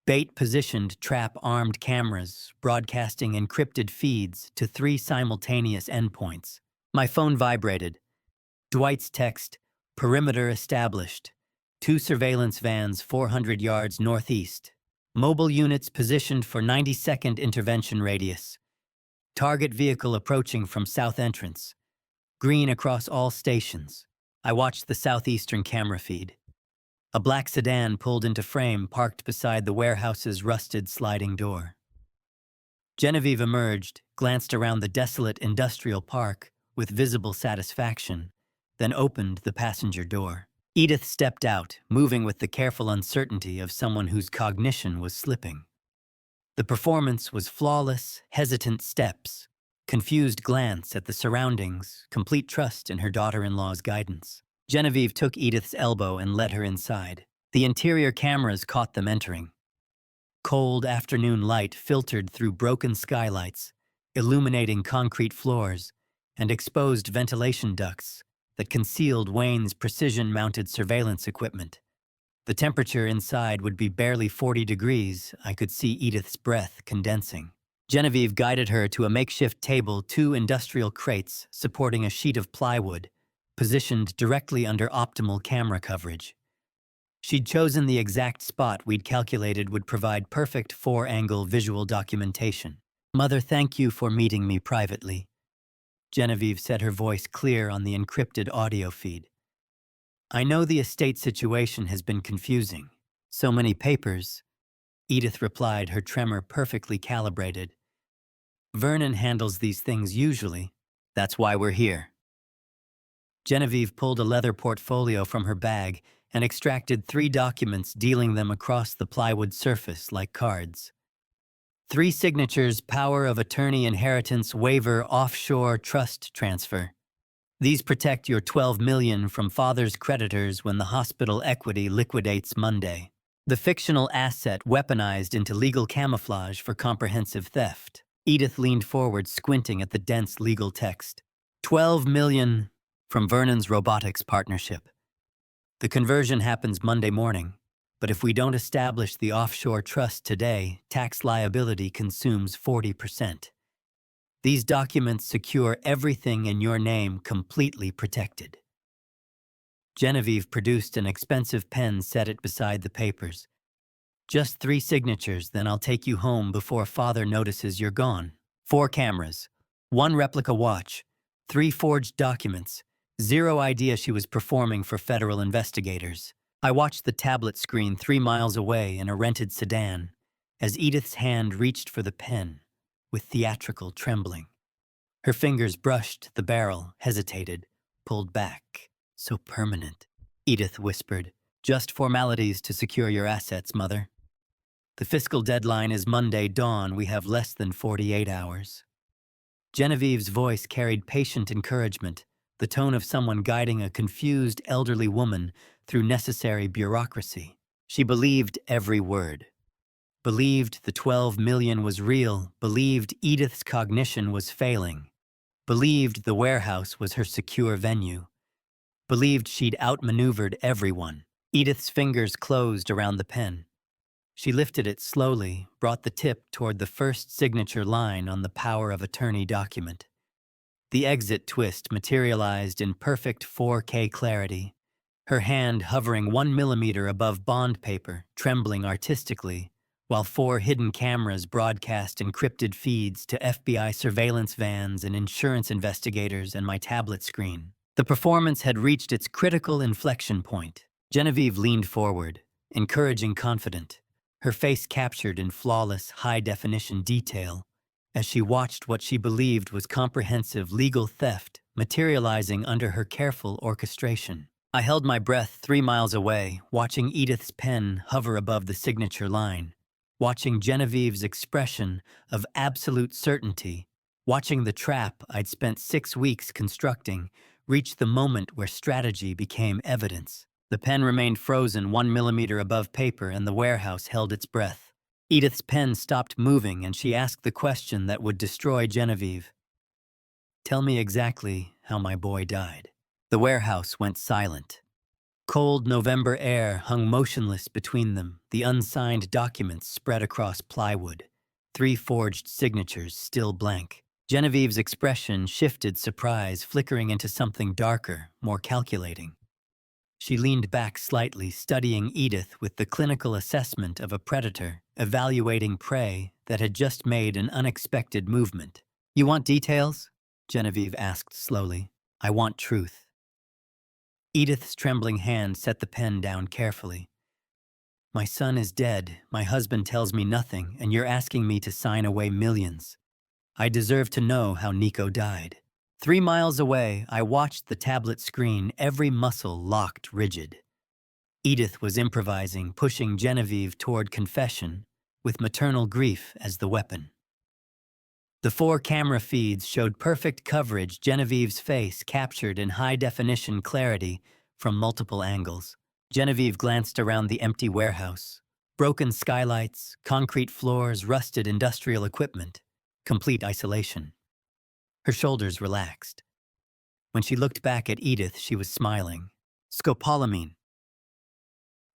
Bait-positioned trap-armed cameras, broadcasting encrypted feeds to 3 simultaneous endpoints. My phone vibrated. Dwight's text, "Perimeter established. 2 surveillance vans 400 yards northeast. Mobile units positioned for 90-second intervention radius. Target vehicle approaching from south entrance. Green across all stations." I watched the southeastern camera feed. A black sedan pulled into frame, parked beside the warehouse's rusted sliding door. Genevieve emerged, glanced around the desolate industrial park with visible satisfaction, then opened the passenger door. Edith stepped out, moving with the careful uncertainty of someone whose cognition was slipping. The performance was flawless, hesitant steps, confused glance at the surroundings, complete trust in her daughter-in-law's guidance. Genevieve took Edith's elbow and led her inside. The interior cameras caught them entering. Cold afternoon light filtered through broken skylights, illuminating concrete floors and exposed ventilation ducts that concealed Wayne's precision-mounted surveillance equipment. The temperature inside would be barely 40 degrees. I could see Edith's breath condensing. Genevieve guided her to a makeshift table, 2 industrial crates supporting a sheet of plywood, positioned directly under optimal camera coverage. She'd chosen the exact spot we'd calculated would provide perfect 4-angle visual documentation. "Mother, thank you for meeting me privately," Genevieve said, her voice clear on the encrypted audio feed. "I know the estate situation has been confusing. So many papers," Edith replied, her tremor perfectly calibrated. "Vernon handles these things usually. That's why we're here." Genevieve pulled a leather portfolio from her bag and extracted 3 documents, dealing them across the plywood surface like cards. 3 signatures: power of attorney, inheritance waiver, offshore trust transfer. These protect your $12 million from father's creditors when the hospital equity liquidates Monday. The fictional asset weaponized into legal camouflage for comprehensive theft. Edith leaned forward, squinting at the dense legal text. $12 million from Vernon's robotics partnership. The conversion happens Monday morning, but if we don't establish the offshore trust today, tax liability consumes 40%. These documents secure everything in your name, completely protected. Genevieve produced an expensive pen, set it beside the papers. "Just 3 signatures, then I'll take you home before father notices you're gone. 4 cameras, 1 replica watch, 3 forged documents. Zero idea she was performing for federal investigators." I watched the tablet screen 3 miles away in a rented sedan as Edith's hand reached for the pen with theatrical trembling. Her fingers brushed the barrel, hesitated, pulled back. "So permanent," Edith whispered. "Just formalities to secure your assets, Mother. The fiscal deadline is Monday dawn. We have less than 48 hours. Genevieve's voice carried patient encouragement, the tone of someone guiding a confused elderly woman through necessary bureaucracy. She believed every word. Believed the $12 million was real. Believed Edith's cognition was failing. Believed the warehouse was her secure venue. Believed she'd outmaneuvered everyone. Edith's fingers closed around the pen. She lifted it slowly, brought the tip toward the first signature line on the power of attorney document. The exit twist materialized in perfect 4K clarity, her hand hovering 1 millimeter above bond paper, trembling artistically, while 4 hidden cameras broadcast encrypted feeds to FBI surveillance vans and insurance investigators and my tablet screen. The performance had reached its critical inflection point. Genevieve leaned forward, encouraging, confident, her face captured in flawless, high-definition detail, as she watched what she believed was comprehensive legal theft materializing under her careful orchestration. I held my breath 3 miles away, watching Edith's pen hover above the signature line, watching Genevieve's expression of absolute certainty, watching the trap I'd spent 6 weeks constructing reach the moment where strategy became evidence. The pen remained frozen 1 millimeter above paper, and the warehouse held its breath. Edith's pen stopped moving, and she asked the question that would destroy Genevieve. "Tell me exactly how my boy died." The warehouse went silent. Cold November air hung motionless between them, the unsigned documents spread across plywood, 3 forged signatures still blank. Genevieve's expression shifted, surprise flickering into something darker, more calculating. She leaned back slightly, studying Edith with the clinical assessment of a predator evaluating prey that had just made an unexpected movement. "You want details?" Genevieve asked slowly. "I want truth." Edith's trembling hand set the pen down carefully. "My son is dead. My husband tells me nothing, and you're asking me to sign away millions. I deserve to know how Nico died." 3 miles away, I watched the tablet screen, every muscle locked rigid. Edith was improvising, pushing Genevieve toward confession, with maternal grief as the weapon. The 4 camera feeds showed perfect coverage, Genevieve's face captured in high-definition clarity from multiple angles. Genevieve glanced around the empty warehouse. Broken skylights, concrete floors, rusted industrial equipment. Complete isolation. Her shoulders relaxed. When she looked back at Edith, she was smiling. Scopolamine.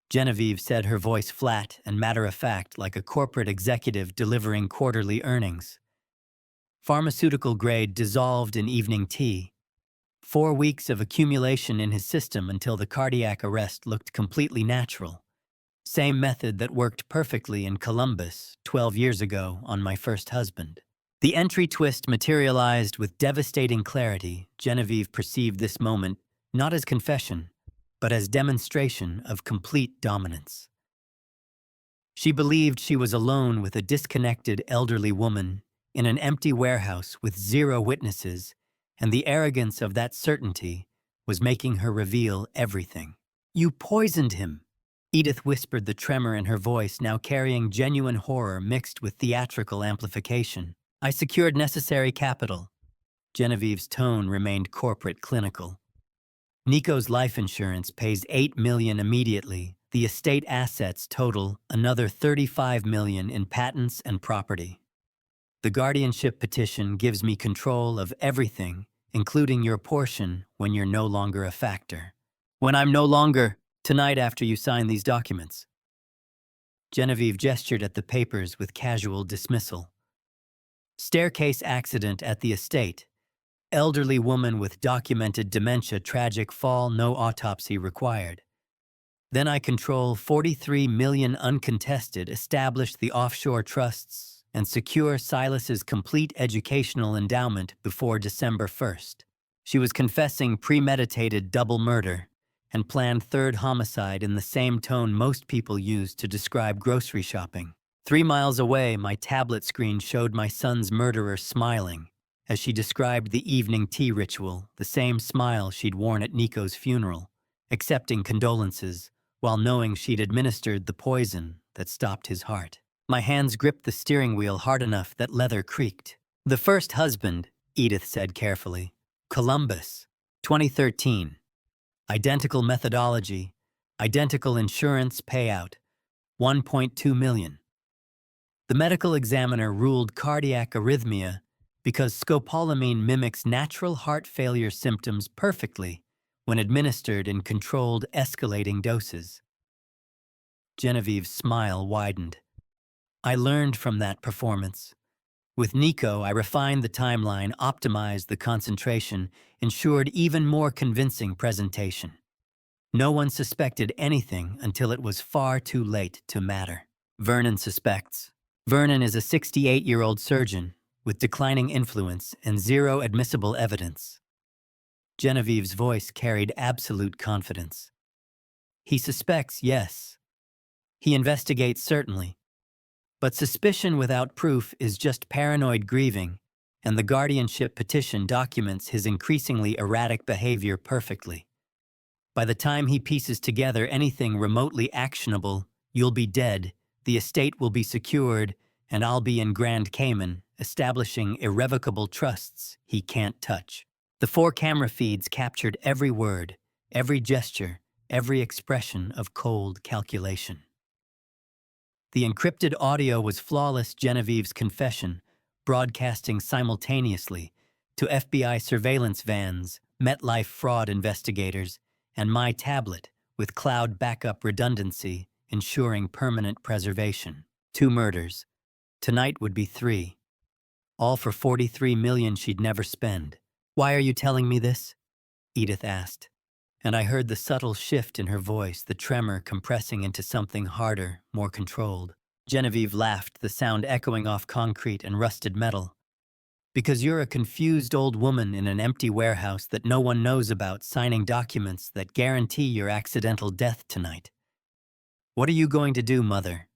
Genevieve said, her voice flat and matter-of-fact like a corporate executive delivering quarterly earnings. Pharmaceutical grade dissolved in evening tea. 4 weeks of accumulation in his system until the cardiac arrest looked completely natural. Same method that worked perfectly in Columbus 12 years ago on my first husband. The entry twist materialized with devastating clarity. Genevieve perceived this moment not as confession, but as demonstration of complete dominance. She believed she was alone with a disconnected elderly woman in an empty warehouse with 0 witnesses, and the arrogance of that certainty was making her reveal everything. "You poisoned him," Edith whispered, the tremor in her voice now carrying genuine horror mixed with theatrical amplification. "I secured necessary capital." Genevieve's tone remained corporate clinical. "Nico's life insurance pays $8 million immediately. The estate assets total another $35 million in patents and property. The guardianship petition gives me control of everything, including your portion when you're no longer a factor." "When I'm no longer, tonight after you sign these documents." Genevieve gestured at the papers with casual dismissal. "Staircase accident at the estate. Elderly woman with documented dementia, tragic fall, no autopsy required. Then I control 43 million uncontested, establish the offshore trusts, and secure Silas's complete educational endowment before December 1st. She was confessing premeditated double murder and planned 3rd homicide in the same tone most people use to describe grocery shopping. 3 miles away, my tablet screen showed my son's murderer smiling as she described the evening tea ritual, the same smile she'd worn at Nico's funeral, accepting condolences while knowing she'd administered the poison that stopped his heart. My hands gripped the steering wheel hard enough that leather creaked. "The first husband," Edith said carefully. "Columbus, 2013. Identical methodology, identical insurance payout, 1.2 million. The medical examiner ruled cardiac arrhythmia because scopolamine mimics natural heart failure symptoms perfectly when administered in controlled, escalating doses." Genevieve's smile widened. "I learned from that performance. With Nico, I refined the timeline, optimized the concentration, ensured even more convincing presentation. No one suspected anything until it was far too late to matter. Vernon suspects. Vernon is a 68-year-old surgeon with declining influence and 0 admissible evidence." Genevieve's voice carried absolute confidence. "He suspects, yes. He investigates, certainly. But suspicion without proof is just paranoid grieving, and the guardianship petition documents his increasingly erratic behavior perfectly. By the time he pieces together anything remotely actionable, you'll be dead, the estate will be secured, and I'll be in Grand Cayman, establishing irrevocable trusts he can't touch." The 4 camera feeds captured every word, every gesture, every expression of cold calculation. The encrypted audio was flawless. Genevieve's confession, broadcasting simultaneously to FBI surveillance vans, MetLife fraud investigators, and my tablet with cloud backup redundancy, ensuring permanent preservation. 2 murders. Tonight would be 3. All for 43 million she'd never spend. "Why are you telling me this?" Edith asked. And I heard the subtle shift in her voice, the tremor compressing into something harder, more controlled. Genevieve laughed, the sound echoing off concrete and rusted metal. "Because you're a confused old woman in an empty warehouse that no one knows about, signing documents that guarantee your accidental death tonight. What are you going to do, Mother?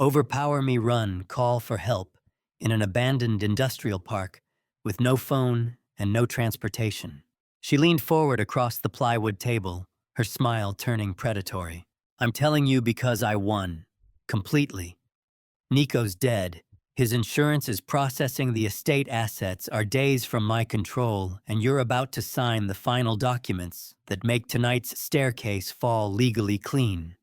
Overpower me, run, call for help, in an abandoned industrial park, with no phone and no transportation?" She leaned forward across the plywood table, her smile turning predatory. "I'm telling you because I won. Completely. Nico's dead. His insurance is processing the estate assets are days from my control, and you're about to sign the final documents that make tonight's staircase fall legally clean.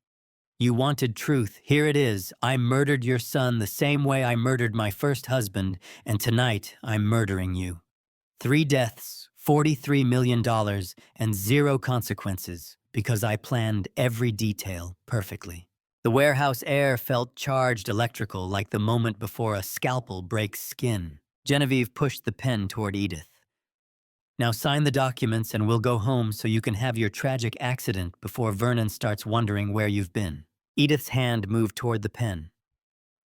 You wanted truth. Here it is. I murdered your son the same way I murdered my first husband, and tonight I'm murdering you. 3 deaths, $43 million, and 0 consequences, because I planned every detail perfectly. The warehouse air felt charged electrical like the moment before a scalpel breaks skin. Genevieve pushed the pen toward Edith. Now sign the documents and we'll go home so you can have your tragic accident before Vernon starts wondering where you've been. Edith's hand moved toward the pen.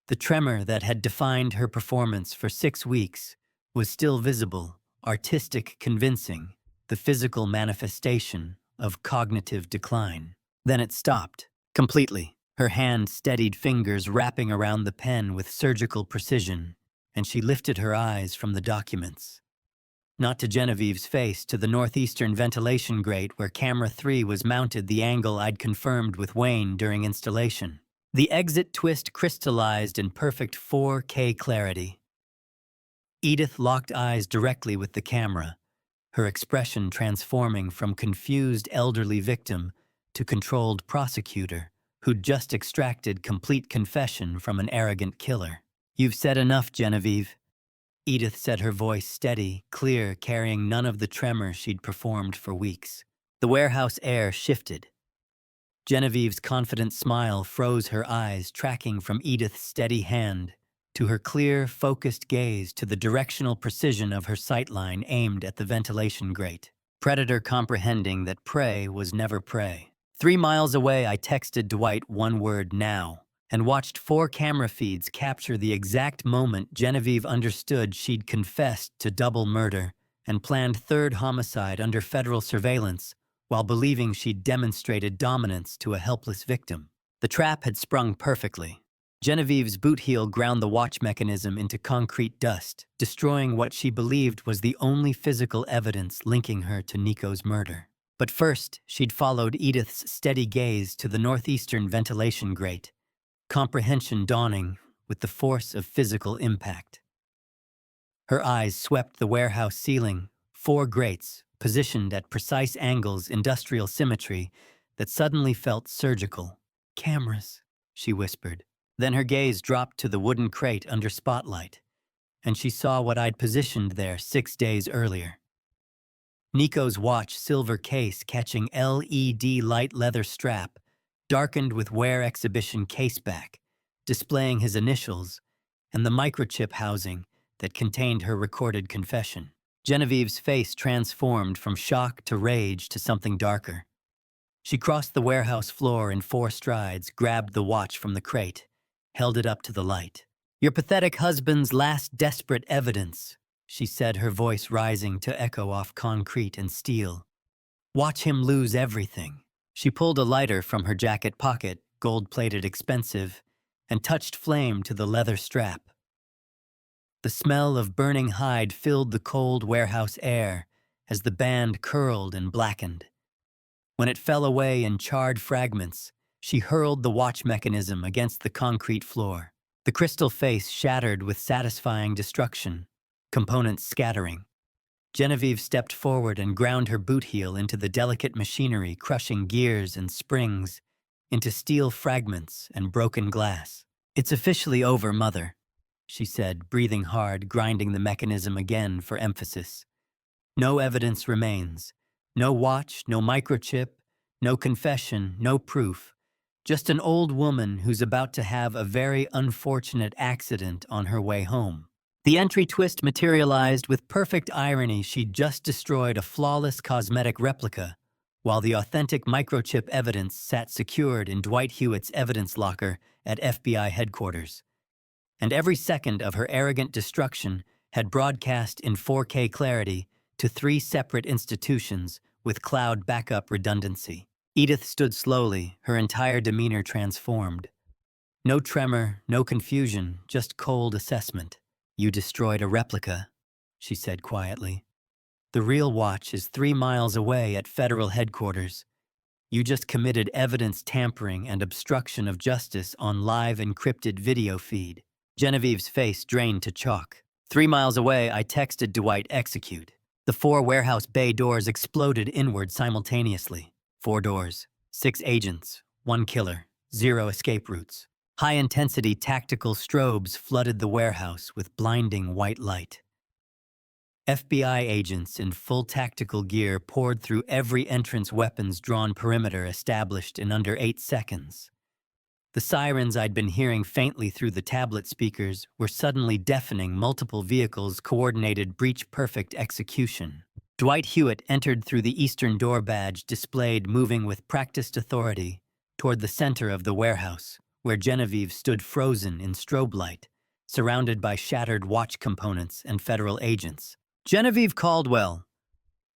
The tremor that had defined her performance for 6 weeks was still visible, artistic, convincing, the physical manifestation of cognitive decline. Then it stopped, completely. Her hand steadied fingers wrapping around the pen with surgical precision, and she lifted her eyes from the documents. Not to Genevieve's face, to the northeastern ventilation grate where camera 3 was mounted, the angle I'd confirmed with Wayne during installation. The exit twist crystallized in perfect 4K clarity. Edith locked eyes directly with the camera, her expression transforming from confused elderly victim to controlled prosecutor who'd just extracted complete confession from an arrogant killer. You've said enough, Genevieve. Edith said, her voice steady, clear, carrying none of the tremor she'd performed for weeks. The warehouse air shifted. Genevieve's confident smile froze her eyes, tracking from Edith's steady hand to her clear, focused gaze to the directional precision of her sightline aimed at the ventilation grate. Predator comprehending that prey was never prey. 3 miles away, I texted Dwight one word, now, and watched 4 camera feeds capture the exact moment Genevieve understood she'd confessed to double murder and planned 3rd homicide under federal surveillance while believing she'd demonstrated dominance to a helpless victim. The trap had sprung perfectly. Genevieve's boot heel ground the watch mechanism into concrete dust, destroying what she believed was the only physical evidence linking her to Nico's murder. But first, she'd followed Edith's steady gaze to the northeastern ventilation grate, comprehension dawning with the force of physical impact. Her eyes swept the warehouse ceiling, 4 grates, positioned at precise angles, industrial symmetry that suddenly felt surgical. Cameras, she whispered. Then her gaze dropped to the wooden crate under spotlight, and she saw what I'd positioned there 6 days earlier. Nico's watch silver case catching LED light leather strap, darkened with wear exhibition caseback, displaying his initials, and the microchip housing that contained her recorded confession. Genevieve's face transformed from shock to rage to something darker. She crossed the warehouse floor in 4 strides, grabbed the watch from the crate, held it up to the light. Your pathetic husband's last desperate evidence, she said, her voice rising to echo off concrete and steel. Watch him lose everything. She pulled a lighter from her jacket pocket, gold-plated expensive, and touched flame to the leather strap. The smell of burning hide filled the cold warehouse air as the band curled and blackened. When it fell away in charred fragments, she hurled the watch mechanism against the concrete floor. The crystal face shattered with satisfying destruction, components scattering. Genevieve stepped forward and ground her boot heel into the delicate machinery, crushing gears and springs into steel fragments and broken glass. It's officially over, Mother, she said, breathing hard, grinding the mechanism again for emphasis. No evidence remains. No watch, no microchip, no confession, no proof. Just an old woman who's about to have a very unfortunate accident on her way home. The entry twist materialized with perfect irony. She'd just destroyed a flawless cosmetic replica, while the authentic microchip evidence sat secured in Dwight Hewitt's evidence locker at FBI headquarters. And every second of her arrogant destruction had broadcast in 4K clarity to 3 separate institutions with cloud backup redundancy. Edith stood slowly, her entire demeanor transformed. No tremor, no confusion, just cold assessment. You destroyed a replica, she said quietly. The real watch is 3 miles away at federal headquarters. You just committed evidence tampering and obstruction of justice on live encrypted video feed. Genevieve's face drained to chalk. 3 miles away, I texted Dwight execute. The 4 warehouse bay doors exploded inward simultaneously. 4 doors, 6 agents, 1 killer, 0 escape routes. High-intensity tactical strobes flooded the warehouse with blinding white light. FBI agents in full tactical gear poured through every entrance weapons-drawn perimeter established in under 8 seconds. The sirens I'd been hearing faintly through the tablet speakers were suddenly deafening. Multiple vehicles coordinated breach-perfect execution. Dwight Hewitt entered through the eastern door, badge displayed, moving with practiced authority toward the center of the warehouse, where Genevieve stood frozen in strobe light, surrounded by shattered watch components and federal agents. "Genevieve Caldwell,"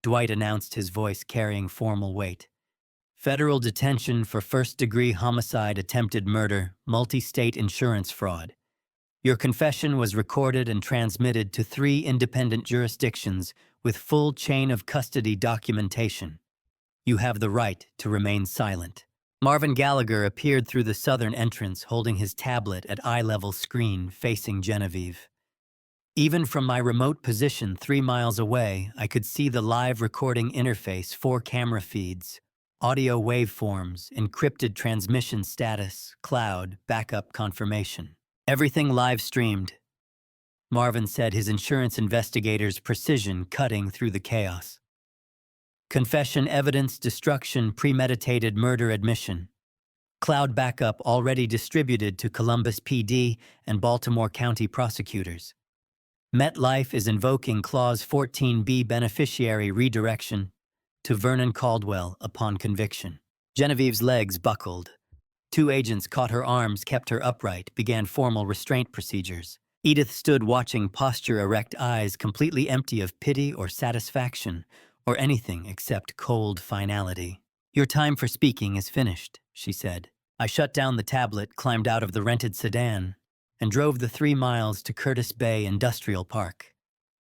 Dwight announced, his voice carrying formal weight. "Federal detention for first-degree homicide, attempted murder, multi-state insurance fraud. Your confession was recorded and transmitted to 3 independent jurisdictions with full chain of custody documentation. You have the right to remain silent." Marvin Gallagher appeared through the southern entrance, holding his tablet at eye-level screen facing Genevieve. Even from my remote position 3 miles away, I could see the live recording interface, 4 camera feeds, audio waveforms, encrypted transmission status, cloud, backup confirmation. Everything live streamed. Marvin said, his insurance investigator's precision cutting through the chaos. Confession, evidence, destruction, premeditated murder, admission. Cloud backup already distributed to Columbus PD and Baltimore County prosecutors. MetLife is invoking Clause 14B beneficiary redirection to Vernon Caldwell upon conviction. Genevieve's legs buckled. 2 agents caught her arms, kept her upright, began formal restraint procedures. Edith stood watching, posture erect, eyes completely empty of pity or satisfaction or anything except cold finality. "Your time for speaking is finished," she said. I shut down the tablet, climbed out of the rented sedan, and drove the 3 miles to Curtis Bay Industrial Park.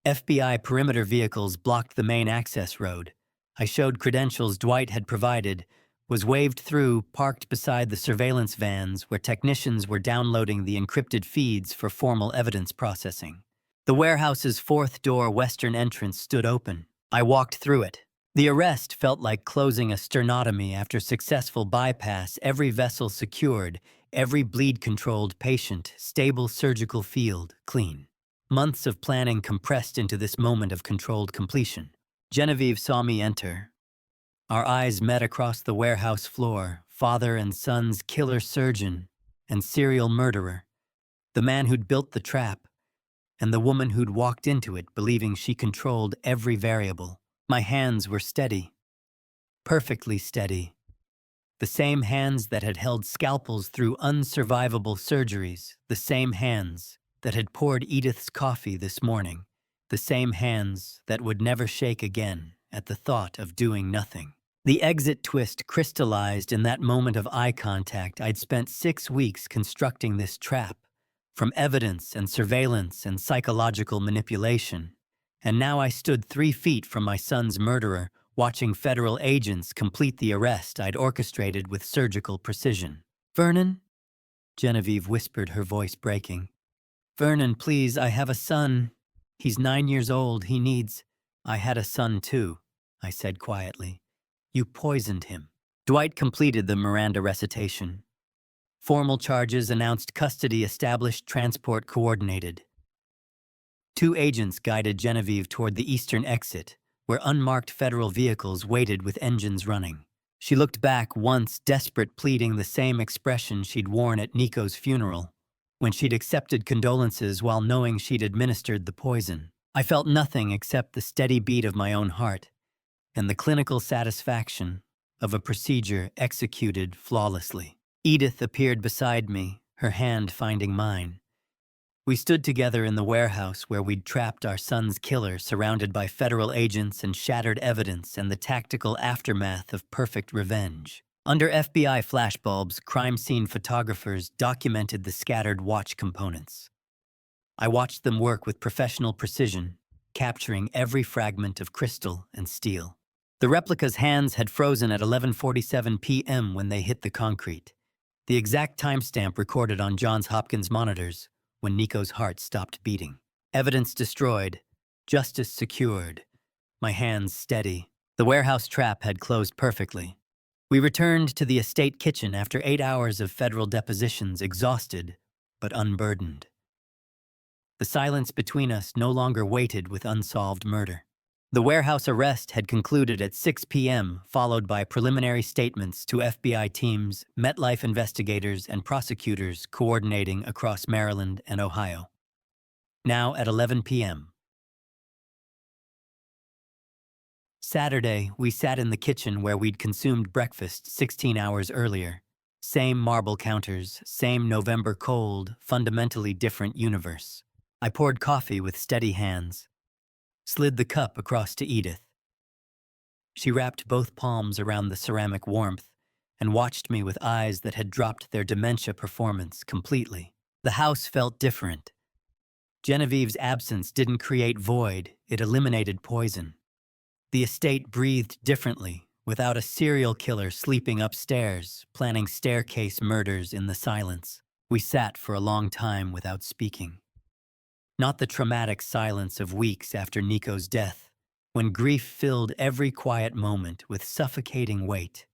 FBI perimeter vehicles blocked the main access road. I showed credentials Dwight had provided, was waved through, parked beside the surveillance vans where technicians were downloading the encrypted feeds for formal evidence processing. The warehouse's 4th door western entrance stood open. I walked through it. The arrest felt like closing a sternotomy after successful bypass, every vessel secured, every bleed-controlled patient, stable surgical field, clean. Months of planning compressed into this moment of controlled completion. Genevieve saw me enter. Our eyes met across the warehouse floor, father and son's killer surgeon and serial murderer, the man who'd built the trap, and the woman who'd walked into it believing she controlled every variable. My hands were steady, perfectly steady. The same hands that had held scalpels through unsurvivable surgeries, the same hands that had poured Edith's coffee this morning, the same hands that would never shake again at the thought of doing nothing. The exit twist crystallized in that moment of eye contact. I'd spent 6 weeks constructing this trap, from evidence and surveillance and psychological manipulation. And now I stood 3 feet from my son's murderer, watching federal agents complete the arrest I'd orchestrated with surgical precision. "Vernon?" Genevieve whispered, her voice breaking. "Vernon, please, I have a son. He's 9 years old. He needs—" "I had a son too," I said quietly. "You poisoned him." Dwight completed the Miranda recitation. Formal charges announced, custody established, transport coordinated. 2 agents guided Genevieve toward the eastern exit, where unmarked federal vehicles waited with engines running. She looked back once, desperate, pleading, the same expression she'd worn at Nico's funeral, when she'd accepted condolences while knowing she'd administered the poison. I felt nothing except the steady beat of my own heart and the clinical satisfaction of a procedure executed flawlessly. Edith appeared beside me, her hand finding mine. We stood together in the warehouse where we'd trapped our son's killer, surrounded by federal agents and shattered evidence and the tactical aftermath of perfect revenge. Under FBI flashbulbs, crime scene photographers documented the scattered watch components. I watched them work with professional precision, capturing every fragment of crystal and steel. The replica's hands had frozen at 11:47 p.m. when they hit the concrete. The exact timestamp recorded on Johns Hopkins monitors when Nico's heart stopped beating. Evidence destroyed, justice secured, my hands steady. The warehouse trap had closed perfectly. We returned to the estate kitchen after 8 hours of federal depositions, exhausted but unburdened. The silence between us no longer weighted with unsolved murder. The warehouse arrest had concluded at 6 p.m., followed by preliminary statements to FBI teams, MetLife investigators, and prosecutors coordinating across Maryland and Ohio. Now at 11 p.m. Saturday, we sat in the kitchen where we'd consumed breakfast 16 hours earlier. Same marble counters, same November cold, fundamentally different universe. I poured coffee with steady hands, slid the cup across to Edith. She wrapped both palms around the ceramic warmth and watched me with eyes that had dropped their dementia performance completely. The house felt different. Genevieve's absence didn't create void, it eliminated poison. The estate breathed differently, without a serial killer sleeping upstairs, planning staircase murders in the silence. We sat for a long time without speaking. Not the traumatic silence of weeks after Nico's death, when grief filled every quiet moment with suffocating weight.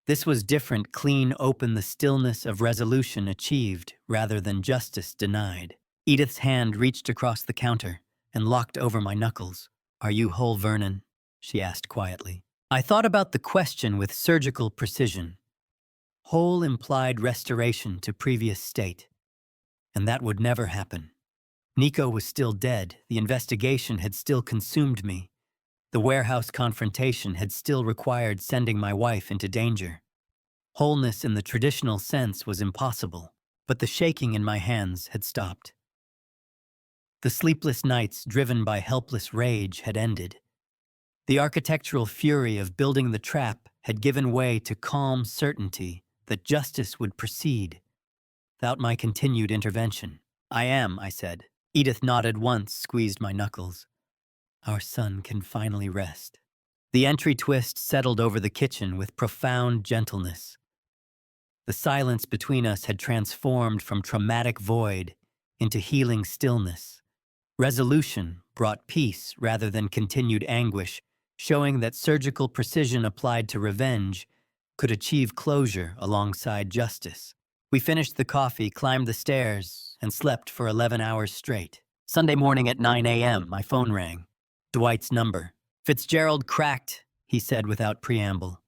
This was different, clean, open, the stillness of resolution achieved rather than justice denied. Edith's hand reached across the counter and locked over my knuckles. "Are you whole, Vernon?" she asked quietly. I thought about the question with surgical precision. Whole implied restoration to previous state, and that would never happen. Nico was still dead, the investigation had still consumed me. The warehouse confrontation had still required sending my wife into danger. Wholeness in the traditional sense was impossible, but the shaking in my hands had stopped. The sleepless nights driven by helpless rage had ended. The architectural fury of building the trap had given way to calm certainty that justice would proceed without my continued intervention. "I am," I said. Edith nodded once, squeezed my knuckles. "Our son can finally rest." The entry twist settled over the kitchen with profound gentleness. The silence between us had transformed from traumatic void into healing stillness. Resolution brought peace rather than continued anguish, showing that surgical precision applied to revenge could achieve closure alongside justice. We finished the coffee, climbed the stairs, and slept for 11 hours straight. Sunday morning at 9 a.m., my phone rang. Dwight's number. "Fitzgerald cracked," he said without preamble.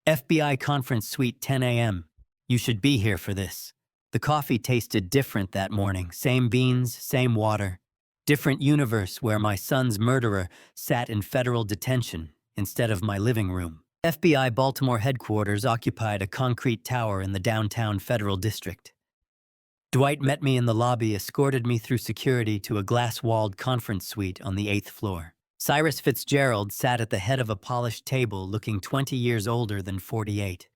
"FBI conference suite 10 a.m. You should be here for this." The coffee tasted different that morning. Same beans, same water. Different universe where my son's murderer sat in federal detention instead of my living room. FBI Baltimore headquarters occupied a concrete tower in the downtown federal district. Dwight met me in the lobby, escorted me through security to a glass-walled conference suite on the 8th floor. Cyrus Fitzgerald sat at the head of a polished table, looking 20 years older than 48.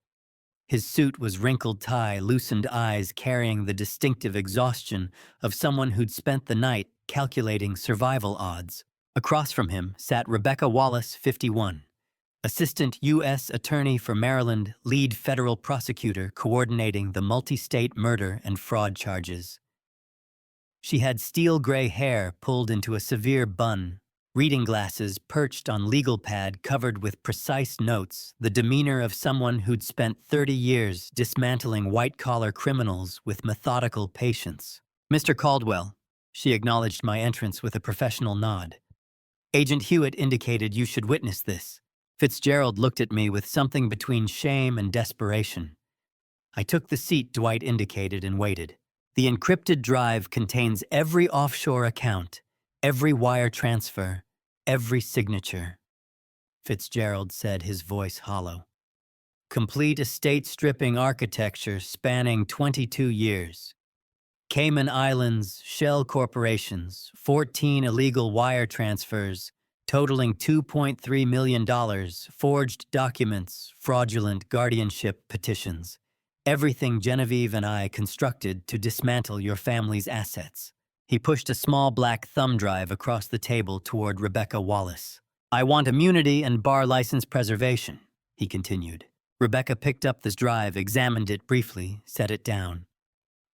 His suit was wrinkled tie, loosened eyes carrying the distinctive exhaustion of someone who'd spent the night calculating survival odds. Across from him sat Rebecca Wallace, 51, Assistant U.S. Attorney for Maryland, lead federal prosecutor coordinating the multi-state murder and fraud charges. She had steel gray hair pulled into a severe bun, reading glasses perched on legal pad covered with precise notes, the demeanor of someone who'd spent 30 years dismantling white-collar criminals with methodical patience. "Mr. Caldwell," she acknowledged my entrance with a professional nod. "Agent Hewitt indicated you should witness this." Fitzgerald looked at me with something between shame and desperation. I took the seat Dwight indicated and waited. The encrypted drive contains every offshore account, every wire transfer, every signature, Fitzgerald said, his voice hollow. Complete estate stripping architecture spanning 22 years. Cayman Islands, shell corporations, 14 illegal wire transfers, totaling $2.3 million, forged documents, fraudulent guardianship petitions. Everything Genevieve and I constructed to dismantle your family's assets. He pushed a small black thumb drive across the table toward Rebecca Wallace. "I want immunity and bar license preservation," he continued. Rebecca picked up this drive, examined it briefly, set it down.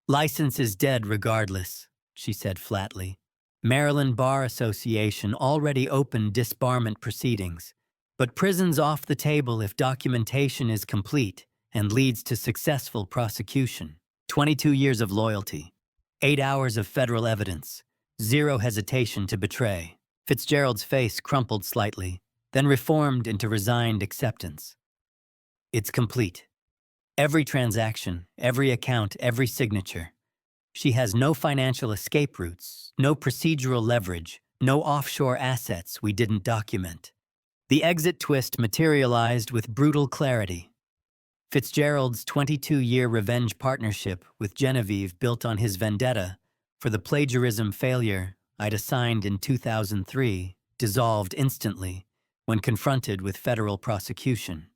License is dead regardless, she said flatly. Maryland Bar Association already opened disbarment proceedings, but prison's off the table if documentation is complete and leads to successful prosecution. 22 years of loyalty, 8 hours of federal evidence, zero hesitation to betray. Fitzgerald's face crumpled slightly, then reformed into resigned acceptance. It's complete. Every transaction, every account, every signature. She has no financial escape routes, no procedural leverage, no offshore assets we didn't document. The exit twist materialized with brutal clarity. Fitzgerald's 22-year revenge partnership with Genevieve built on his vendetta for the plagiarism failure I'd assigned in 2003 dissolved instantly when confronted with federal prosecution.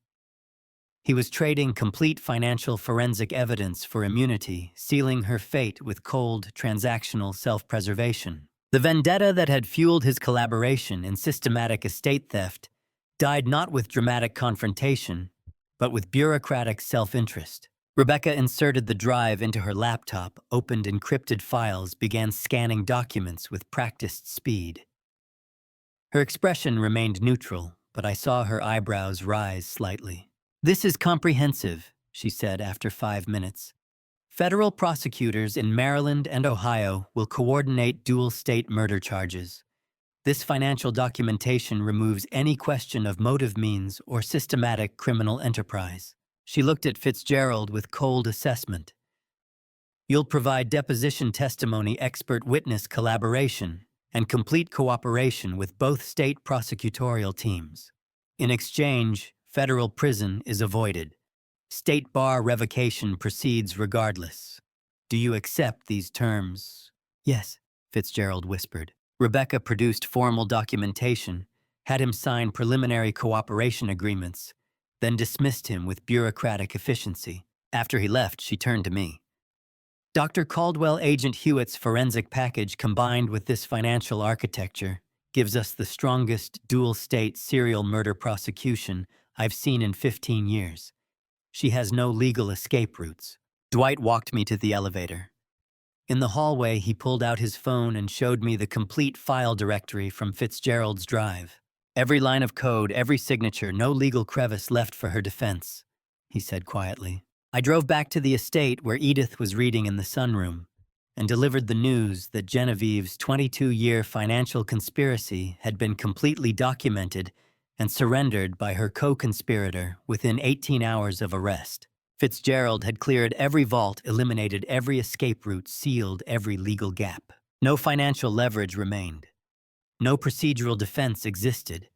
He was trading complete financial forensic evidence for immunity, sealing her fate with cold, transactional self-preservation. The vendetta that had fueled his collaboration in systematic estate theft died not with dramatic confrontation, but with bureaucratic self-interest. Rebecca inserted the drive into her laptop, opened encrypted files, began scanning documents with practiced speed. Her expression remained neutral, but I saw her eyebrows rise slightly. "This is comprehensive," she said after 5 minutes. "Federal prosecutors in Maryland and Ohio will coordinate dual-state murder charges. This financial documentation removes any question of motive means or systematic criminal enterprise." She looked at Fitzgerald with cold assessment. "You'll provide deposition testimony, expert witness collaboration, and complete cooperation with both state prosecutorial teams. In exchange, federal prison is avoided. State bar revocation proceeds regardless. Do you accept these terms?" "Yes," Fitzgerald whispered. Rebecca produced formal documentation, had him sign preliminary cooperation agreements, then dismissed him with bureaucratic efficiency. After he left, she turned to me. "Dr. Caldwell Agent Hewitt's forensic package combined with this financial architecture gives us the strongest dual-state serial murder prosecution I've seen in 15 years. She has no legal escape routes." Dwight walked me to the elevator. In the hallway, he pulled out his phone and showed me the complete file directory from Fitzgerald's drive. "Every line of code, every signature, no legal crevice left for her defense," he said quietly. I drove back to the estate where Edith was reading in the sunroom and delivered the news that Genevieve's 22-year financial conspiracy had been completely documented and surrendered by her co-conspirator within 18 hours of arrest. Fitzgerald had cleared every vault, eliminated every escape route, sealed every legal gap. No financial leverage remained. No procedural defense existed.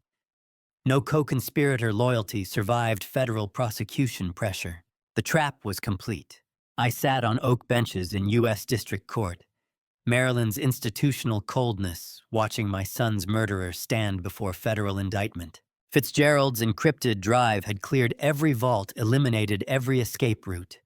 No co-conspirator loyalty survived federal prosecution pressure. The trap was complete. I sat on oak benches in U.S. District Court, Maryland's institutional coldness, watching my son's murderer stand before federal indictment. Fitzgerald's encrypted drive had cleared every vault, eliminated every escape route.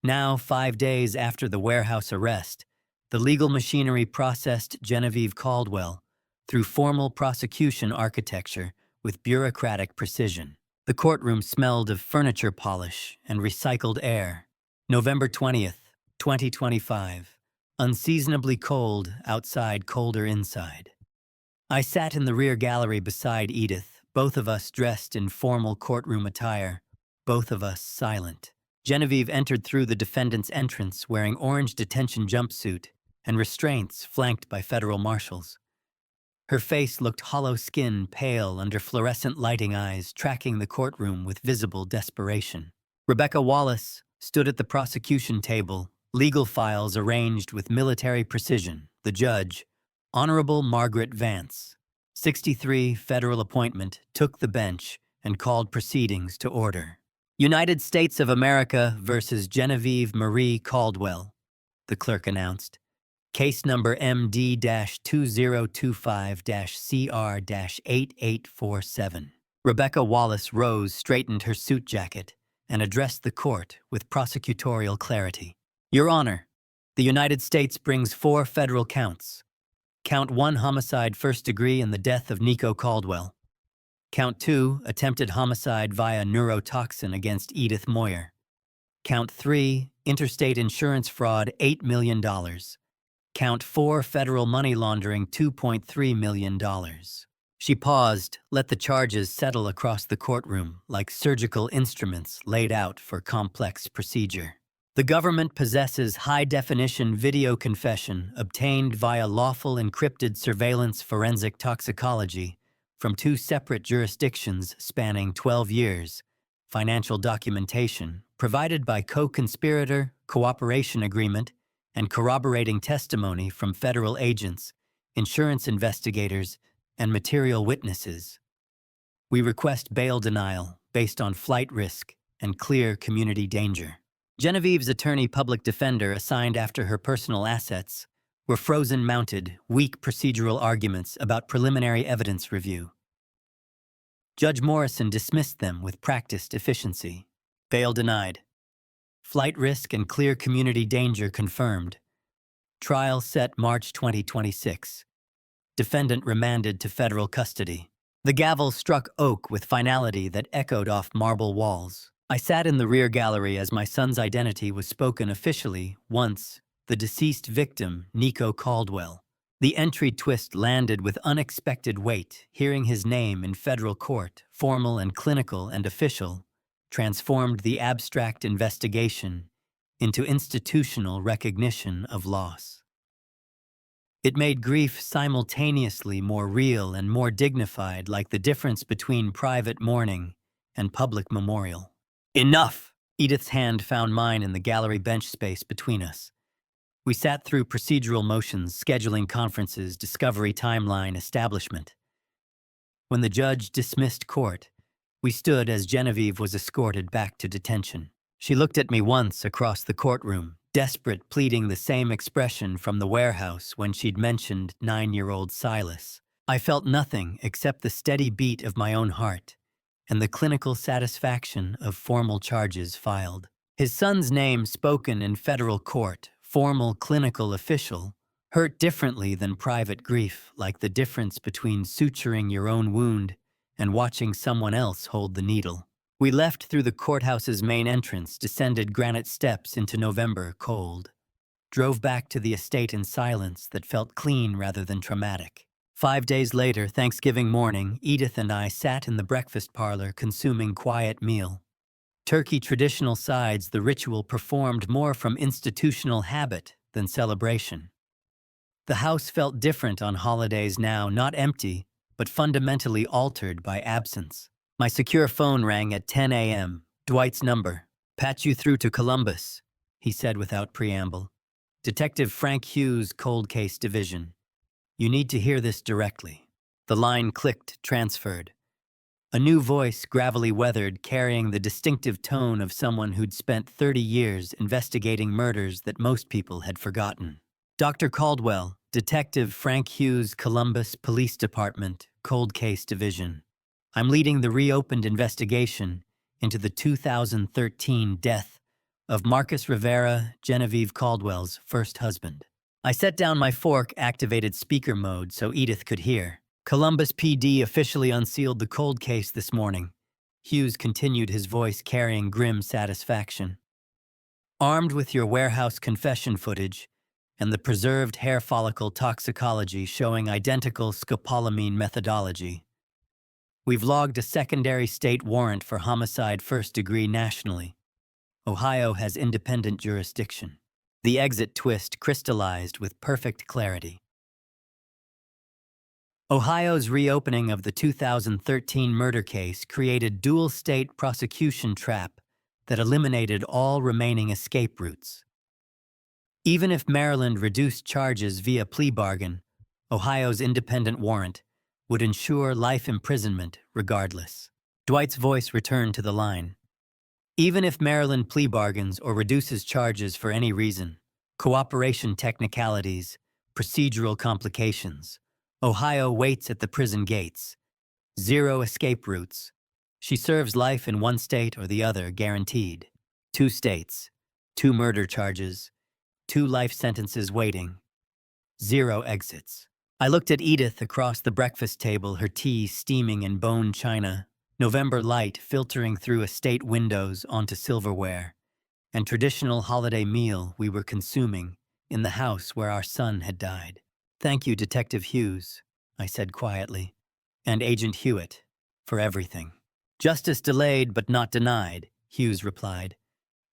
Now, 5 days after the warehouse arrest, the legal machinery processed Genevieve Caldwell through formal prosecution architecture with bureaucratic precision. The courtroom smelled of furniture polish and recycled air. November 20th, 2025. Unseasonably cold outside, colder inside. I sat in the rear gallery beside Edith, both of us dressed in formal courtroom attire, both of us silent. Genevieve entered through the defendant's entrance wearing orange detention jumpsuit and restraints flanked by federal marshals. Her face looked hollow-skinned, pale under fluorescent lighting eyes, tracking the courtroom with visible desperation. Rebecca Wallace stood at the prosecution table, legal files arranged with military precision. The judge, Honorable Margaret Vance, 63, federal appointment, took the bench and called proceedings to order. "United States of America versus Genevieve Marie Caldwell," the clerk announced. "Case number MD-2025-CR-8847. Rebecca Wallace rose, straightened her suit jacket, and addressed the court with prosecutorial clarity. "Your Honor, the United States brings 4 federal counts. Count 1, homicide first degree in the death of Nico Caldwell. Count 2, attempted homicide via neurotoxin against Edith Moyer. Count 3, interstate insurance fraud $8 million. Count 4 federal money laundering $2.3 million. She paused, let the charges settle across the courtroom like surgical instruments laid out for complex procedure. The government possesses high-definition video confession obtained via lawful encrypted surveillance forensic toxicology from 2 separate jurisdictions spanning 12 years, financial documentation provided by co-conspirator, cooperation agreement, and corroborating testimony from federal agents, insurance investigators, and material witnesses. We request bail denial based on flight risk and clear community danger. Genevieve's attorney public defender assigned after her personal assets were frozen-mounted, weak procedural arguments about preliminary evidence review. Judge Morrison dismissed them with practiced efficiency. Bail denied. Flight risk and clear community danger confirmed. Trial set March 2026. Defendant remanded to federal custody. The gavel struck oak with finality that echoed off marble walls. I sat in the rear gallery as my son's identity was spoken officially once, the deceased victim, Nico Caldwell. The entry twist landed with unexpected weight, hearing his name in federal court, formal and clinical and official, transformed the abstract investigation into institutional recognition of loss. It made grief simultaneously more real and more dignified, like the difference between private mourning and public memorial. Enough! Edith's hand found mine in the gallery bench space between us. We sat through procedural motions, scheduling conferences, discovery timeline, establishment. When the judge dismissed court, we stood as Genevieve was escorted back to detention. She looked at me once across the courtroom, desperate, pleading the same expression from the warehouse when she'd mentioned 9-year-old Silas. I felt nothing except the steady beat of my own heart and the clinical satisfaction of formal charges filed. His son's name spoken in federal court, formal clinical official, hurt differently than private grief, like the difference between suturing your own wound and watching someone else hold the needle. We left through the courthouse's main entrance, descended granite steps into November cold, drove back to the estate in silence that felt clean rather than traumatic. 5 days later, Thanksgiving morning, Edith and I sat in the breakfast parlor consuming quiet meal. Turkey traditional sides, the ritual performed more from institutional habit than celebration. The house felt different on holidays now, not empty, but fundamentally altered by absence. My secure phone rang at 10 a.m. Dwight's number. "Patch you through to Columbus," he said without preamble. "Detective Frank Hughes, Cold Case Division. You need to hear this directly." The line clicked, transferred. A new voice, gravelly weathered, carrying the distinctive tone of someone who'd spent 30 years investigating murders that most people had forgotten. "Dr. Caldwell, Detective Frank Hughes, Columbus Police Department, Cold Case Division. I'm leading the reopened investigation into the 2013 death of Marcus Rivera, Genevieve Caldwell's first husband." I set down my fork, activated speaker mode so Edith could hear. "Columbus PD officially unsealed the cold case this morning." Hughes continued, his voice carrying grim satisfaction. "Armed with your warehouse confession footage and the preserved hair follicle toxicology showing identical scopolamine methodology, we've logged a secondary state warrant for homicide first degree nationally. Ohio has independent jurisdiction." The exit twist crystallized with perfect clarity. Ohio's reopening of the 2013 murder case created dual-state prosecution trap that eliminated all remaining escape routes. Even if Maryland reduced charges via plea bargain, Ohio's independent warrant would ensure life imprisonment regardless. Dwight's voice returned to the line. "Even if Maryland plea bargains or reduces charges for any reason, cooperation technicalities, procedural complications, Ohio waits at the prison gates. 0 escape routes. She serves life in one state or the other, guaranteed. 2 states, 2 murder charges, 2 life sentences waiting. 0 exits." I looked at Edith across the breakfast table, her tea steaming in bone china, November light filtering through estate windows onto silverware, and traditional holiday meal we were consuming in the house where our son had died. "Thank you, Detective Hughes," I said quietly, "and Agent Hewitt, for everything." "Justice delayed but not denied," Hughes replied.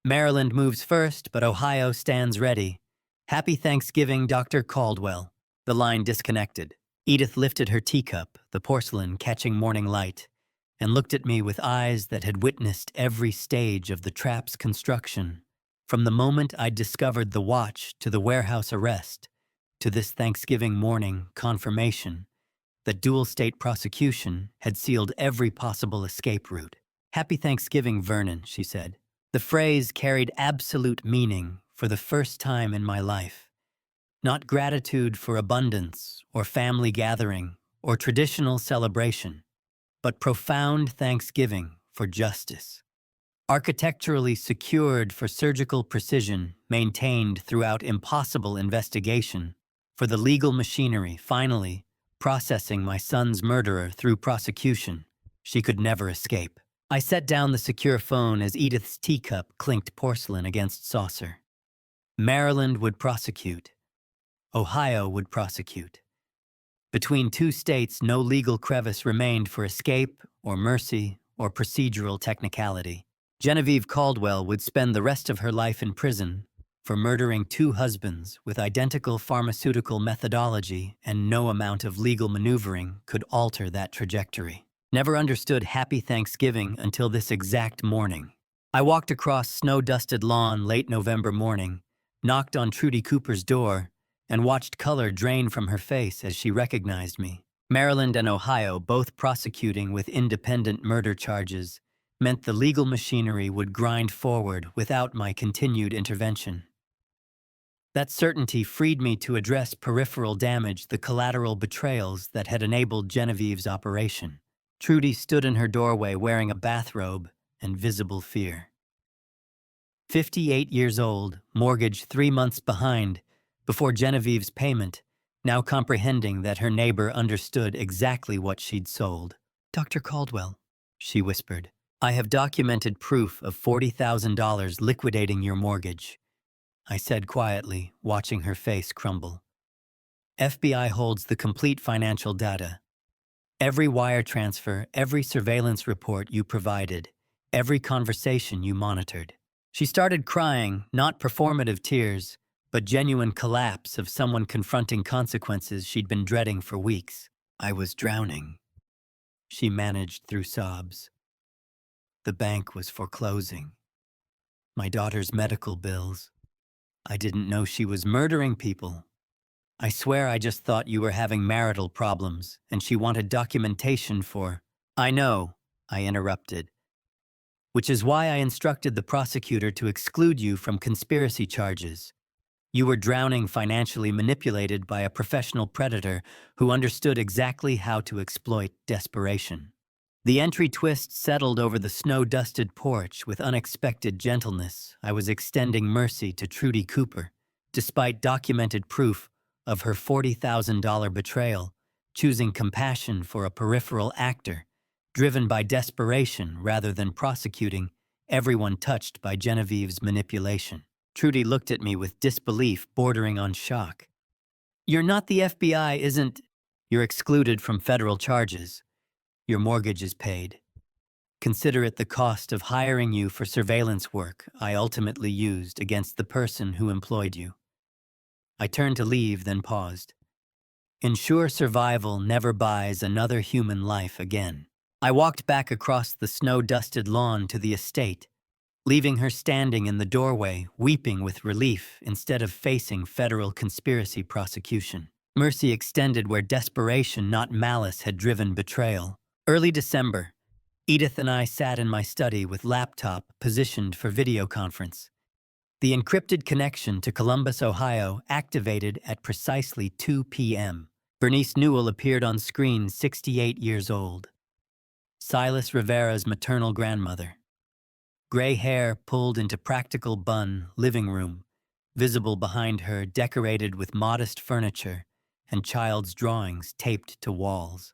"Maryland moves first, but Ohio stands ready. Happy Thanksgiving, Dr. Caldwell." The line disconnected. Edith lifted her teacup, the porcelain catching morning light, and looked at me with eyes that had witnessed every stage of the trap's construction, from the moment I'd discovered the watch to the warehouse arrest, to this Thanksgiving morning confirmation that dual-state prosecution had sealed every possible escape route. "Happy Thanksgiving, Vernon," she said. The phrase carried absolute meaning for the first time in my life. Not gratitude for abundance or family gathering or traditional celebration, but profound thanksgiving for justice. Architecturally secured for surgical precision, maintained throughout impossible investigation, for the legal machinery finally processing my son's murderer through prosecution, she could never escape. I set down the secure phone as Edith's teacup clinked porcelain against saucer. Maryland would prosecute. Ohio would prosecute. Between two states, no legal crevice remained for escape or mercy or procedural technicality. Genevieve Caldwell would spend the rest of her life in prison for murdering two husbands with identical pharmaceutical methodology, and no amount of legal maneuvering could alter that trajectory. Never understood Happy Thanksgiving until this exact morning. I walked across snow-dusted lawn late November morning, knocked on Trudy Cooper's door, and watched color drain from her face as she recognized me. Maryland and Ohio, both prosecuting with independent murder charges, meant the legal machinery would grind forward without my continued intervention. That certainty freed me to address peripheral damage, the collateral betrayals that had enabled Genevieve's operation. Trudy stood in her doorway wearing a bathrobe and visible fear. 58 years old, mortgage 3 months behind, before Genevieve's payment, now comprehending that her neighbor understood exactly what she'd sold. "Dr. Caldwell," she whispered, "I have documented proof of $40,000 liquidating your mortgage," I said quietly, watching her face crumble. "FBI holds the complete financial data. Every wire transfer, every surveillance report you provided, every conversation you monitored." She started crying, not performative tears, but genuine collapse of someone confronting consequences she'd been dreading for weeks. "I was drowning," she managed through sobs. "The bank was foreclosing. My daughter's medical bills. I didn't know she was murdering people. I swear I just thought you were having marital problems, and she wanted documentation for—" "I know," I interrupted, "which is why I instructed the prosecutor to exclude you from conspiracy charges. You were drowning, financially manipulated by a professional predator who understood exactly how to exploit desperation." The entry twist settled over the snow-dusted porch with unexpected gentleness. I was extending mercy to Trudy Cooper, despite documented proof of her $40,000 betrayal, choosing compassion for a peripheral actor, driven by desperation rather than prosecuting everyone touched by Genevieve's manipulation. Trudy looked at me with disbelief bordering on shock. "You're not the FBI, isn't—" "You're excluded from federal charges. Your mortgage is paid. Consider it the cost of hiring you for surveillance work I ultimately used against the person who employed you." I turned to leave, then paused. Ensure survival never buys another human life again. I walked back across the snow-dusted lawn to the estate, leaving her standing in the doorway, weeping with relief instead of facing federal conspiracy prosecution. Mercy extended where desperation, not malice, had driven betrayal. Early December, Edith and I sat in my study with laptop positioned for video conference. The encrypted connection to Columbus, Ohio, activated at precisely 2 p.m. Bernice Newell appeared on screen, 68 years old. Silas Rivera's maternal grandmother. Gray hair pulled into practical bun, living room, visible behind her, decorated with modest furniture and child's drawings taped to walls.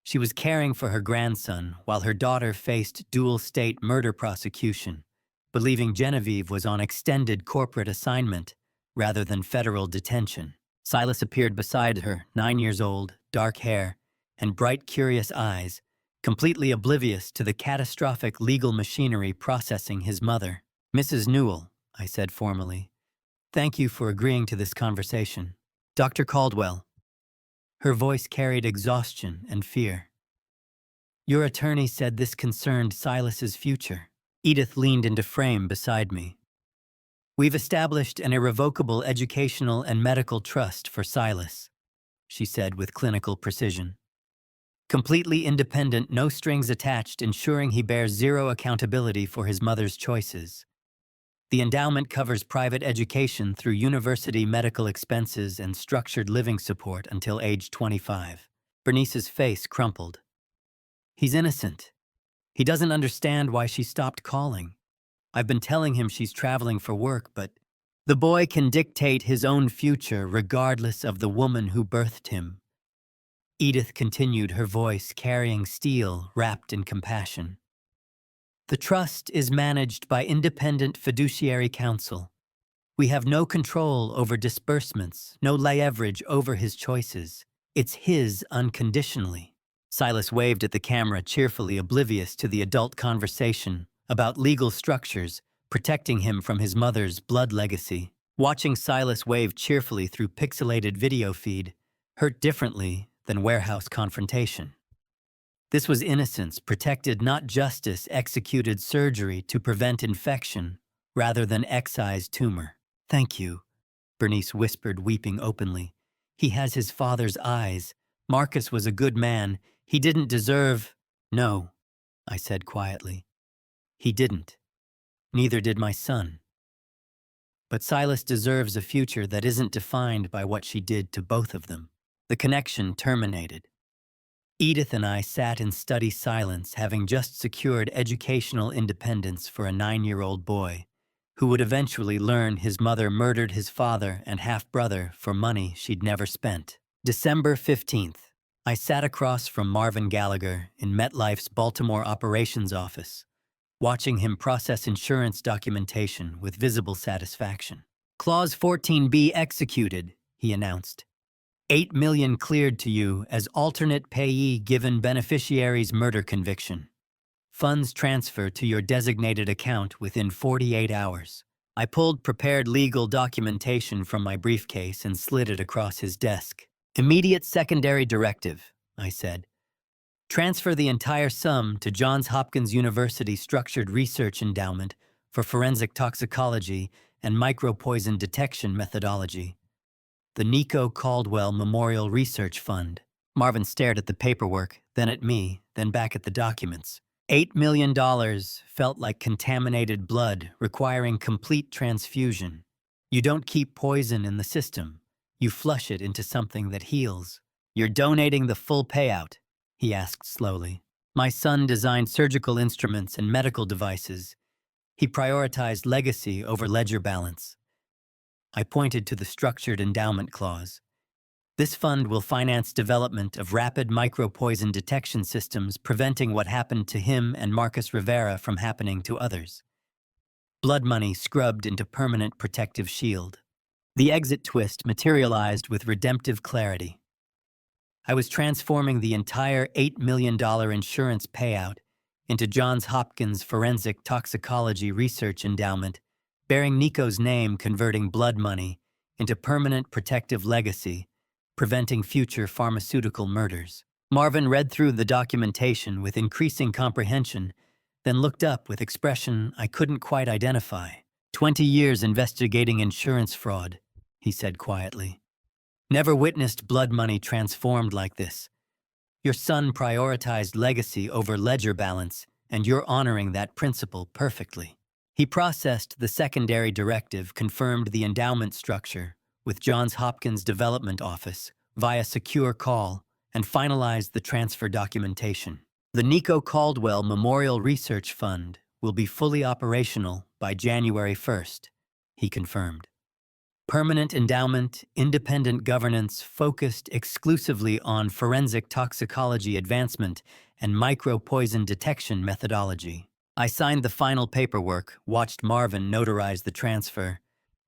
She was caring for her grandson while her daughter faced dual-state murder prosecution, believing Genevieve was on extended corporate assignment rather than federal detention. Silas appeared beside her, 9 years old, dark hair, and bright, curious eyes, completely oblivious to the catastrophic legal machinery processing his mother. "Mrs. Newell," I said formally, "thank you for agreeing to this conversation." "Dr. Caldwell." Her voice carried exhaustion and fear. "Your attorney said this concerned Silas's future." Edith leaned into frame beside me. "We've established an irrevocable educational and medical trust for Silas," she said with clinical precision. "Completely independent, no strings attached, ensuring he bears zero accountability for his mother's choices. The endowment covers private education through university medical expenses and structured living support until age 25. Bernice's face crumpled. "He's innocent. He doesn't understand why she stopped calling. I've been telling him she's traveling for work, but the boy can dictate his own future regardless of the woman who birthed him." Edith continued, her voice carrying steel wrapped in compassion. "The trust is managed by independent fiduciary counsel. We have no control over disbursements, no leverage over his choices. It's his unconditionally." Silas waved at the camera, cheerfully oblivious to the adult conversation about legal structures protecting him from his mother's blood legacy. Watching Silas wave cheerfully through pixelated video feed hurt differently than warehouse confrontation. This was innocence protected, not justice executed surgery to prevent infection rather than excise tumor. "Thank you," Bernice whispered, weeping openly. "He has his father's eyes. Marcus was a good man. He didn't deserve—" "No," I said quietly. "He didn't. Neither did my son. But Silas deserves a future that isn't defined by what she did to both of them." The connection terminated. Edith and I sat in study silence, having just secured educational independence for a 9-year-old boy who would eventually learn his mother murdered his father and half-brother for money she'd never spent. December 15th. I sat across from Marvin Gallagher in MetLife's Baltimore operations office, watching him process insurance documentation with visible satisfaction. "Clause 14B executed," he announced. $8 million cleared to you as alternate payee given beneficiary's murder conviction. Funds transfer to your designated account within 48 hours. I pulled prepared legal documentation from my briefcase and slid it across his desk. "Immediate secondary directive," I said. "Transfer the entire sum to Johns Hopkins University Structured Research Endowment for forensic toxicology and micropoison detection methodology. The Nico Caldwell Memorial Research Fund." Marvin stared at the paperwork, then at me, then back at the documents. $8 million felt like contaminated blood requiring complete transfusion. You don't keep poison in the system. You flush it into something that heals. "You're donating the full payout?" he asked slowly. "My son designed surgical instruments and medical devices. He prioritized legacy over ledger balance." I pointed to the structured endowment clause. "This fund will finance development of rapid micropoison detection systems, preventing what happened to him and Marcus Rivera from happening to others. Blood money scrubbed into permanent protective shield." The exit twist materialized with redemptive clarity. I was transforming the entire $8 million insurance payout into Johns Hopkins Forensic Toxicology Research Endowment, bearing Nico's name, converting blood money into permanent protective legacy, preventing future pharmaceutical murders. Marvin read through the documentation with increasing comprehension, then looked up with expression I couldn't quite identify. 20 years investigating insurance fraud," he said quietly. "Never witnessed blood money transformed like this. Your son prioritized legacy over ledger balance, and you're honoring that principle perfectly." He processed the secondary directive, confirmed the endowment structure with Johns Hopkins Development Office via secure call, and finalized the transfer documentation. "The Nico Caldwell Memorial Research Fund will be fully operational by January 1st, he confirmed. "Permanent endowment, independent governance focused exclusively on forensic toxicology advancement and micropoison detection methodology." I signed the final paperwork, watched Marvin notarize the transfer,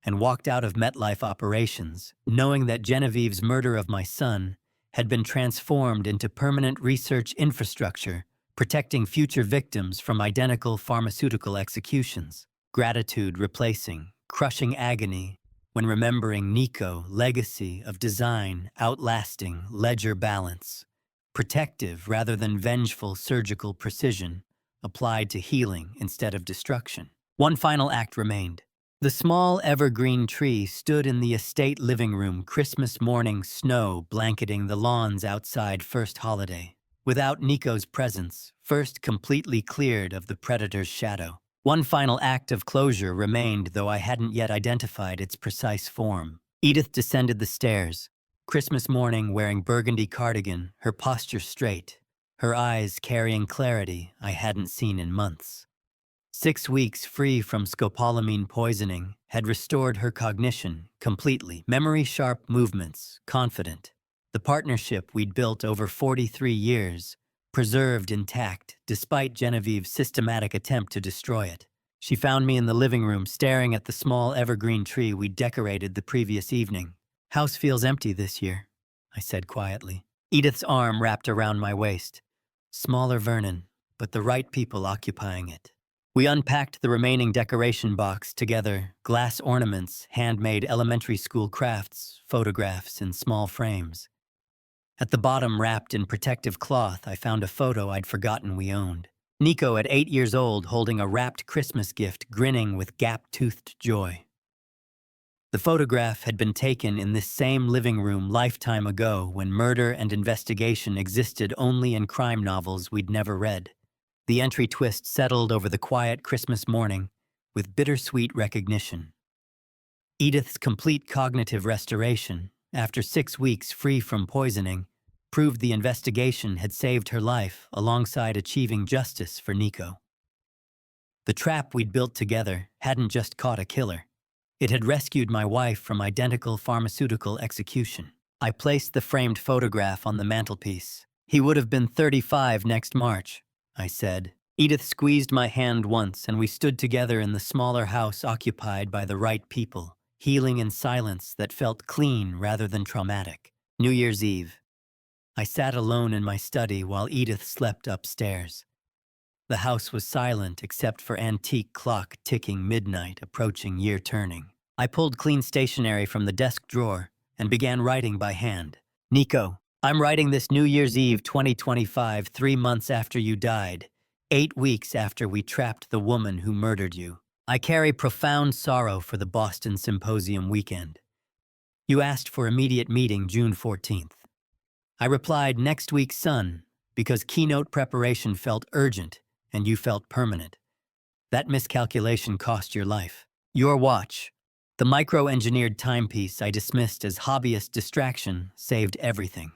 and walked out of MetLife operations, knowing that Genevieve's murder of my son had been transformed into permanent research infrastructure, protecting future victims from identical pharmaceutical executions. Gratitude replacing crushing agony when remembering Nico, legacy of design, outlasting ledger balance, protective rather than vengeful surgical precision, applied to healing instead of destruction. One final act remained. The small evergreen tree stood in the estate living room, Christmas morning snow blanketing the lawns outside first holiday. Without Nico's presence, first completely cleared of the predator's shadow. One final act of closure remained, though I hadn't yet identified its precise form. Edith descended the stairs, Christmas morning wearing burgundy cardigan, her posture straight, her eyes carrying clarity I hadn't seen in months. 6 weeks free from scopolamine poisoning had restored her cognition completely, memory-sharp movements, confident. The partnership we'd built over 43 years, preserved intact despite Genevieve's systematic attempt to destroy it. She found me in the living room staring at the small evergreen tree we'd decorated the previous evening. "House feels empty this year," I said quietly. Edith's arm wrapped around my waist. Smaller Vernon, but the right people occupying it. We unpacked the remaining decoration box together, glass ornaments, handmade elementary school crafts, photographs in small frames. At the bottom, wrapped in protective cloth, I found a photo I'd forgotten we owned. Nico at 8 years old holding a wrapped Christmas gift, grinning with gap-toothed joy. The photograph had been taken in this same living room lifetime ago when murder and investigation existed only in crime novels we'd never read. The entry twist settled over the quiet Christmas morning with bittersweet recognition. Edith's complete cognitive restoration, after 6 weeks free from poisoning, proved the investigation had saved her life alongside achieving justice for Nico. The trap we'd built together hadn't just caught a killer. It had rescued my wife from identical pharmaceutical execution. I placed the framed photograph on the mantelpiece. "He would have been 35 next March," I said. Edith squeezed my hand once, and we stood together in the smaller house occupied by the right people, healing in silence that felt clean rather than traumatic. New Year's Eve. I sat alone in my study while Edith slept upstairs. The house was silent except for antique clock ticking midnight, approaching year turning. I pulled clean stationery from the desk drawer and began writing by hand. "Nico, I'm writing this New Year's Eve 2025, 3 months after you died, 8 weeks after we trapped the woman who murdered you. I carry profound sorrow for the Boston Symposium weekend. You asked for immediate meeting June 14th. I replied next week, son, because keynote preparation felt urgent and you felt permanent. That miscalculation cost your life. Your watch, the micro-engineered timepiece I dismissed as hobbyist distraction, saved everything.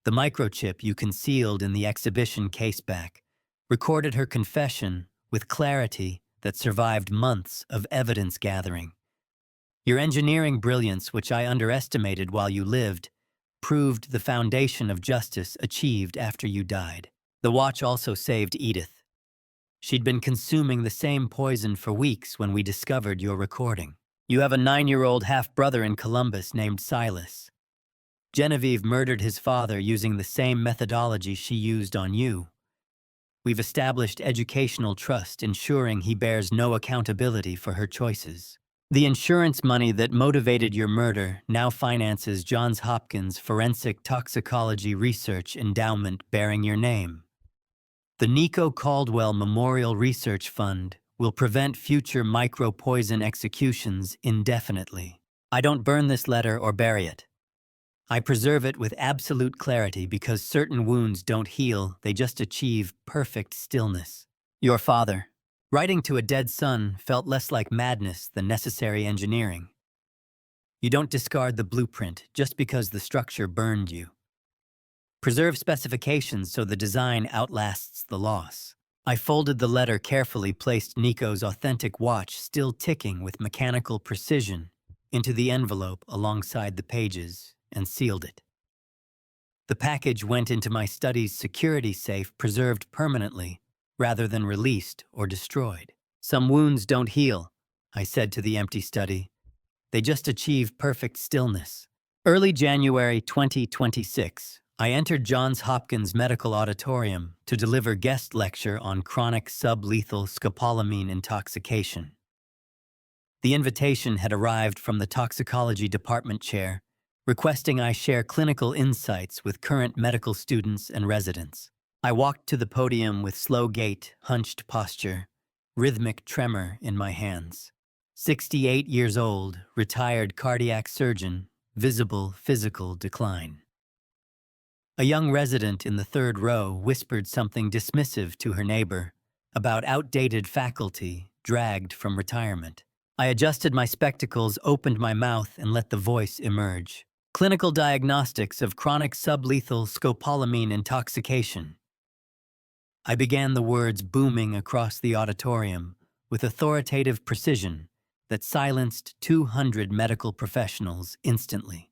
The microchip you concealed in the exhibition caseback recorded her confession with clarity that survived months of evidence gathering. Your engineering brilliance, which I underestimated while you lived, proved the foundation of justice achieved after you died. The watch also saved Edith. She'd been consuming the same poison for weeks when we discovered your recording. You have a 9-year-old half-brother in Columbus named Silas. Genevieve murdered his father using the same methodology she used on you. We've established educational trust, ensuring he bears no accountability for her choices. The insurance money that motivated your murder now finances Johns Hopkins Forensic Toxicology Research Endowment bearing your name. The Nico Caldwell Memorial Research Fund will prevent future micro-poison executions indefinitely. I don't burn this letter or bury it. I preserve it with absolute clarity because certain wounds don't heal, they just achieve perfect stillness. Your father. Writing to a dead son felt less like madness than necessary engineering. You don't discard the blueprint just because the structure burned you. Preserve specifications so the design outlasts the loss. I folded the letter carefully, placed Nico's authentic watch, still ticking with mechanical precision, into the envelope alongside the pages, and sealed it. The package went into my study's security safe, preserved permanently, rather than released or destroyed. Some wounds don't heal, I said to the empty study. They just achieve perfect stillness. Early January 2026, I entered Johns Hopkins Medical Auditorium to deliver guest lecture on chronic sublethal scopolamine intoxication. The invitation had arrived from the toxicology department chair, requesting I share clinical insights with current medical students and residents. I walked to the podium with slow gait, hunched posture, rhythmic tremor in my hands. 68 years old, retired cardiac surgeon, visible physical decline. A young resident in the third row whispered something dismissive to her neighbor about outdated faculty dragged from retirement. I adjusted my spectacles, opened my mouth, and let the voice emerge. Clinical diagnostics of chronic sublethal scopolamine intoxication. I began the words booming across the auditorium with authoritative precision that silenced 200 medical professionals instantly.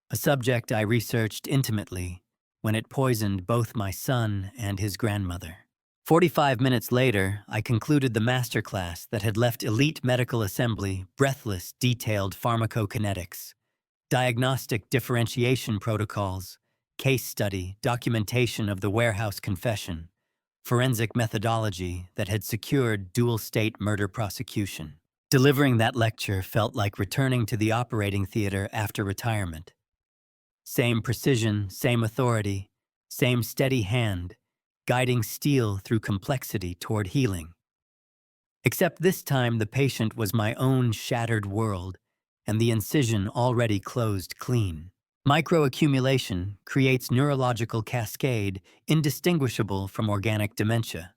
A subject I researched intimately when it poisoned both my son and his grandmother. 45 minutes later, I concluded the masterclass that had left elite medical assembly breathless, detailed pharmacokinetics, diagnostic differentiation protocols, case study, documentation of the warehouse confession, forensic methodology that had secured dual-state murder prosecution. Delivering that lecture felt like returning to the operating theater after retirement. Same precision, same authority, same steady hand, guiding steel through complexity toward healing. Except this time the patient was my own shattered world, and the incision already closed clean. Microaccumulation creates neurological cascade indistinguishable from organic dementia,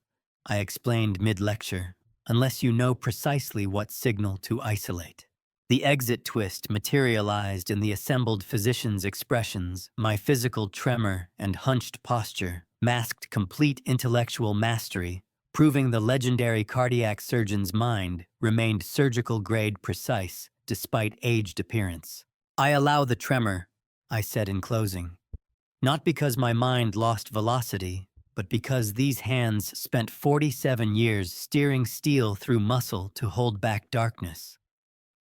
I explained mid-lecture, unless you know precisely what signal to isolate. The exit twist materialized in the assembled physicians' expressions. My physical tremor and hunched posture masked complete intellectual mastery, proving the legendary cardiac surgeon's mind remained surgical-grade precise despite aged appearance. I allow the tremor, I said in closing, not because my mind lost velocity, but because these hands spent 47 years steering steel through muscle to hold back darkness.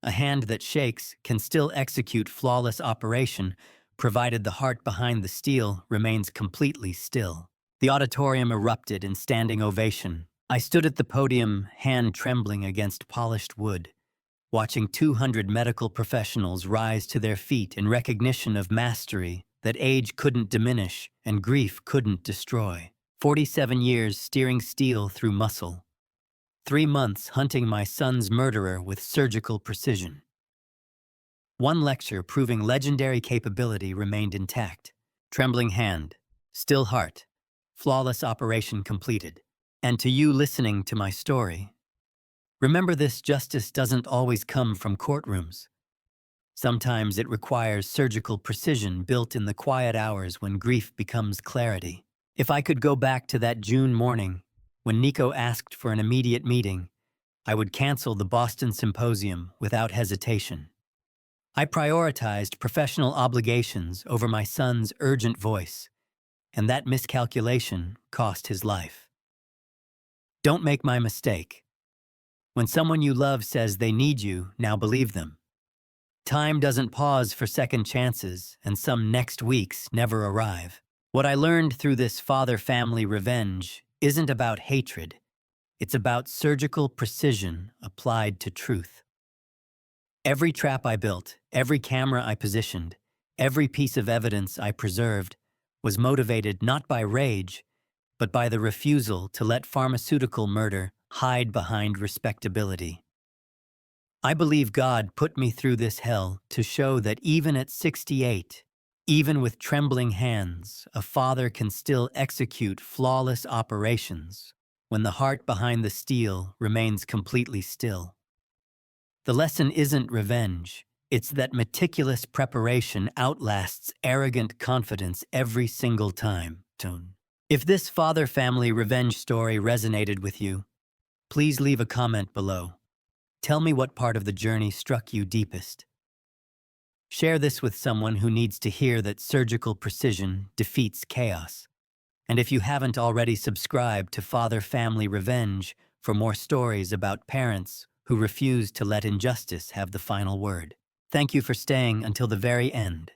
A hand that shakes can still execute flawless operation, provided the heart behind the steel remains completely still. The auditorium erupted in standing ovation. I stood at the podium, hand trembling against polished wood, watching 200 medical professionals rise to their feet in recognition of mastery that age couldn't diminish and grief couldn't destroy. 47 years steering steel through muscle. 3 months hunting my son's murderer with surgical precision. One lecture proving legendary capability remained intact. Trembling hand, still heart, flawless operation completed. And to you listening to my story, remember this justice doesn't always come from courtrooms. Sometimes it requires surgical precision built in the quiet hours when grief becomes clarity. If I could go back to that June morning, when Nico asked for an immediate meeting, I would cancel the Boston Symposium without hesitation. I prioritized professional obligations over my son's urgent voice, and that miscalculation cost his life. Don't make my mistake. When someone you love says they need you, now believe them. Time doesn't pause for second chances, and some next weeks never arrive. What I learned through this father-family revenge isn't about hatred. It's about surgical precision applied to truth. Every trap I built, every camera I positioned, every piece of evidence I preserved was motivated not by rage, but by the refusal to let pharmaceutical murder hide behind respectability. I believe God put me through this hell to show that even at 68, even with trembling hands, a father can still execute flawless operations when the heart behind the steel remains completely still. The lesson isn't revenge. It's that meticulous preparation outlasts arrogant confidence every single time. If this father-family revenge story resonated with you, please leave a comment below. Tell me what part of the journey struck you deepest. Share this with someone who needs to hear that surgical precision defeats chaos. And if you haven't already subscribed to Father Family Revenge for more stories about parents who refuse to let injustice have the final word. Thank you for staying until the very end.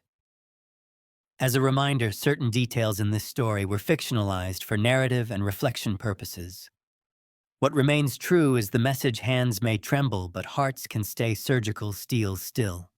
As a reminder, certain details in this story were fictionalized for narrative and reflection purposes. What remains true is the message: hands may tremble, but hearts can stay surgical steel still.